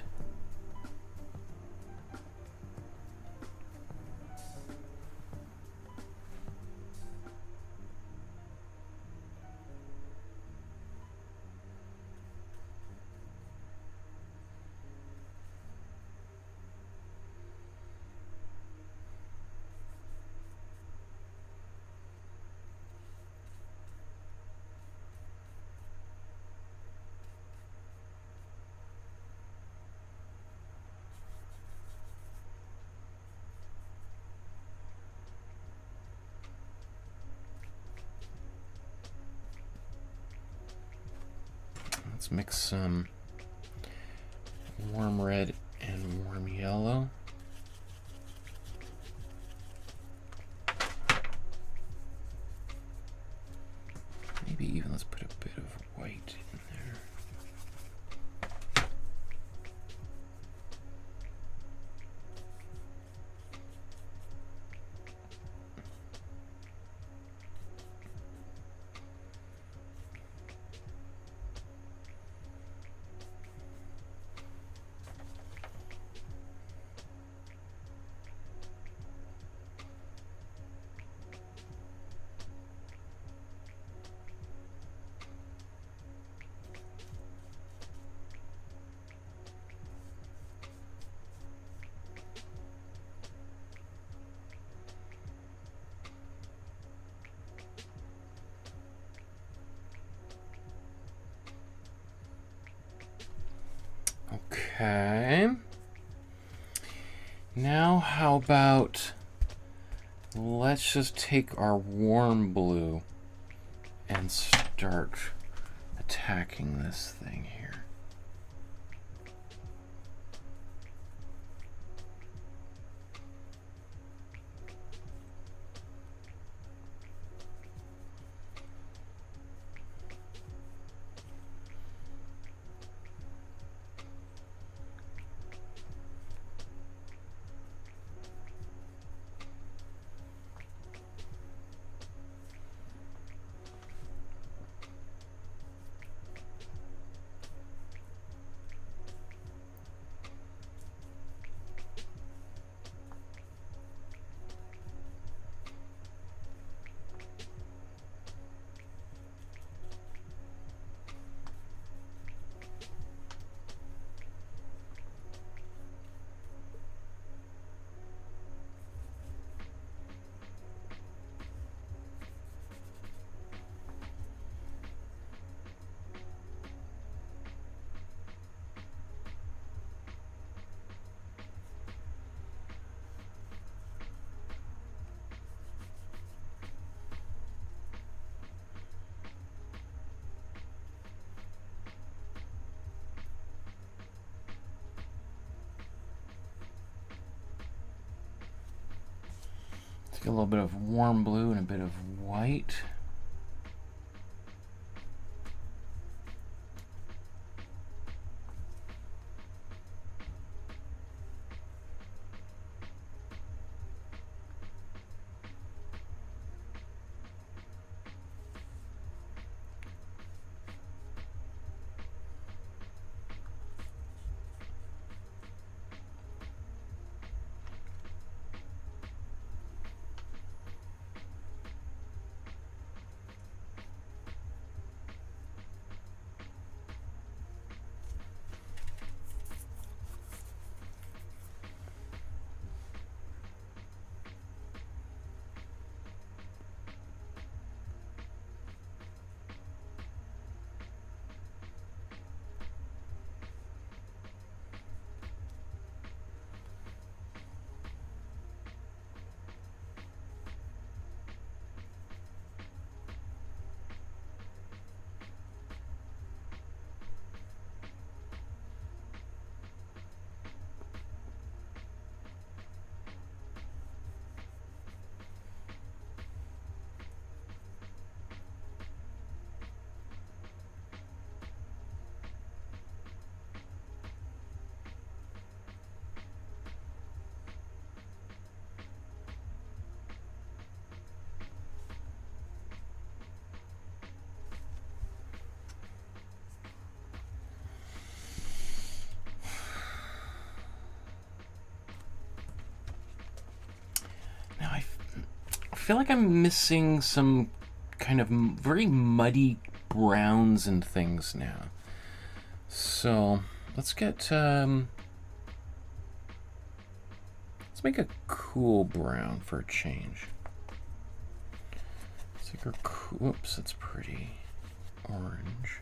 Let's mix some warm red and warm yellow. Maybe even let's put a bit of white in there. Okay. Now how about let's just take our warm blue and start attacking this thing here. Take a little bit of warm blue and a bit of white. feel like I'm missing some kind of very muddy browns and things now. So let's get let's make a cool brown for a change. Let's take our oops, that's pretty orange.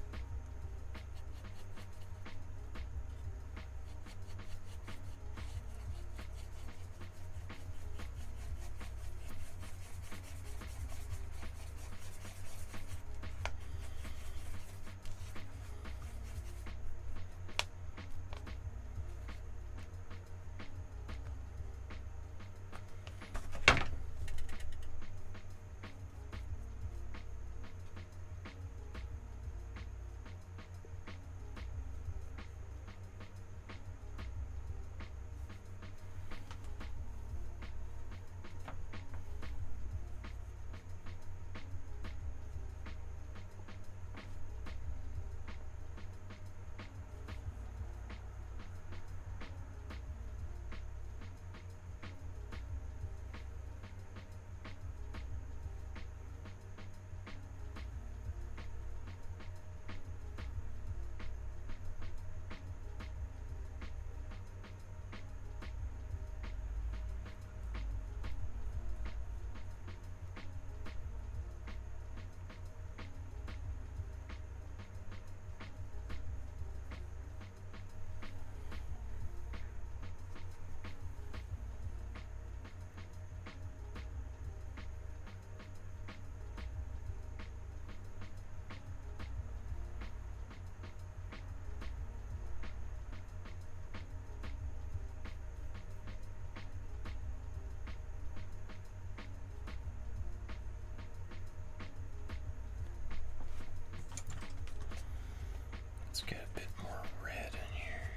Let's get a bit more red in here.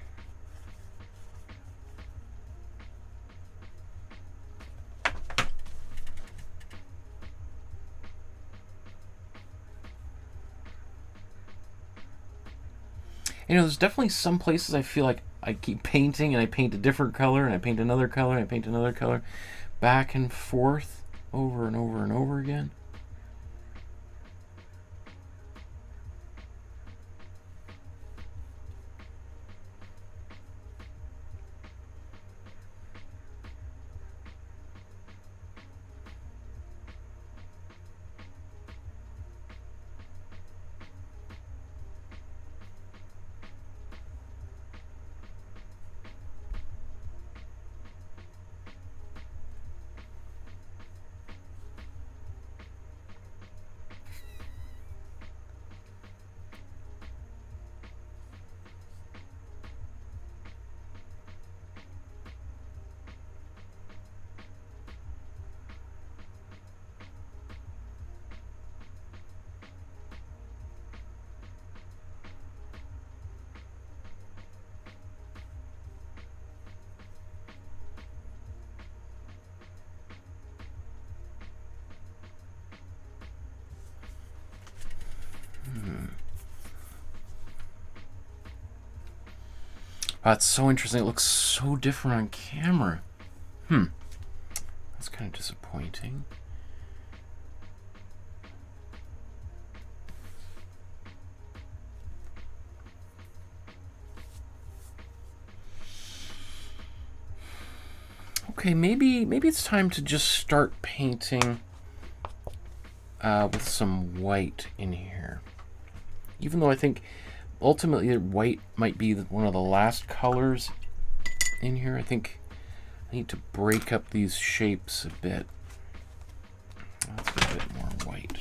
You know, there's definitely some places I feel like I keep painting and I paint a different color and I paint another color and I paint another color back and forth over and over and over again. That's so interesting. It looks so different on camera. That's kind of disappointing. Okay, maybe it's time to just start painting with some white in here. Even though I think ultimately white might be one of the last colors in here, I think I need to break up these shapes a bit. Let's get a bit more white.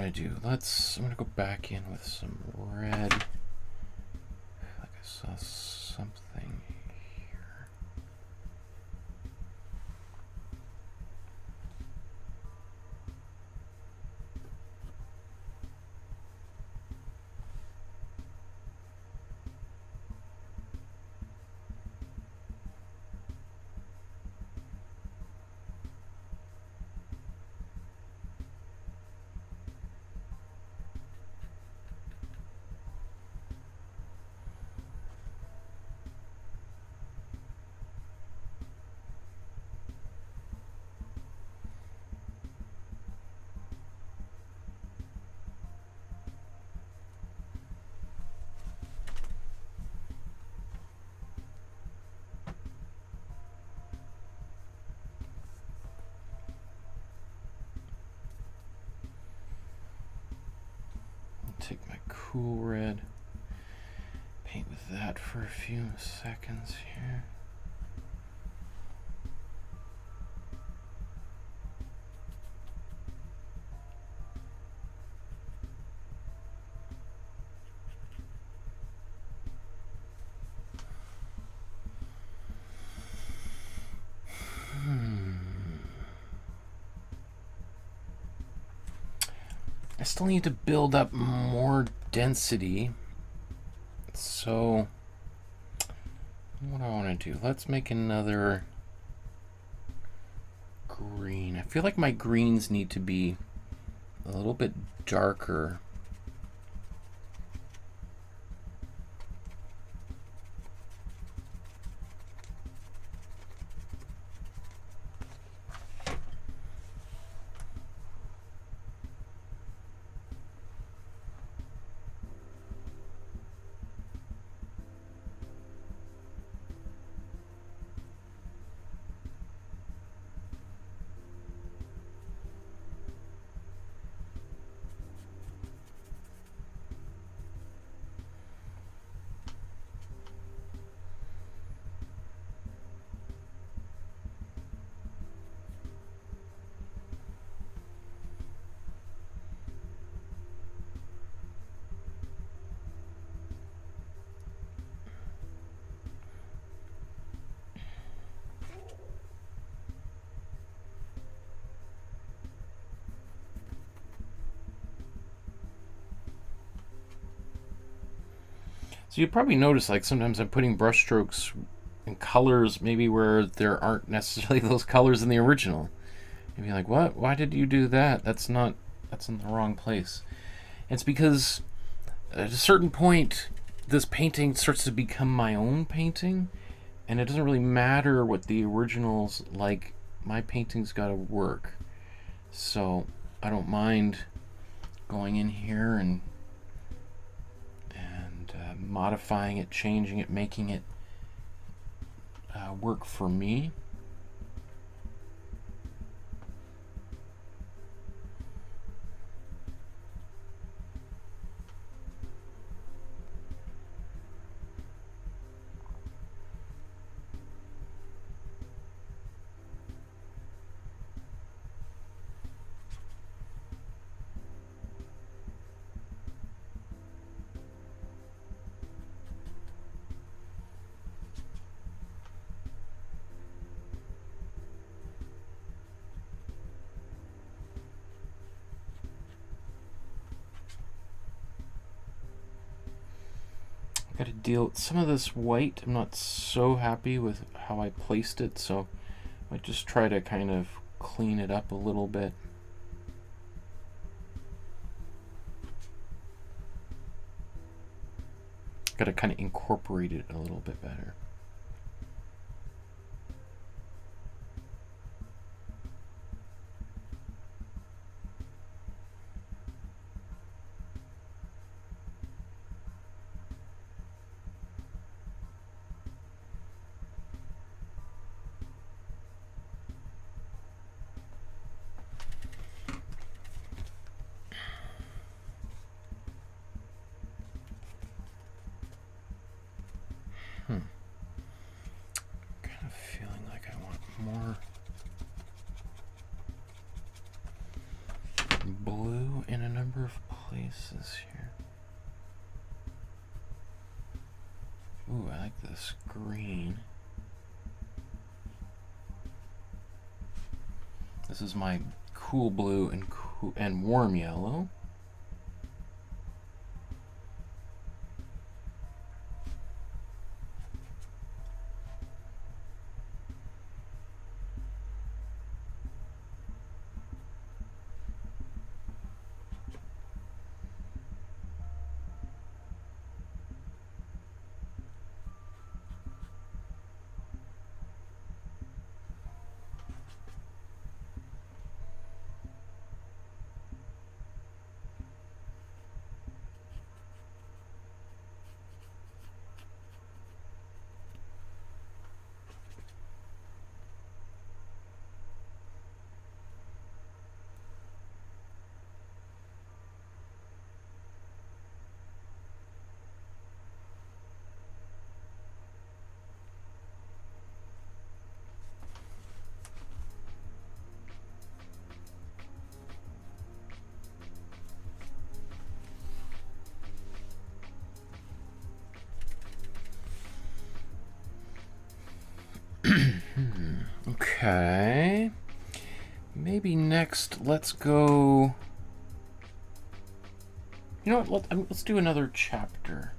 want to do? I'm going to go back in with some red. I feel like I saw something here. Take my cool red, paint with that for a few seconds here. I still need to build up more density. So what do I want to do? Let's make another green. I feel like my greens need to be a little bit darker. So you probably notice, like, sometimes I'm putting brush strokes and colors maybe where there aren't necessarily those colors in the original. You'd be like, what? Why did you do that? That's in the wrong place. It's because at a certain point, this painting starts to become my own painting, and it doesn't really matter what the original's like. My painting's got to work. So I don't mind going in here and modifying it, changing it, making it work for me. Got to deal with some of this white. I'm not so happy with how I placed it, so I might just try to kind of clean it up a little bit. Got to kind of incorporate it a little bit better. Kind of feeling like I want more blue in a number this green. This is my cool blue and warm yellow. Okay. Maybe next, let's go. You know what? Let's do another chapter.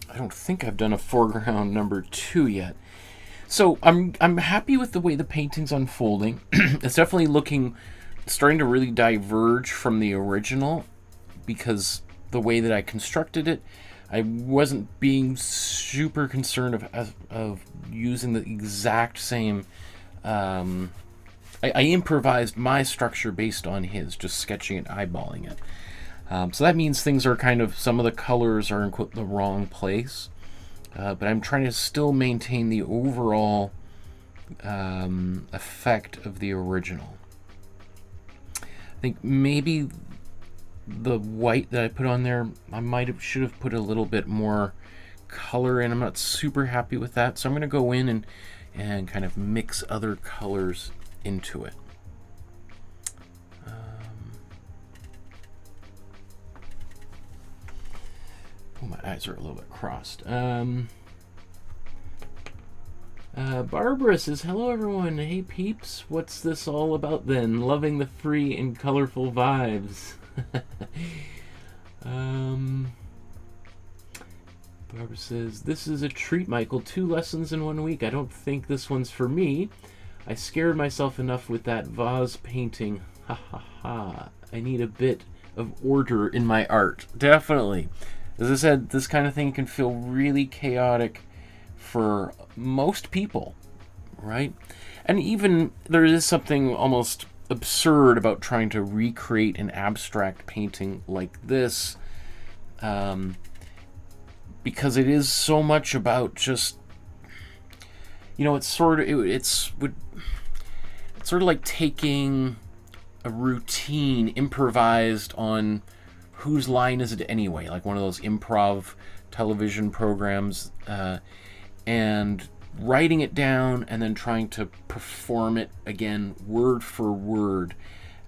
I don't think I've done a foreground number 2 yet. So I'm happy with the way the painting's unfolding. It's definitely starting to really diverge from the original, because the way that I constructed it, I wasn't being super concerned of using the exact same. I improvised my structure based on his, just sketching it, eyeballing it. So that means things are kind of, some of the colors are in quote the wrong place, but I'm trying to still maintain the overall effect of the original. I think maybe the white that I put on there, I should have put a little bit more color in. I'm not super happy with that, so I'm going to go in and kind of mix other colors into it. Oh, my eyes are a little bit crossed. Barbara says, hello everyone. Hey peeps, what's this all about then? Loving the free and colorful vibes. Barbara says, this is a treat, Michael. 2 lessons in 1 week. I don't think this one's for me. I scared myself enough with that vase painting. Ha ha ha. I need a bit of order in my art. Definitely. As I said, this kind of thing can feel really chaotic for most people, right? And even there is something almost absurd about trying to recreate an abstract painting like this, because it is so much about just, you know, it's sort of like taking a routine improvised on whose line is it anyway, like one of those improv television programs, and writing it down and then trying to perform it again word for word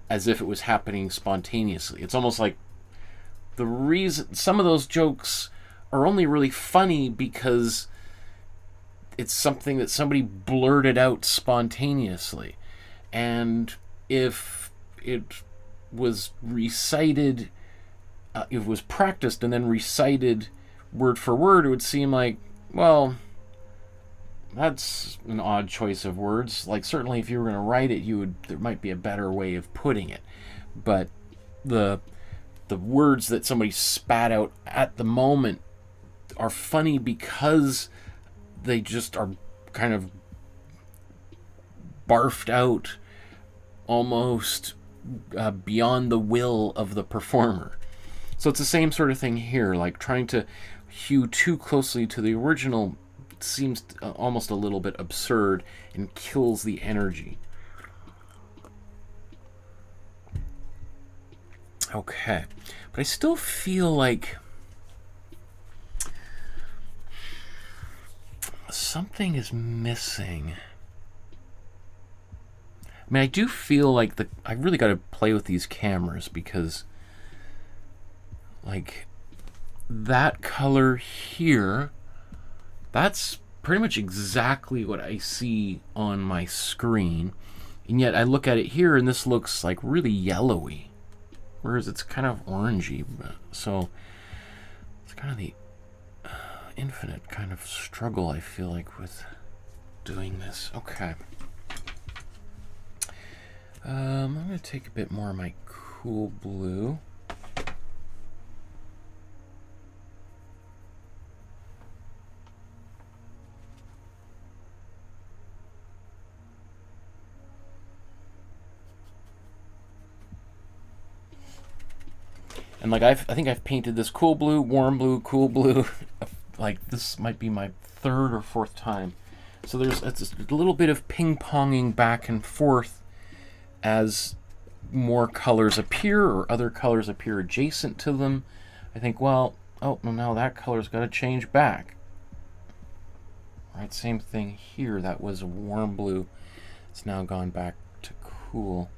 as if it was happening spontaneously. It's almost like the reason some of those jokes are only really funny because it's something that somebody blurted out spontaneously. And if it was recited, if it was practiced and then recited word for word, it would seem like, well, that's an odd choice of words. Like, certainly if you were going to write it, there might be a better way of putting it. But the words that somebody spat out at the moment are funny because they just are kind of barfed out almost beyond the will of the performer. So it's the same sort of thing here, like trying to hew too closely to the original seems almost a little bit absurd and kills the energy. Okay, but I still feel like something is missing. I mean, I do feel like I really got to play with these cameras, because like that color here, that's pretty much exactly what I see on my screen, and yet I look at it here and this looks like really yellowy, whereas it's kind of orangey. So it's kind of the infinite kind of struggle I feel like with doing this. Okay. I'm going to take a bit more of my cool blue. And like I think I've painted this cool blue, warm blue, cool blue. Like this might be my third or fourth time. So it's a little bit of ping-ponging back and forth as more colors appear or other colors appear adjacent to them. I think, well, oh, well, now that color's got to change back. Right, same thing here. That was warm blue. It's now gone back to cool.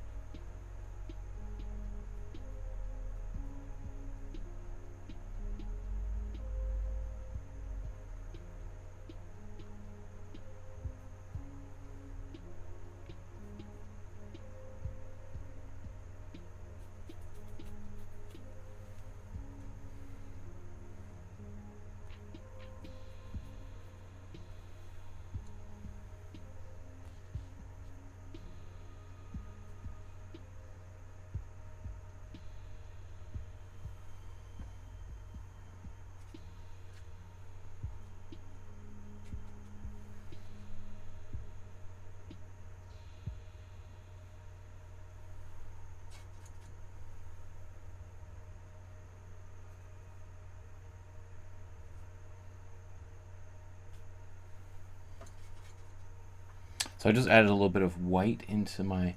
So I just added a little bit of white into my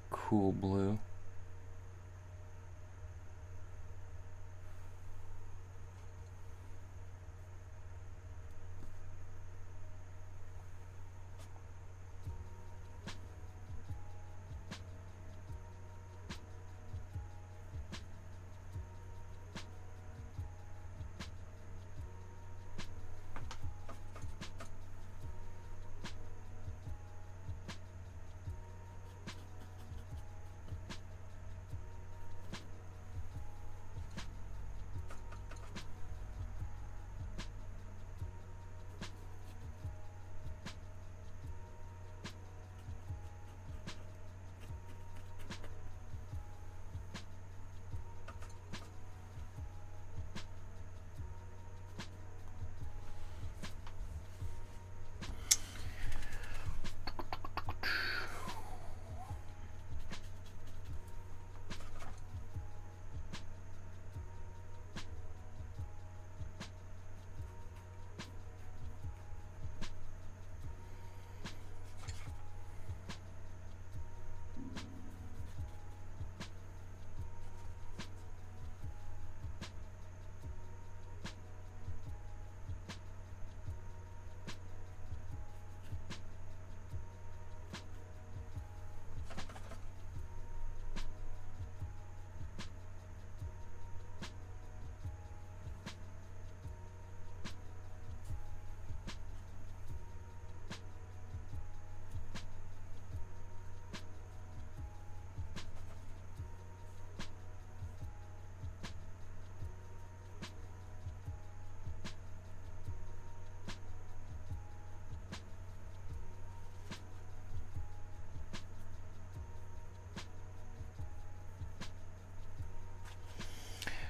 cool blue.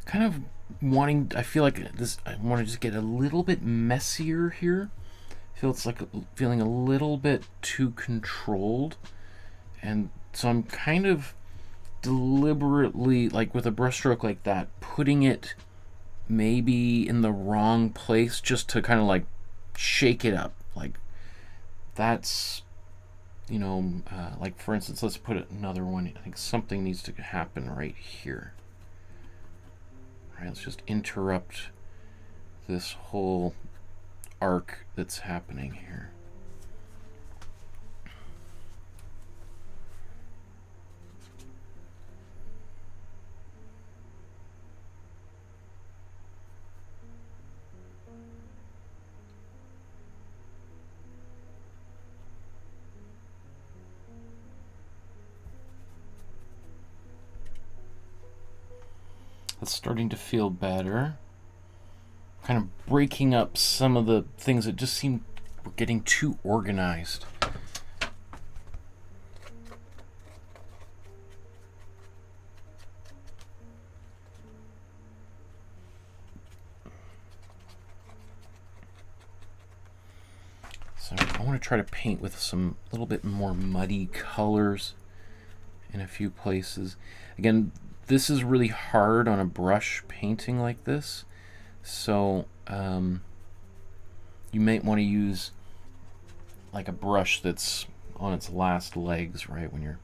Kind of wanting, I feel like this, I want to just get a little bit messier here. I feel it's like feeling a little bit too controlled, and so I'm kind of deliberately, like with a brushstroke like that, putting it maybe in the wrong place just to kind of like shake it up. Like that's, you know, like for instance, let's put another one. I think something needs to happen right here. All right, let's just interrupt this whole arc that's happening here. That's starting to feel better. Kind of breaking up some of the things that just seem were getting too organized. So I want to try to paint with some little bit more muddy colors in a few places. Again, this is really hard on a brush painting like this, so you might want to use like a brush that's on its last legs, right, when you're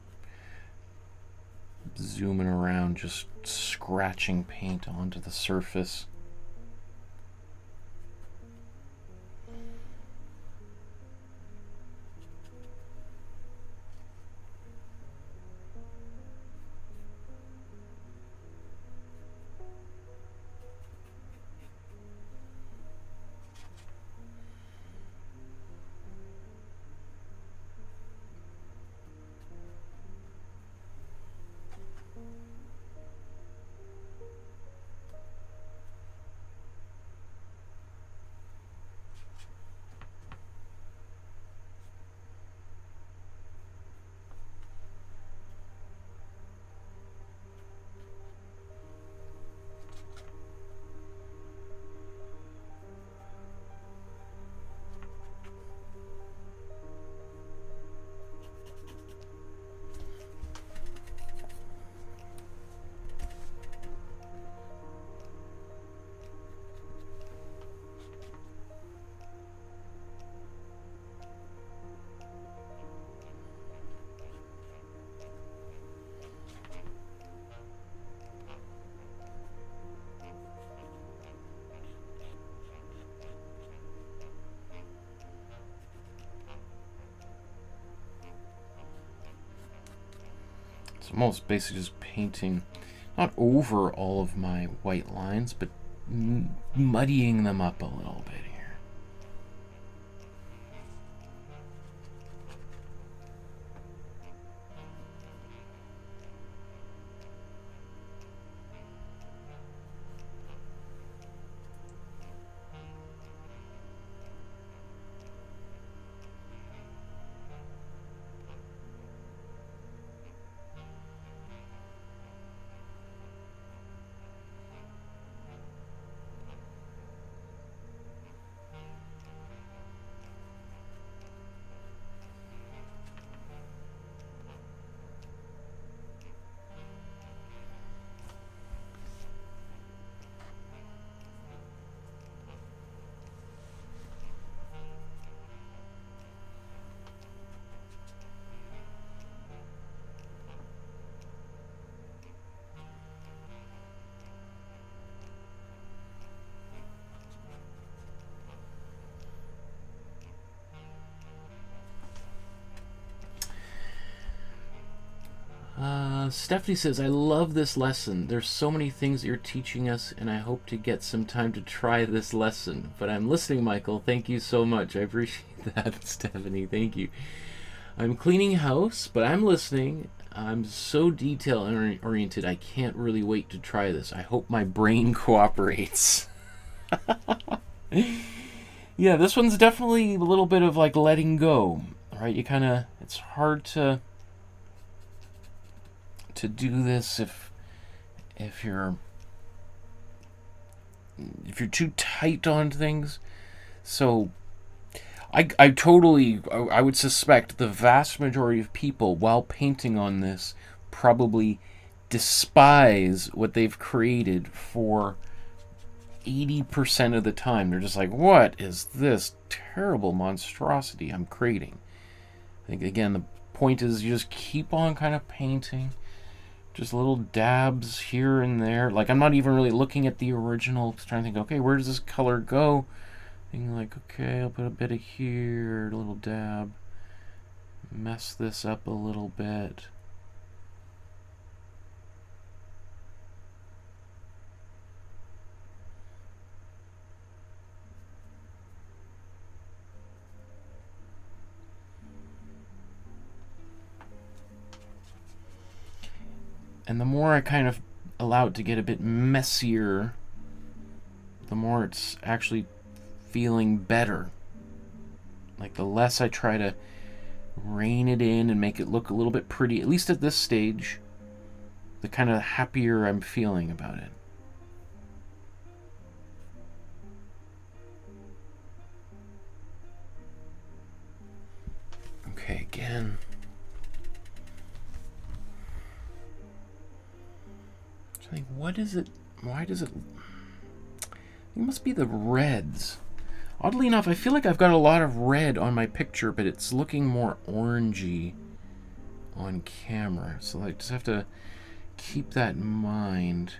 zooming around, just scratching paint onto the surface. So I'm almost basically just painting, not over all of my white lines, but muddying them up a little bit here. Stephanie says, I love this lesson. There's so many things that you're teaching us, and I hope to get some time to try this lesson. But I'm listening, Michael. Thank you so much. I appreciate that, Stephanie. Thank you. I'm cleaning house, but I'm listening. I'm so detail-oriented, I can't really wait to try this. I hope my brain cooperates. Yeah, this one's definitely a little bit of like letting go, right? You kind of, it's hard to do this if you're too tight on things. So I would suspect the vast majority of people while painting on this probably despise what they've created for 80% of the time. They're just like, what is this terrible monstrosity I'm creating? I think, again, the point is you just keep on kind of painting. Just little dabs here and there. Like, I'm not even really looking at the original, trying to think, okay, where does this color go? Thinking like, okay, I'll put a bit of here, a little dab. Mess this up a little bit. And the more I kind of allow it to get a bit messier, the more it's actually feeling better. Like the less I try to rein it in and make it look a little bit pretty, at least at this stage, the kind of happier I'm feeling about it. Okay, again. I think, what is it? Why does it? It must be the reds. Oddly enough, I feel like I've got a lot of red on my picture, but it's looking more orangey on camera. So I just have to keep that in mind.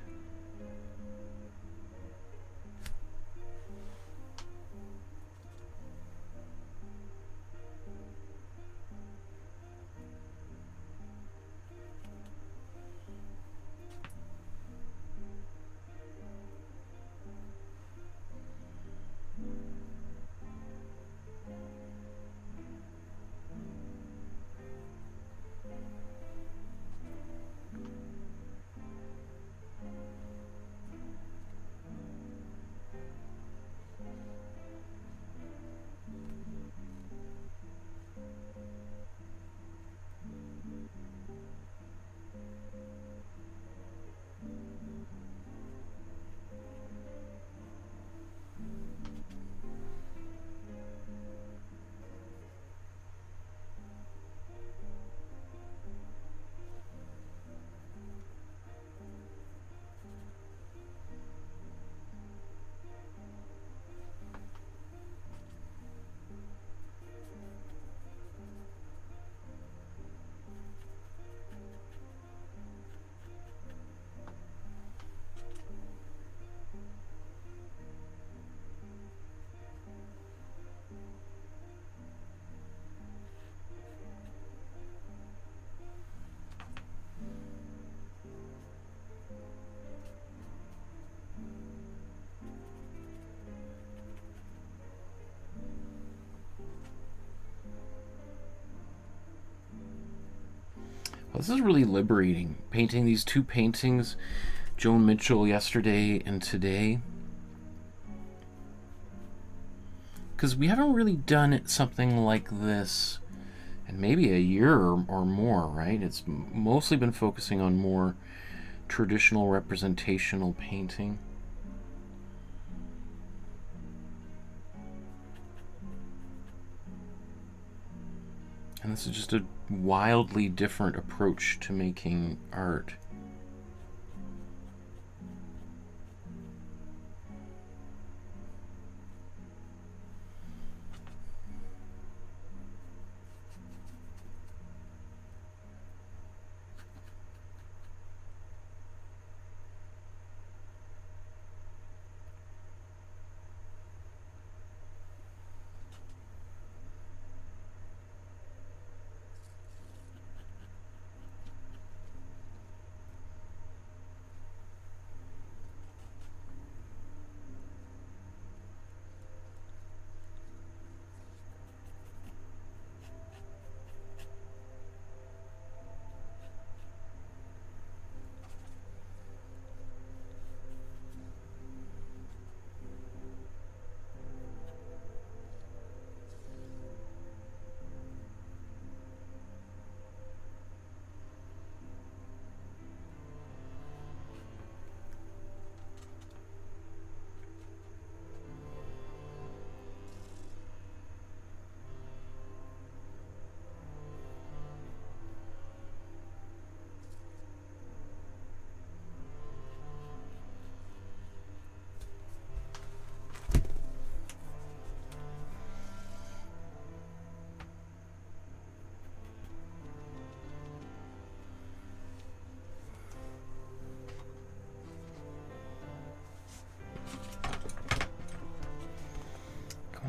Well, this is really liberating, painting these two paintings, Joan Mitchell yesterday and today. Because we haven't really done something like this in maybe a year or more, right? It's mostly been focusing on more traditional representational painting. And this is just a wildly different approach to making art.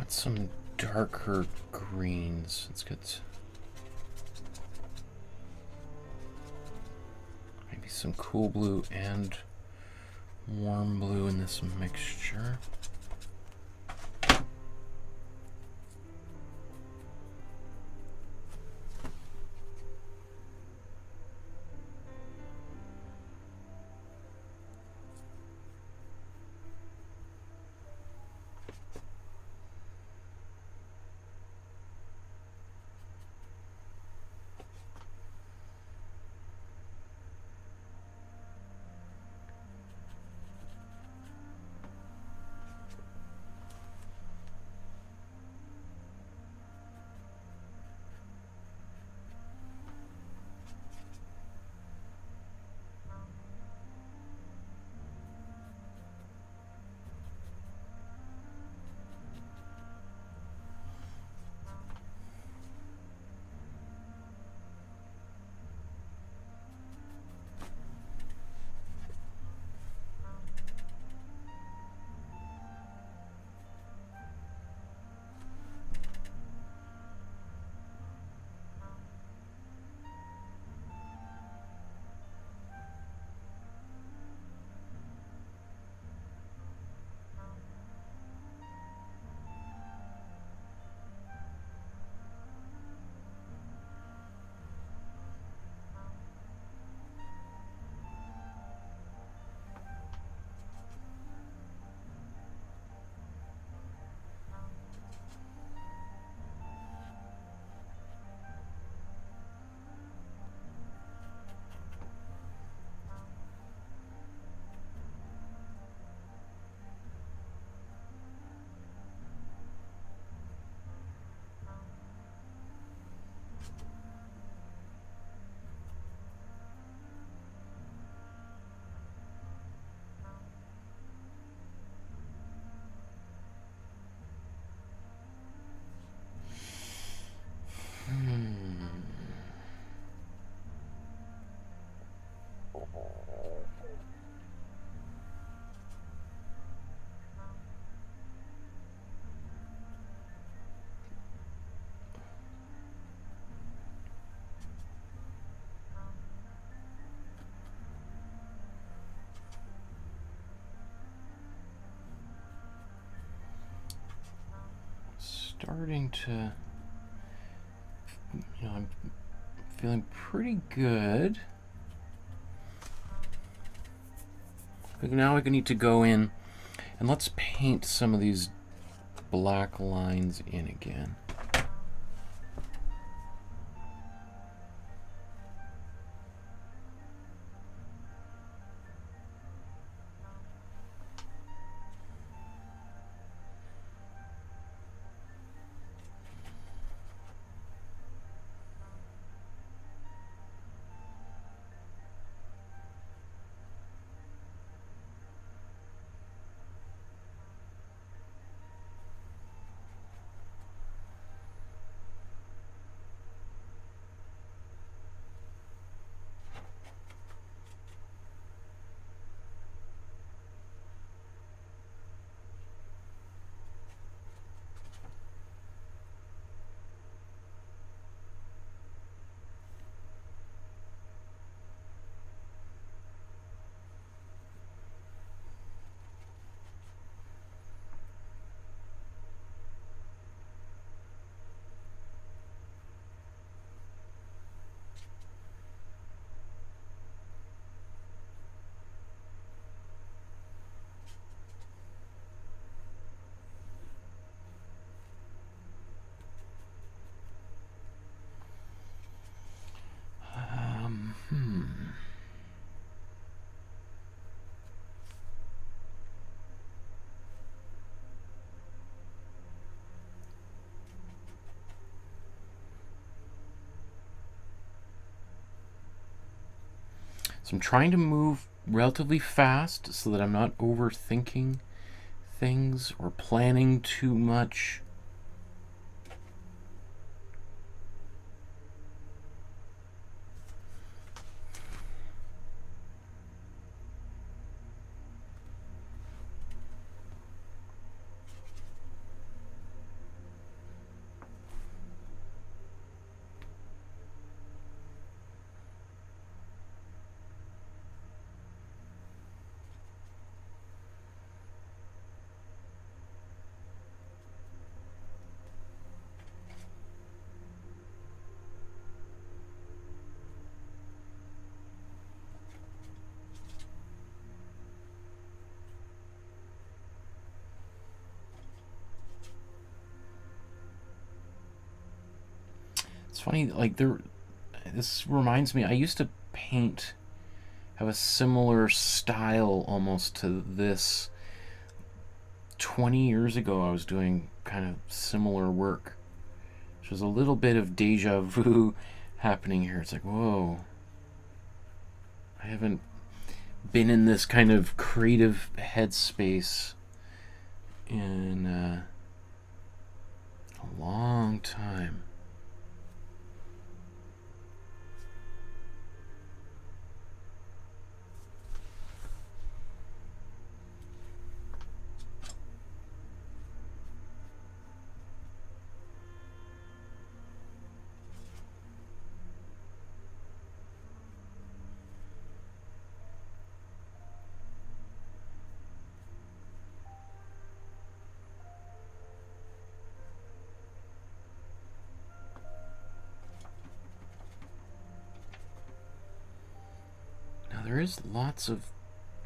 Some darker greens. Let's get maybe some cool blue and warm blue in this mixture. starting to, I'm feeling pretty good. But now I need to go in and let's paint some of these black lines in again. So I'm trying to move relatively fast so that I'm not overthinking things or planning too much. It's funny, like this reminds me, I used to have a similar style almost to this. 20 years ago I was doing kind of similar work. There's a little bit of deja vu happening here. It's like, whoa. I haven't been in this kind of creative headspace in a long time. There is lots of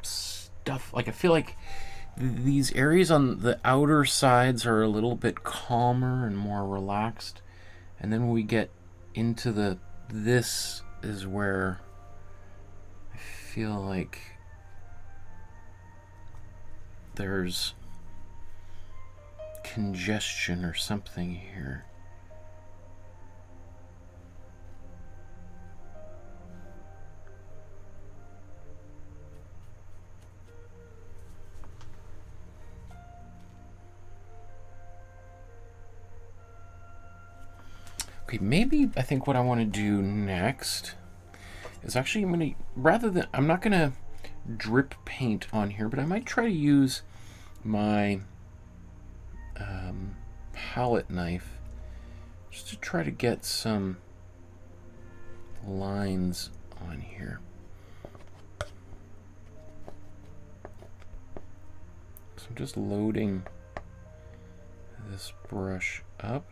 stuff. Like, I feel like these areas on the outer sides are a little bit calmer and more relaxed, and then when we get into this is where I feel like there's congestion or something here. Okay, maybe I think what I want to do next is actually I'm not going to drip paint on here, but I might try to use my palette knife just to try to get some lines on here. So I'm just loading this this brush up.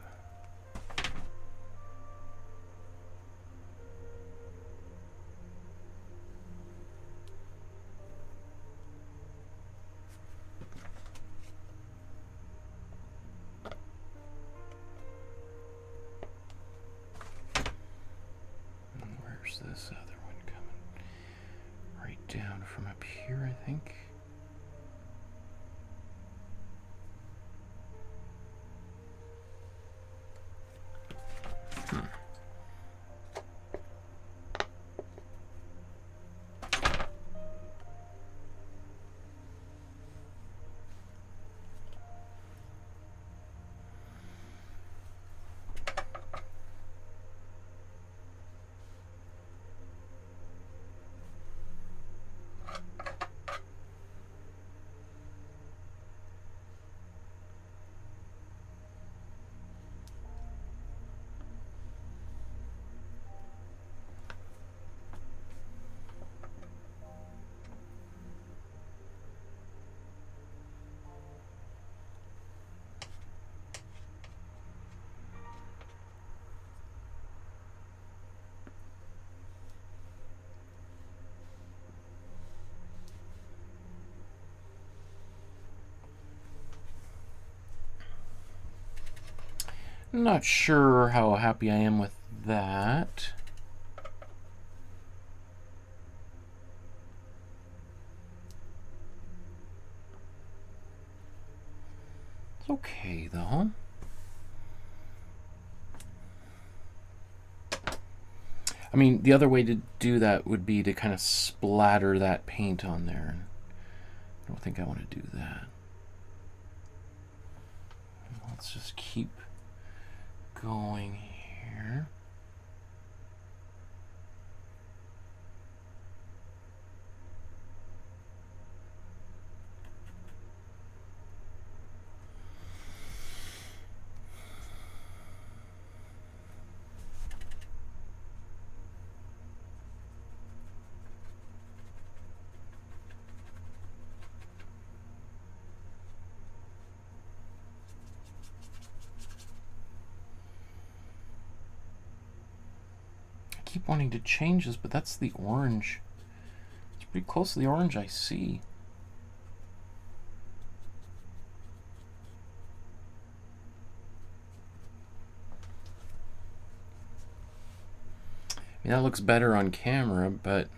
Where's this other one coming? Right down from up here, I think. Not sure how happy I am with that. It's okay though. I mean, the other way to do that would be to kind of splatter that paint on there. I don't think I want to do that. Let's just keep going here. Keep wanting to change this, but that's the orange. It's pretty close to the orange I see. I mean, that looks better on camera, but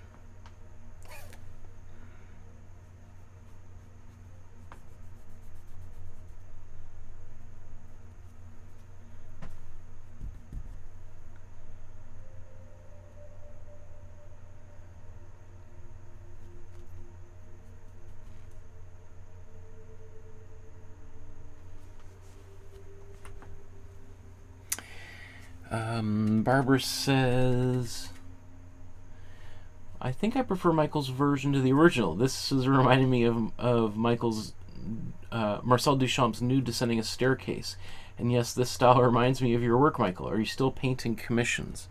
Barbara says, I think I prefer Michael's version to the original. This is reminding me of Michael's Marcel Duchamp's Nude Descending a Staircase. And yes, this style reminds me of your work, Michael. Are you still painting commissions?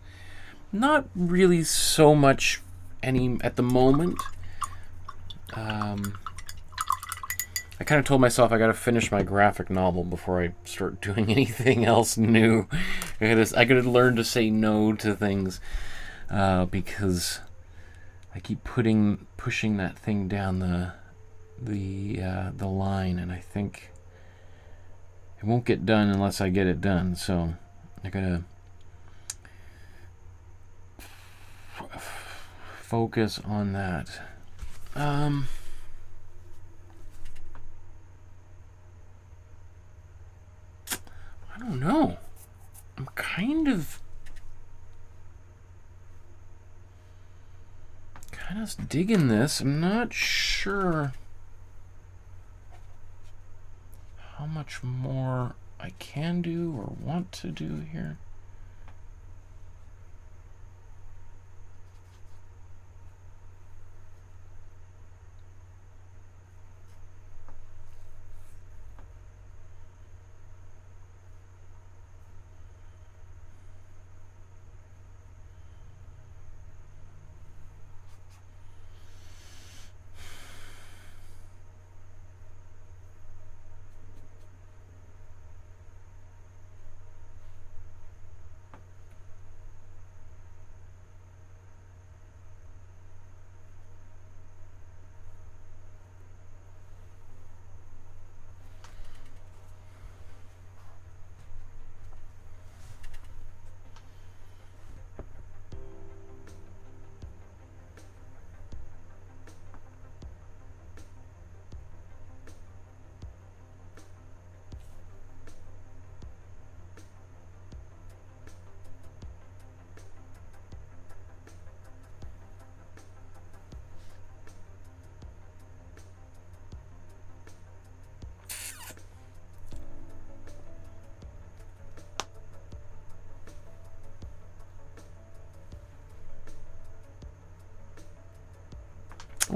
Not really so much any at the moment. I kind of told myself I got to finish my graphic novel before I start doing anything else new. I gotta learn to say no to things because I keep pushing that thing down the line, and I think it won't get done unless I get it done. So I gotta focus on that. I don't know. I'm kind of digging this. I'm not sure how much more I can do or want to do here.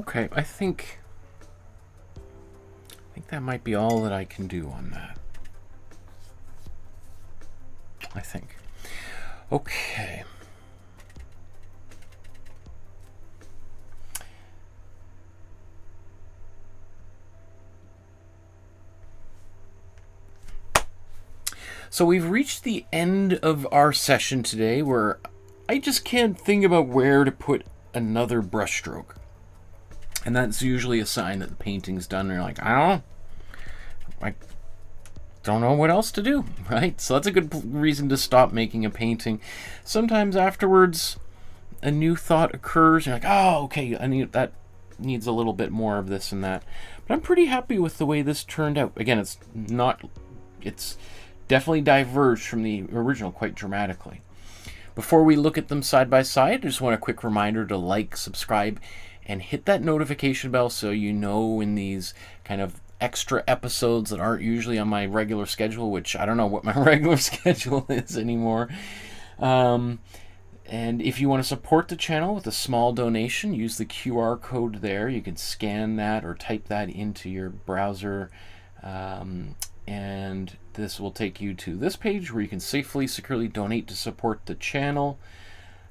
Okay, I think that might be all that I can do on that. I think. Okay. So we've reached the end of our session today, where I just can't think about where to put another brushstroke. And that's usually a sign that the painting's done, and you're like, I don't know what else to do, right? So that's a good reason to stop making a painting. Sometimes afterwards, a new thought occurs, and you're like, oh, okay, that needs a little bit more of this and that. But I'm pretty happy with the way this turned out. Again, it's definitely diverged from the original quite dramatically. Before we look at them side by side, I just want a quick reminder to like, subscribe, and hit that notification bell so you know when these kind of extra episodes that aren't usually on my regular schedule, which I don't know what my regular schedule is anymore. And if you want to support the channel with a small donation, use the QR code there. You can scan that or type that into your browser, and this will take you to this page where you can safely, securely donate to support the channel.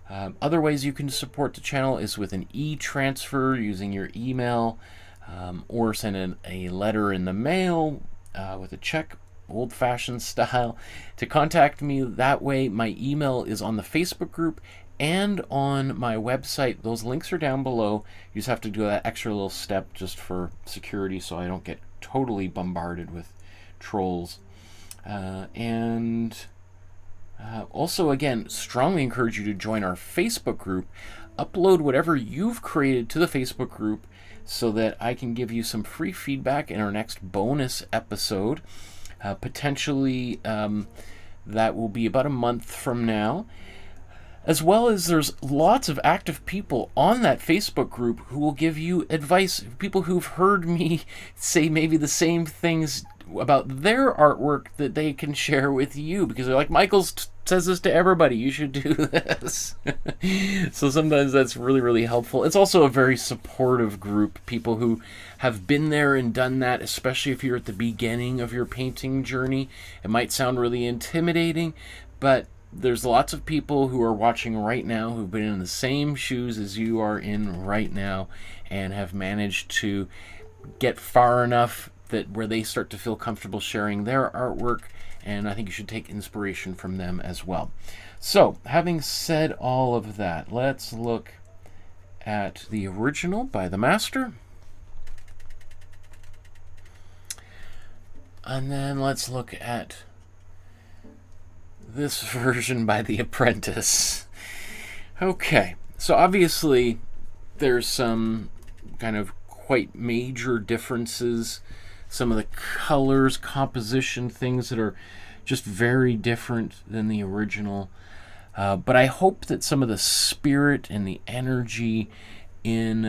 Other ways you can support the channel is with an e-transfer using your email, or send in a letter in the mail with a check, old-fashioned style. To contact me that way, my email is on the Facebook group and on my website. Those links are down below. You just have to do that extra little step just for security so I don't get totally bombarded with trolls. Also, again, strongly encourage you to join our Facebook group. Upload whatever you've created to the Facebook group so that I can give you some free feedback in our next bonus episode. Potentially, that will be about a month from now. As well as there's lots of active people on that Facebook group who will give you advice. People who've heard me say maybe the same things about their artwork that they can share with you, because they're like, Michael says this to everybody, you should do this. So sometimes that's really, really helpful. It's also a very supportive group, people who have been there and done that, especially if you're at the beginning of your painting journey. It might sound really intimidating, but there's lots of people who are watching right now who've been in the same shoes as you are in right now and have managed to get far enough that where they start to feel comfortable sharing their artwork, and I think you should take inspiration from them as well. So, having said all of that, let's look at the original by the master. And then let's look at this version by the apprentice. Okay, so obviously there's some kind of quite major differences. Some of the colors, composition, things that are just very different than the original. But I hope that some of the spirit and the energy in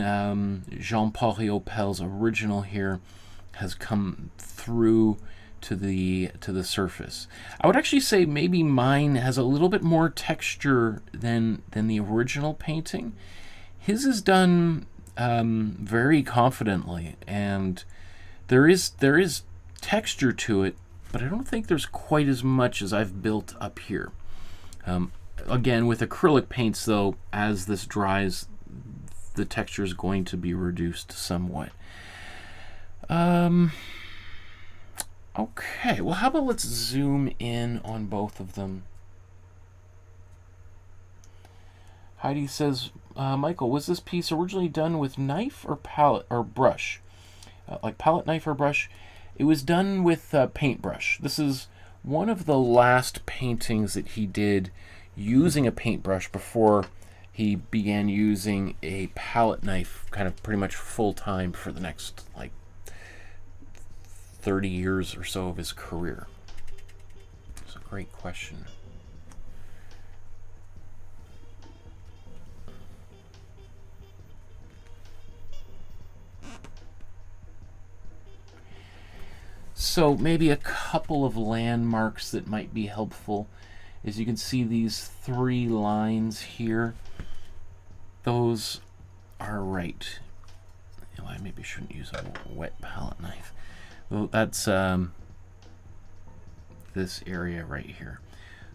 Jean-Paul Riopelle's original here has come through to the surface. I would actually say maybe mine has a little bit more texture than the original painting. His is done very confidently, and there is texture to it, but I don't think there's quite as much as I've built up here. Again, with acrylic paints, though, as this dries, the texture is going to be reduced somewhat. Okay, well, how about let's zoom in on both of them. Heidi says, Michael, was this piece originally done with knife or palette or brush? Like palette knife or brush? It was done with paintbrush. This is one of the last paintings that he did using a paintbrush before he began using a palette knife kind of pretty much full-time for the next like 30 years or so of his career. It's a great question. So maybe a couple of landmarks that might be helpful is you can see these 3 lines here. Those are right. You know, I maybe shouldn't use a wet palette knife. Well, that's this area right here.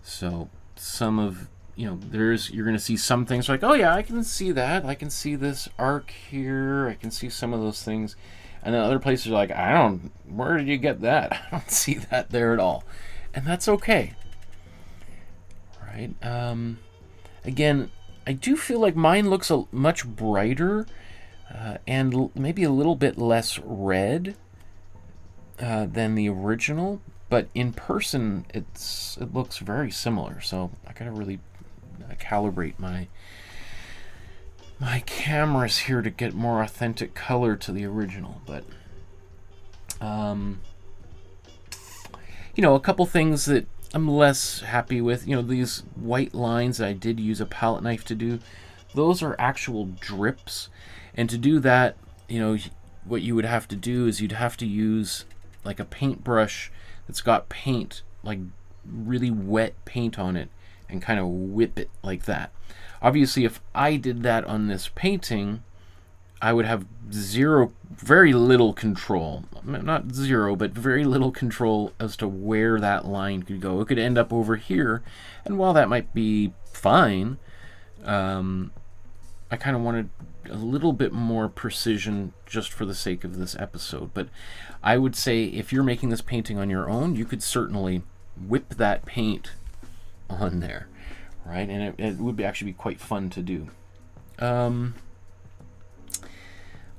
So some of, you know, you're going to see some things like, oh yeah, I can see that. I can see this arc here. I can see some of those things. And then other places are like, where did you get that? I don't see that there at all. And that's okay. Right? Again, I do feel like mine looks much brighter and maybe a little bit less red than the original. But in person, it looks very similar. So I gotta really calibrate my cameras here to get more authentic color to the original. But you know, a couple things that I'm less happy with. You know, these white lines that I did use a palette knife to do, those are actual drips. And to do that, you know, what you would have to do is you'd have to use like a paintbrush that's got paint, like really wet paint on it, and kind of whip it like that. Obviously, if I did that on this painting, I would have very little control. Not zero, but very little control as to where that line could go. It could end up over here, and while that might be fine, I kind of wanted a little bit more precision just for the sake of this episode. But I would say if you're making this painting on your own, you could certainly whip that paint on there, right? And it would actually be quite fun to do.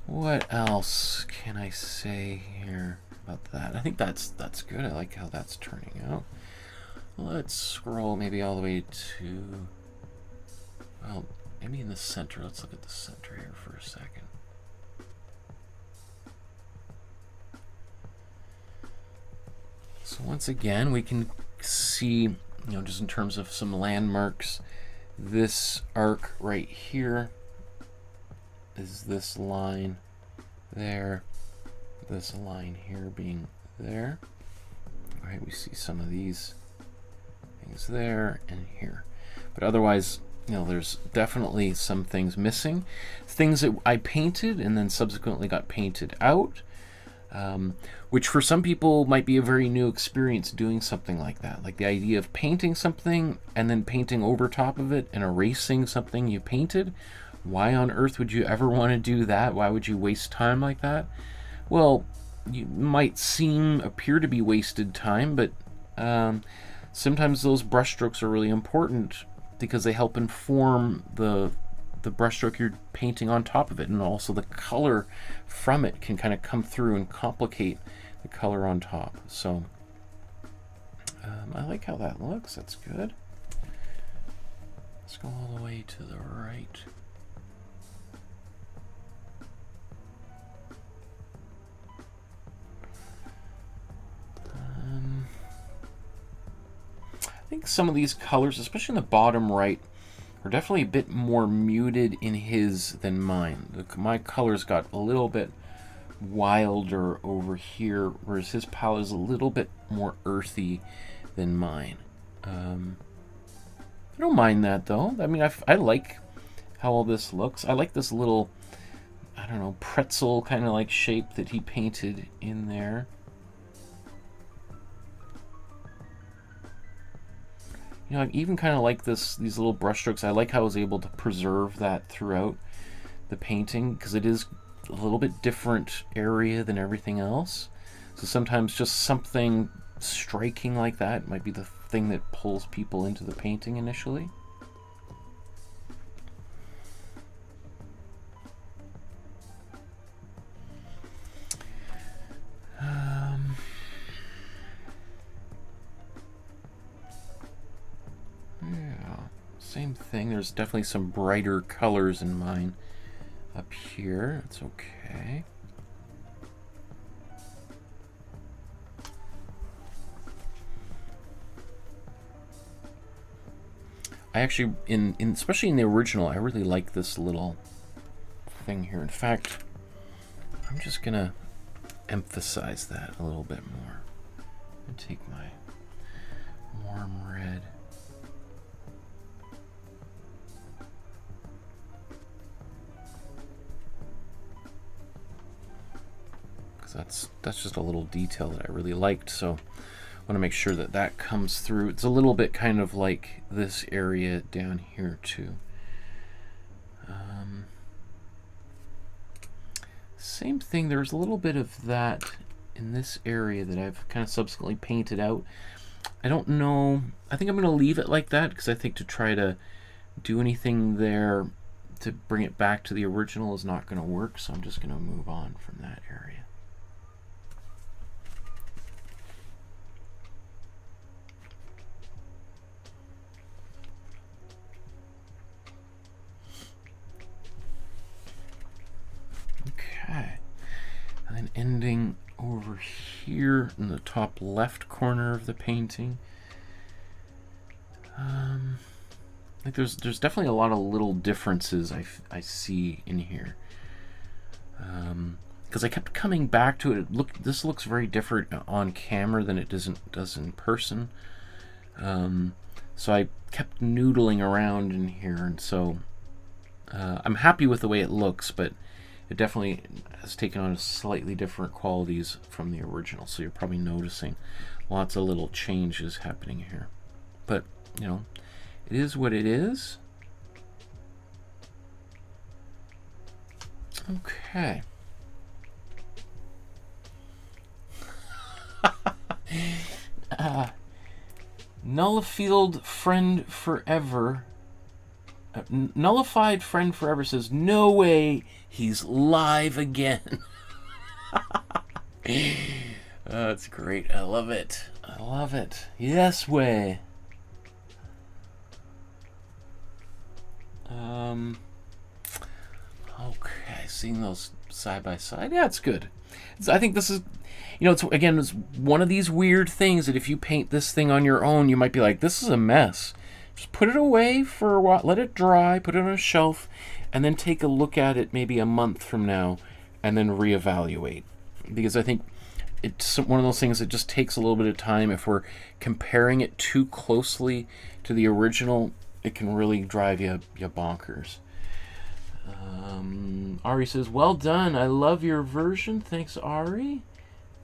What else can I say here about that? I think that's good. I like how that's turning out. Let's scroll maybe all the way to, well, maybe in the center. Let's look at the center here for a second. So once again, we can see, you know, just in terms of some landmarks, this arc right here is this line there, this line here being there. All right, we see some of these things there and here. But otherwise, you know, there's definitely some things missing. Things that I painted and then subsequently got painted out, which for some people might be a very new experience doing something like that. Like the idea of painting something and then painting over top of it and erasing something you painted. Why on earth would you ever want to do that? Why would you waste time like that? Well, you might appear to be wasted time, but sometimes those brushstrokes are really important because they help inform the brushstroke you're painting on top of it, and also the color from it can kind of come through and complicate the color on top. So I like how that looks. That's good. Let's go all the way to the right. I think some of these colors, especially in the bottom right, are definitely a bit more muted in his than mine. My colors got a little bit wilder over here, whereas his palette is a little bit more earthy than mine. I don't mind that though. I mean, I like how all this looks. I like this little, I don't know, pretzel kind of like shape that he painted in there. You know, I even kind of like these little brush strokes. I like how I was able to preserve that throughout the painting, because it is a little bit different area than everything else. So sometimes just something striking like that might be the thing that pulls people into the painting initially. Same thing. There's definitely some brighter colors in mine up here. It's okay. I actually, especially in the original, I really like this little thing here. In fact, I'm just gonna emphasize that a little bit more. And take my warm red. that's just a little detail that I really liked. So I want to make sure that that comes through. It's a little bit kind of like this area down here too. Same thing, there's a little bit of that in this area that I've kind of subsequently painted out. I don't know, I think I'm going to leave it like that because I think to try to do anything there to bring it back to the original is not going to work, so I'm just going to move on from that area. Okay, and then ending over here in the top left corner of the painting. Like there's definitely a lot of little differences I see in here. Because I kept coming back to it. This looks very different on camera than it does in person. So I kept noodling around in here, and so I'm happy with the way it looks, but it definitely has taken on slightly different qualities from the original. So you're probably noticing lots of little changes happening here. But, you know, it is what it is. Okay. Nullified Friend Forever. Nullified Friend Forever says, no way, he's live again. That's great. I love it. I love it. Yes way. Okay, seeing those side by side. Yeah, it's good. I think this is, you know, it's one of these weird things that if you paint this thing on your own, you might be like, this is a mess. Just put it away for a while, let it dry, put it on a shelf, and then take a look at it maybe a month from now, and then reevaluate. Because I think it's one of those things that just takes a little bit of time. If we're comparing it too closely to the original, it can really drive you bonkers. Ari says, well done. I love your version. Thanks, Ari.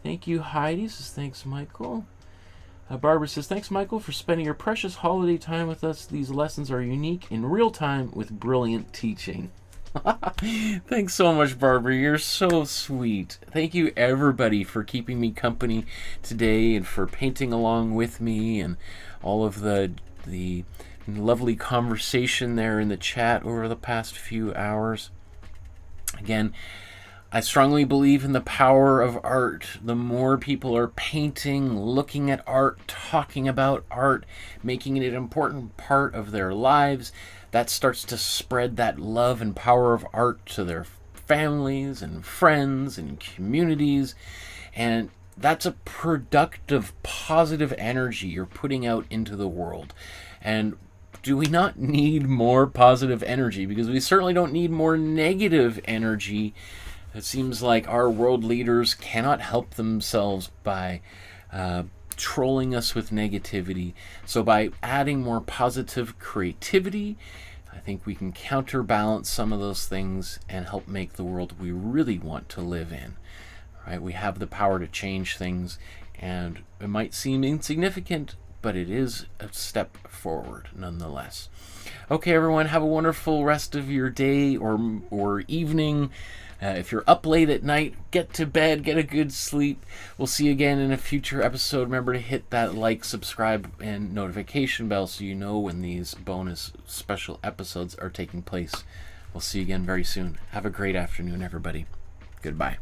Thank you, Heidi. Says, thanks, Michael. Barbara says, thanks, Michael, for spending your precious holiday time with us. These lessons are unique in real time with brilliant teaching. Thanks so much, Barbara. You're so sweet. Thank you, everybody, for keeping me company today and for painting along with me and all of the lovely conversation there in the chat over the past few hours. Again, I strongly believe in the power of art. The more people are painting, looking at art, talking about art, making it an important part of their lives, that starts to spread that love and power of art to their families and friends and communities. And that's a productive, positive energy you're putting out into the world. And do we not need more positive energy? Because we certainly don't need more negative energy. It seems like our world leaders cannot help themselves by trolling us with negativity. So by adding more positive creativity, I think we can counterbalance some of those things and help make the world we really want to live in. Right? We have the power to change things, and it might seem insignificant, but it is a step forward nonetheless. Okay, everyone, have a wonderful rest of your day or evening. If you're up late at night, get to bed, get a good sleep. We'll see you again in a future episode. Remember to hit that like, subscribe, and notification bell so you know when these bonus special episodes are taking place. We'll see you again very soon. Have a great afternoon, everybody. Goodbye.